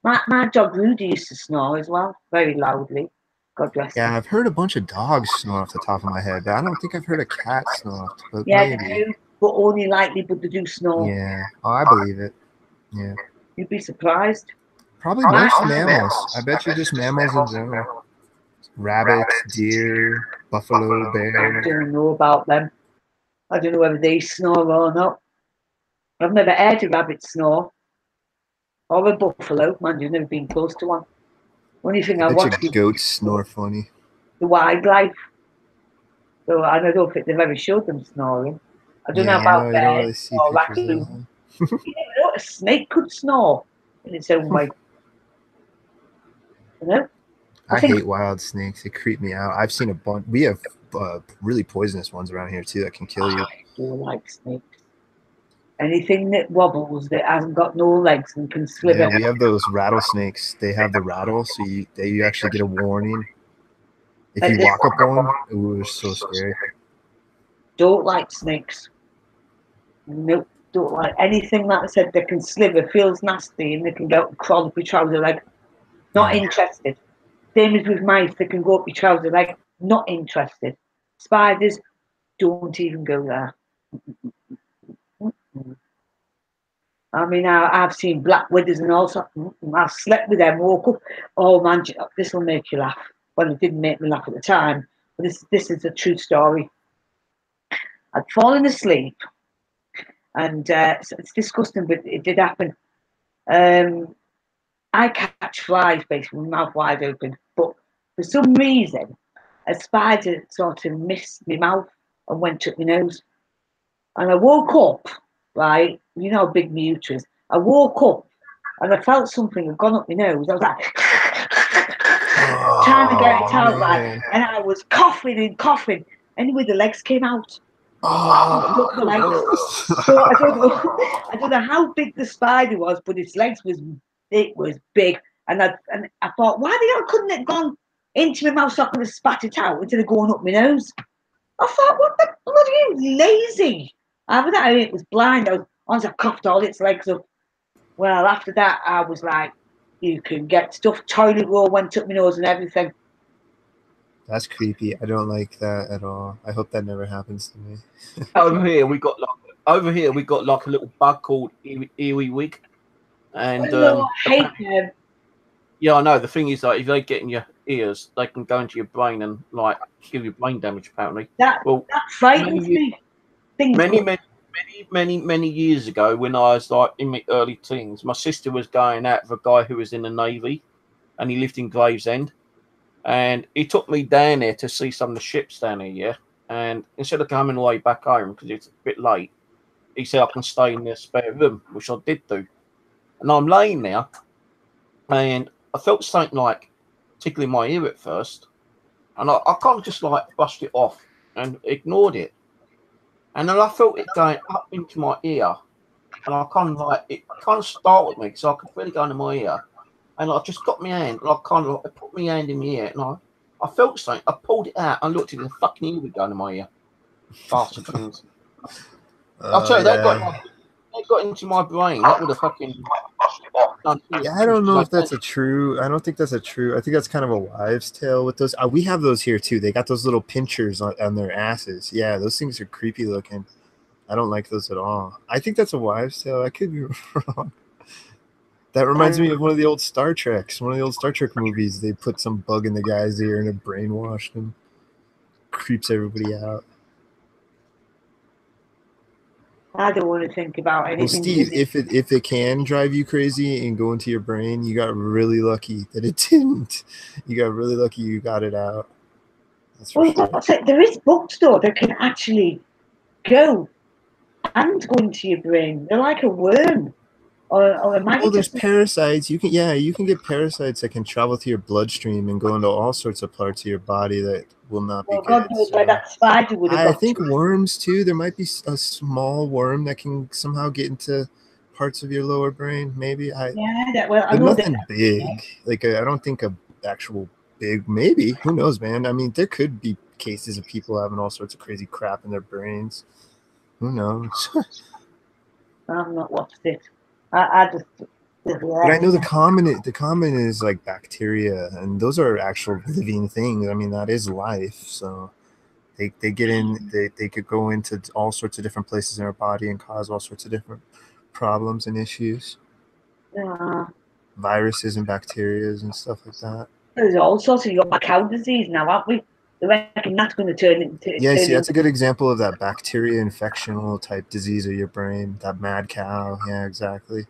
My dog Rudy used to snore as well, very loudly. God bless him. Yeah, I've heard a bunch of dogs snore off the top of my head, but I don't think I've heard a cat snore. But Yeah, maybe. they do, but only lightly, but they do snore. Yeah. Oh, I believe it. Yeah. You'd be surprised. Probably most mammals. I bet you just mammals in general. Rabbits, deer, buffalo, I bear. don't know about them. I don't know whether they snore or not. I've never heard a rabbit snore or a buffalo. Man, you've never been close to one. Only thing I I watch bet you is goats snore funny. the wildlife. So I don't think they've ever showed them snoring. I don't know Yeah, about no, you don't bears really see or pictures of raccoons. them. You never know, a snake could snore in its own way. You know? I think- hate wild snakes. They creep me out. I've seen a bunch. We have really poisonous ones around here too that can kill you. I don't like snakes. Anything that wobbles, that hasn't got no legs and can slither. Yeah, we have those rattlesnakes. They have the rattle, so you actually get a warning if you walk up on one. Ooh, it's so scary. Don't like snakes. Nope, don't like anything that I said they can slither, feels nasty, and they can go crawl up your trouser leg. Not interested. Same as with mice, they can go up your trouser leg. Not interested. Spiders, don't even go there. I mean, I've seen black widows and all sorts. I've slept with them, woke up. Oh man, this will make you laugh. Well, it didn't make me laugh at the time, but this is a true story. I'd fallen asleep, and it's disgusting, but it did happen. I catch flies basically with my mouth wide open, but for some reason, a spider sort of missed my mouth and went up my nose. And I woke up, right? You know how big my uterus is. I woke up and I felt something had gone up my nose. I was like, trying to get it out, right? And I was coughing and coughing. Anyway, the legs came out. Oh, The legs. So I don't know how big the spider was, but its legs was big. And I thought, why the hell couldn't it have gone into my mouth so I could have spat it out instead of going up my nose? I thought, what the bloody lazy. After that, it was blind. Once I coughed all its legs up. Well, after that, I was like, you can get stuff. Toilet roll went up my nose and everything. that's creepy. I don't like that at all. I hope that never happens to me. over here we got like a little bug called earwig, and I hate them. yeah, I know. The thing is, like, if they get in your ears, they can go into your brain and like give you brain damage. Apparently, That frightens me. Many years ago, when I was like in my early teens, my sister was going out with a guy who was in the Navy, and he lived in Gravesend, and he took me down there to see some of the ships down there. Yeah, and instead of coming all the way back home because it's a bit late, he said I can stay in their spare room, which I did do. And I'm laying there, and I felt something like tickling my ear at first, and I kind of just like brushed it off and ignored it. And then I felt it going up into my ear, and I kind of like it kind of startled me because I could really go into my ear. and I just got my hand, and I kind of I put my hand in my ear, and I felt something. I pulled it out, and looked at it, and fucking ear would go in my ear. Bastard things. I'll tell you, Yeah. they got into my brain. That would have fucking done. Yeah, I don't know if that's a true. I don't think that's a true. I think that's kind of a wives' tale with those. We have those here too. They got those little pinchers on their asses. Yeah, those things are creepy looking. I don't like those at all. I think that's a wives' tale. I could be wrong. That reminds me of one of the old Star Treks. One of the old Star Trek movies. They put some bug in the guy's ear and it brainwashed him. Creeps everybody out. I don't want to think about anything. Well, Steve, if it can drive you crazy and go into your brain, you got really lucky that it didn't. You got really lucky you got it out. That's for sure. There is books though that can actually go and go into your brain. They're like a worm. Or it might there's parasites. You can get parasites that can travel through your bloodstream and go into all sorts of parts of your body that will not be good. God knows where that spider would have got. I think worms too. There might be a small worm that can somehow get into parts of your lower brain. Maybe I know nothing big. Like I don't think a actual big. Maybe who knows, man? I mean, there could be cases of people having all sorts of crazy crap in their brains. Who knows? I've not watched it. I just. But I know the common is like bacteria, and those are actual living things. I mean, that is life. So they get in. They could go into all sorts of different places in our body and cause all sorts of different problems and issues. Viruses and bacterias and stuff like that. There's all sorts of. You got cow disease now, haven't we? I reckon that's going to turn into. Yeah, see, that's a good example of that bacteria infectional type disease of your brain. That mad cow. Yeah, exactly.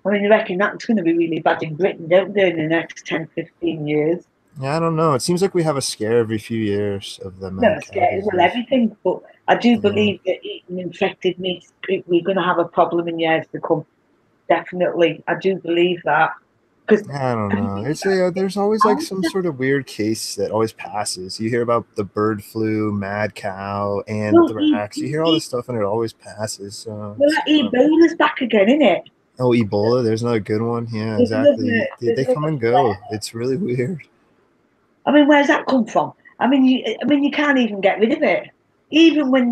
I mean, you reckon that's going to be really bad in Britain, don't they, in the next 10, 15 years? Yeah, I don't know. It seems like we have a scare every few years of the mad cow disease. Well, everything, but I do believe that eating infected meat, we're going to have a problem in years to come. Definitely. I do believe that. I don't know. It's there's always like some sort of weird case that always passes. You hear about the bird flu, mad cow, anthrax. You hear all this stuff and it always passes. So Ebola's back again, isn't it? Oh, Ebola. There's another good one. Yeah, exactly. They come and go. It's really weird. I mean, where's that come from? I mean, you can't even get rid of it, even when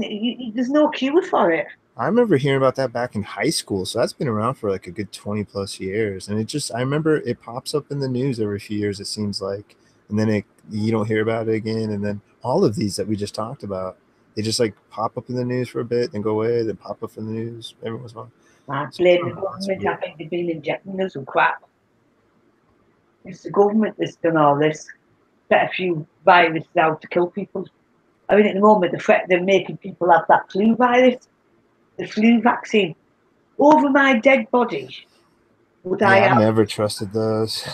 there's no cure for it. I remember hearing about that back in high school, so that's been around for like a good 20 plus years, and I remember it pops up in the news every few years, it seems like, and then you don't hear about it again, and then all of these that we just talked about, they just like pop up in the news for a bit, then go away, then pop up in the news every once in a while. I blame the government. I think they've been injecting us with crap. It's the government that's done all this. Set a few viruses out to kill people. I mean, at the moment, they're making people have that flu virus, the flu vaccine, over my dead body. I never trusted those.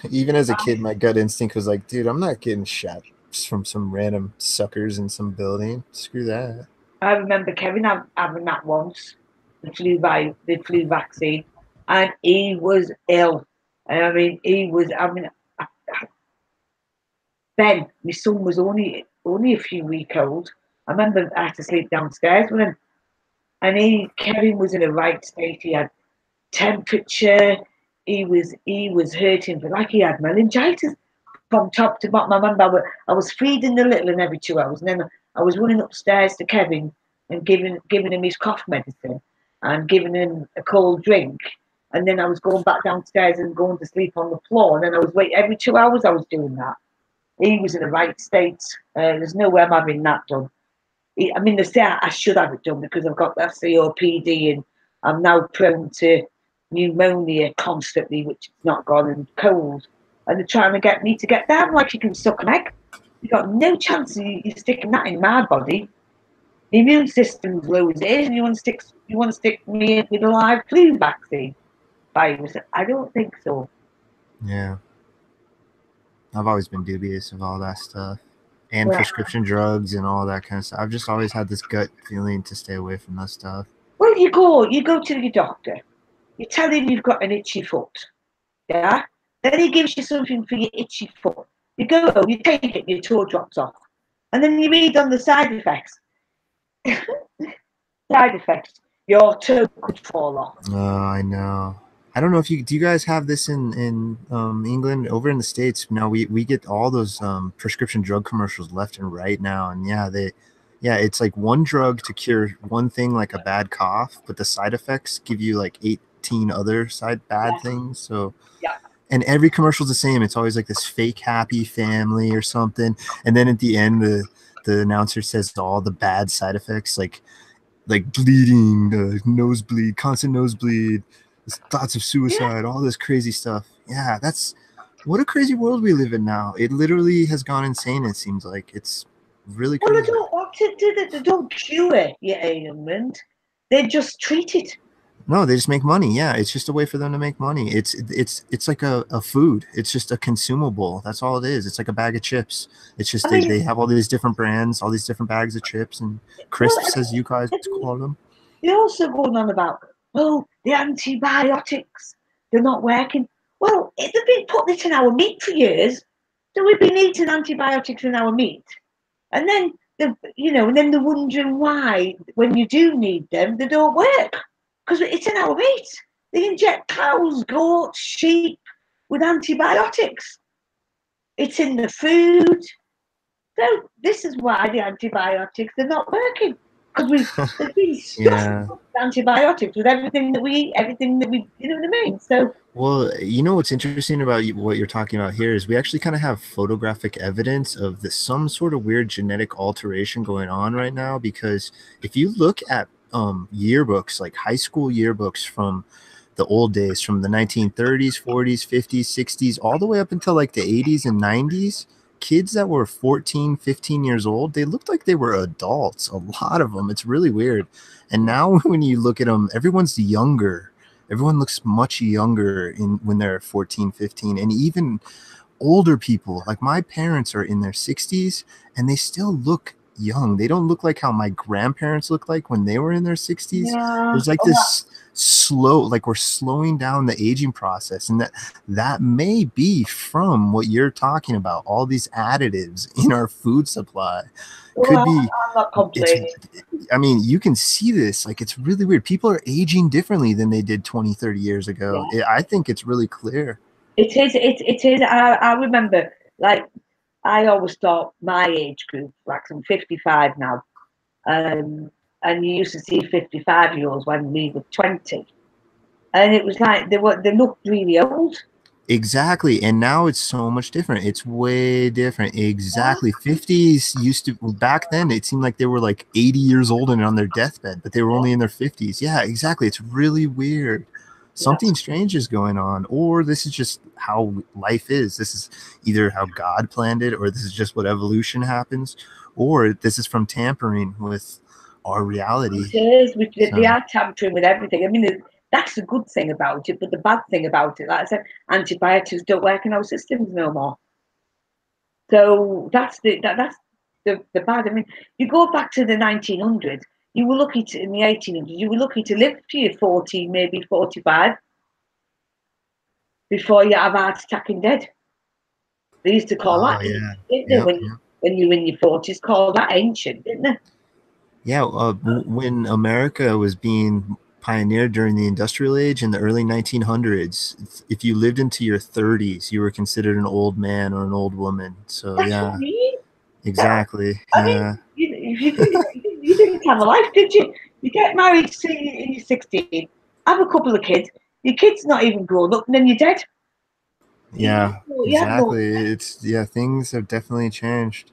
Even as a kid, my gut instinct was like, dude, I'm not getting shot from some random suckers in some building. Screw that. I remember Kevin having that once, the flu vaccine, and he was ill. I mean, Ben, my son was only a few weeks old. I remember I had to sleep downstairs with him, and Kevin was in a right state. He had temperature. He was hurting, but like he had meningitis from top to bottom. I remember I was feeding the little one every 2 hours, and then I was running upstairs to Kevin and giving him his cough medicine and giving him a cold drink, and then I was going back downstairs and going to sleep on the floor, and then I was waiting every 2 hours. I was doing that. He was in the right state. There's no way I'm having that done. I mean, they say I should have it done because I've got that COPD and I'm now prone to pneumonia constantly, which is not gone, and cold. And they're trying to get me to get down like you can suck an egg. You've got no chance of you sticking that in my body. The immune system's low as it is, and you want to stick me with a live flu vaccine virus? I don't think so. Yeah. I've always been dubious of all that stuff. And prescription drugs and all that kind of stuff. I've just always had this gut feeling to stay away from that stuff. Well, you go to your doctor. You tell him you've got an itchy foot. Yeah? Then he gives you something for your itchy foot. You go home, you take it, your toe drops off. And then you read on the side effects. Your toe could fall off. Oh, I know. I don't know if you guys have this in England. Over in the States now, we get all those prescription drug commercials left and right now, and yeah, it's like one drug to cure one thing like a bad cough, but the side effects give you like 18 other bad things. So Yeah. and every commercial's the same. It's always like this fake happy family or something, and then at the end the announcer says all the bad side effects like bleeding, nosebleed, constant nosebleed, thoughts of suicide, all this crazy stuff. Yeah, that's what a crazy world we live in now. It literally has gone insane. It seems like it's really Well, they crazy. don't want to do that. They don't cure your ailment. They just treat it. No, they just make money. Yeah, it's just a way for them to make money. It's like a food. It's just a consumable. That's all it is. It's like a bag of chips. It's just I mean, they have all these different brands, all these different bags of chips and crisps, as you guys call them. They're also going on about, oh, the antibiotics, they're not working. Well, they've been putting it in our meat for years. So we've been eating antibiotics in our meat. And then, and then they're wondering why, when you do need them, they don't work. Because it's in our meat. They inject cows, goats, sheep with antibiotics. It's in the food. So this is why the antibiotics are not working. Because they've been stuffed with antibiotics with everything that we eat, everything that we, you know what I mean? So, well, you know what's interesting about what you're talking about here is we actually kind of have photographic evidence of some sort of weird genetic alteration going on right now. Because if you look at yearbooks, like high school yearbooks from the old days, from the 1930s, 40s, 50s, 60s, all the way up until like the 80s and 90s, kids that were 14, 15 years old, they looked like they were adults. A lot of them. It's really weird. And now when you look at them, everyone's younger. Everyone looks much younger when they're 14, 15, and even older people. Like my parents are in their 60s and they still look young. They don't look like how my grandparents looked like when they were in their 60s. yeah. There's like this slow, like we're slowing down the aging process, and that may be from what you're talking about, all these additives in our food supply. Could be. I'm not complaining. I mean, you can see this, like it's really weird. People are aging differently than they did 20, 30 years ago. I think it's really clear. It is. I remember, like, I always thought my age group, like I'm 55 now, and you used to see 55-year-olds when we were 20, and it was like they looked really old. Exactly, and now it's so much different. It's way different. Exactly. 50s used to, back then it seemed like they were like 80 years old and on their deathbed, but they were only in their 50s. Yeah, exactly. It's really weird. Something strange is going on, or this is just how life is. This is either how God planned it, or this is just what evolution happens, or this is from tampering with our reality. It is. They are tampering with everything. I mean, that's the good thing about it, but the bad thing about it, like I said, antibiotics don't work in our systems no more. So that's the bad. I mean, you go back to the 1900s. You were lucky in the 1800s. You were lucky to live to your 40, maybe 45, before you have a heart attack and dead. They used to call that, didn't they? When you were in your 40s, call that ancient, didn't they? Yeah, when America was being pioneered during the industrial age in the early 1900s, if you lived into your 30s, you were considered an old man or an old woman. So that's what I mean. Exactly. I mean, you didn't have a life, did you? You get married in your 16, have a couple of kids. Your kid's not even grown up, and then you're dead. Yeah, exactly. Things have definitely changed.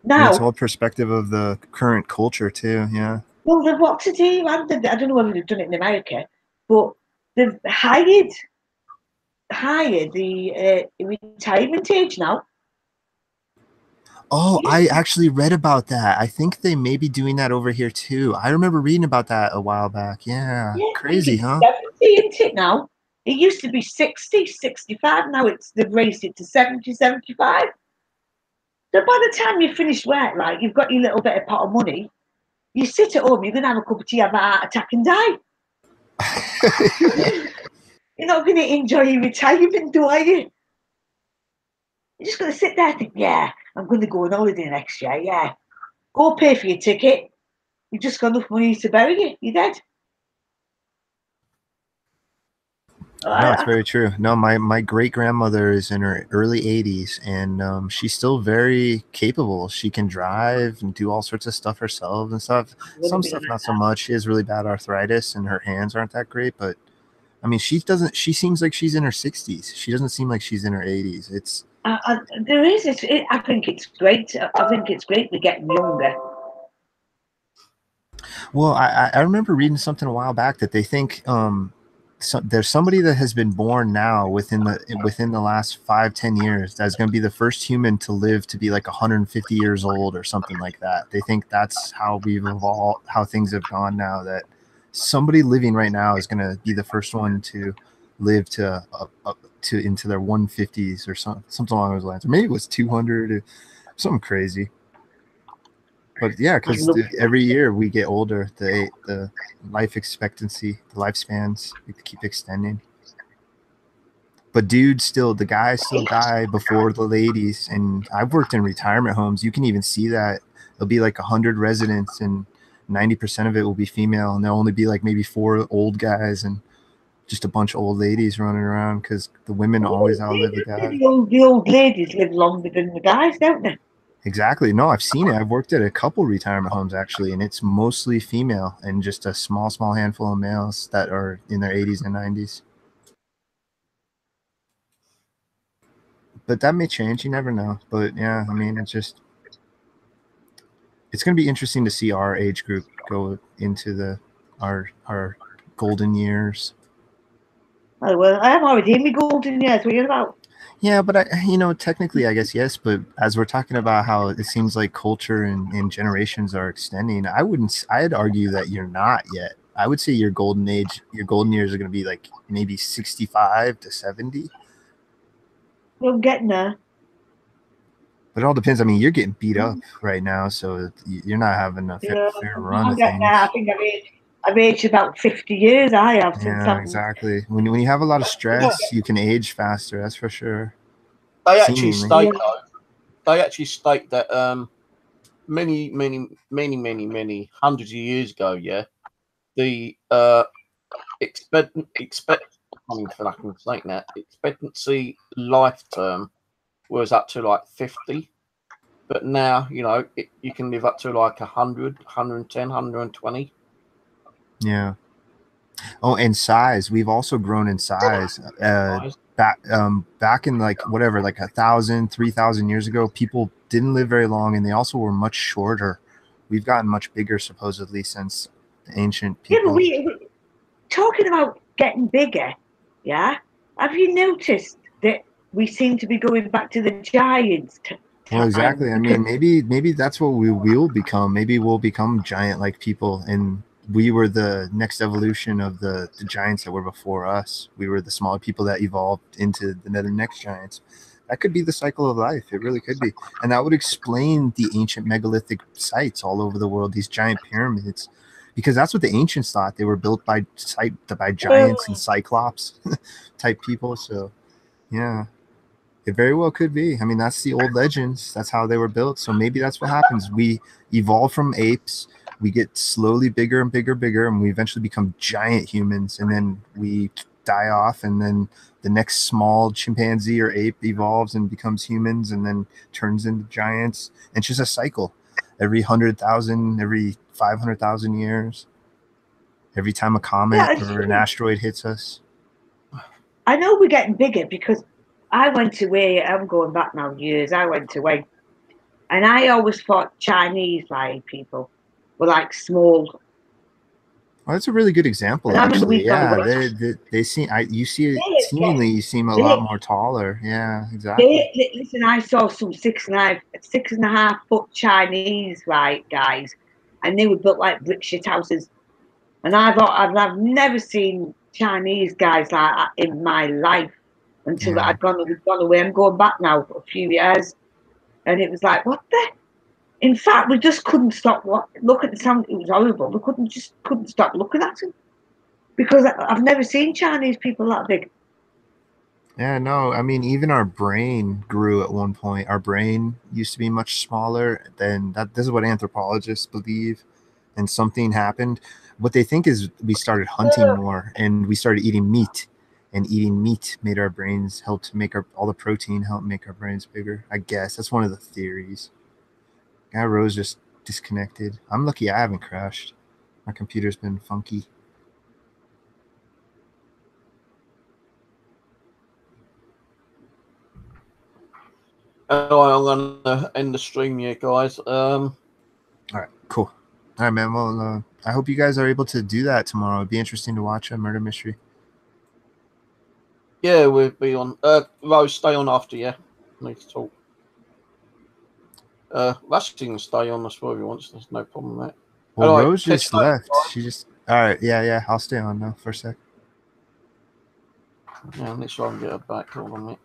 Now, and it's all perspective of the current culture too. Yeah. Well, they've what to do. I don't know whether they've done it in America, but they've hired the retirement age now. Oh, I actually read about that. I think they may be doing that over here too. I remember reading about that a while back. Yeah, crazy, huh? 70, isn't it now? It used to be 60, 65. Now they've raised it to 70, 75. So by the time you finish work, like you've got your little bit of pot of money, you sit at home, you're going to have a cup of tea, have a heart attack and die. You're not going to enjoy your retirement, do you? You're just going to sit there and think, yeah, I'm going to go on holiday next year, yeah. Go pay for your ticket. You've just got enough money to bury you. You're dead. No, it's very true. No, my great grandmother is in her early 80s, and she's still very capable. She can drive and do all sorts of stuff herself and stuff. Some stuff not so much. She has really bad arthritis, and her hands aren't that great. But I mean, she doesn't. She seems like she's in her 60s. She doesn't seem like she's in her 80s. It's there is. I think it's great. I think it's great we're getting younger. well, I remember reading something a while back that they think there's somebody that has been born now within the last 5-10 years that's going to be the first human to live to be like 150 years old or something like that. They think that's how we've evolved, how things have gone now, that somebody living right now is going to be the first one to live to into their 150s or something along those lines, or maybe it was 200 or something crazy. But yeah, because every year we get older, the life expectancy, the lifespans, we keep extending. But the guys still die before the ladies. And I've worked in retirement homes. You can even see that. There'll be like 100 residents, and 90% of it will be female, and there'll only be like maybe 4 old guys and just a bunch of old ladies running around because the women always outlive the guys. The old ladies live longer than the guys, don't they? Exactly. No, I've seen it. I've worked at a couple retirement homes actually, and it's mostly female and just a small handful of males that are in their 80s and 90s. But that may change. You never know. But yeah, I mean, it's going to be interesting to see our age group go into our golden years. Oh, well, I'm already in my golden years. What are you about? Yeah, but technically, I guess yes. But as we're talking about how it seems like culture and generations are extending, I'd argue that you're not yet. I would say your golden years are going to be like maybe 65 to 70. We're getting there. But it all depends. I mean, you're getting beat up right now, so you're not having a fair run of things. I think I've aged about 50 years. I have. Yeah, exactly. When you have a lot of stress, you can age faster. That's for sure. They actually state that many hundreds of years ago, yeah, the expectancy life term was up to like 50, but now you can live up to like 100, 110, 120. Yeah. Oh, and size. We've also grown in size. Back in like 1,000, 3,000 years ago, people didn't live very long, and they also were much shorter. We've gotten much bigger supposedly since the ancient people. Yeah, but we talking about getting bigger. Yeah, have you noticed that we seem to be going back to the giants? Well, exactly. I mean, maybe that's what we will become. Maybe we'll become giant-like people, and we were the next evolution of the giants that were before us. We were the smaller people that evolved into the next giants. That could be the cycle of life. It really could be. And that would explain the ancient megalithic sites all over the world, these giant pyramids, because that's what the ancients thought. They were built by giants and cyclops type people. So, yeah, it very well could be. I mean, that's the old legends. That's how they were built. So maybe that's what happens. We evolve from apes. We get slowly bigger and bigger, and we eventually become giant humans, and then we die off, and then the next small chimpanzee or ape evolves and becomes humans, and then turns into giants. And it's just a cycle. Every 100,000, every 500,000 years, every time a comet or an asteroid hits us. I know we're getting bigger because I went away. I'm going back now years. I went away, and I always thought Chinese people were like small. Well, that's a really good example, actually. Yeah, they seem. You seem a lot more taller. Yeah, exactly. Listen, I saw some 6.5 foot Chinese guys, and they were built like brick shit houses. And I thought I've never seen Chinese guys like that in my life until I'd gone away. I'm going back now for a few years, and it was like, what the. In fact, we just couldn't stop looking at them. It was horrible. We couldn't stop looking at them because I've never seen Chinese people that big. Yeah, no, I mean, even our brain grew at one point. Our brain used to be much smaller than that. This is what anthropologists believe. And something happened. What they think is we started hunting more, and we started eating meat. and eating meat made our brains helped make all the protein helped make our brains bigger. I guess that's one of the theories. Guy Rose just disconnected. I'm lucky I haven't crashed. My computer's been funky. Oh, I'm gonna end the stream here, guys. All right, cool. All right, man. Well, I hope you guys are able to do that tomorrow. It'd be interesting to watch a murder mystery. Yeah, we'll be on. Rose, stay on after, yeah. Need to talk. Rusty can stay on as well if he wants. There's no problem with that. Well, All right, Rose catch just you later, left. guys. She just. All right, yeah. I'll stay on now for a sec. Yeah, let's try and get her back. Hold on a minute.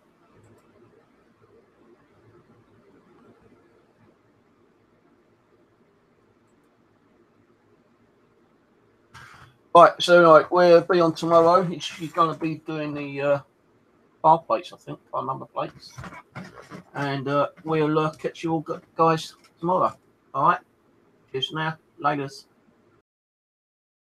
Right, so we'll be on tomorrow. She's going to be doing the bar plates, I think, bar number plates. And we'll catch you all guys tomorrow. All right? Cheers now. Laters.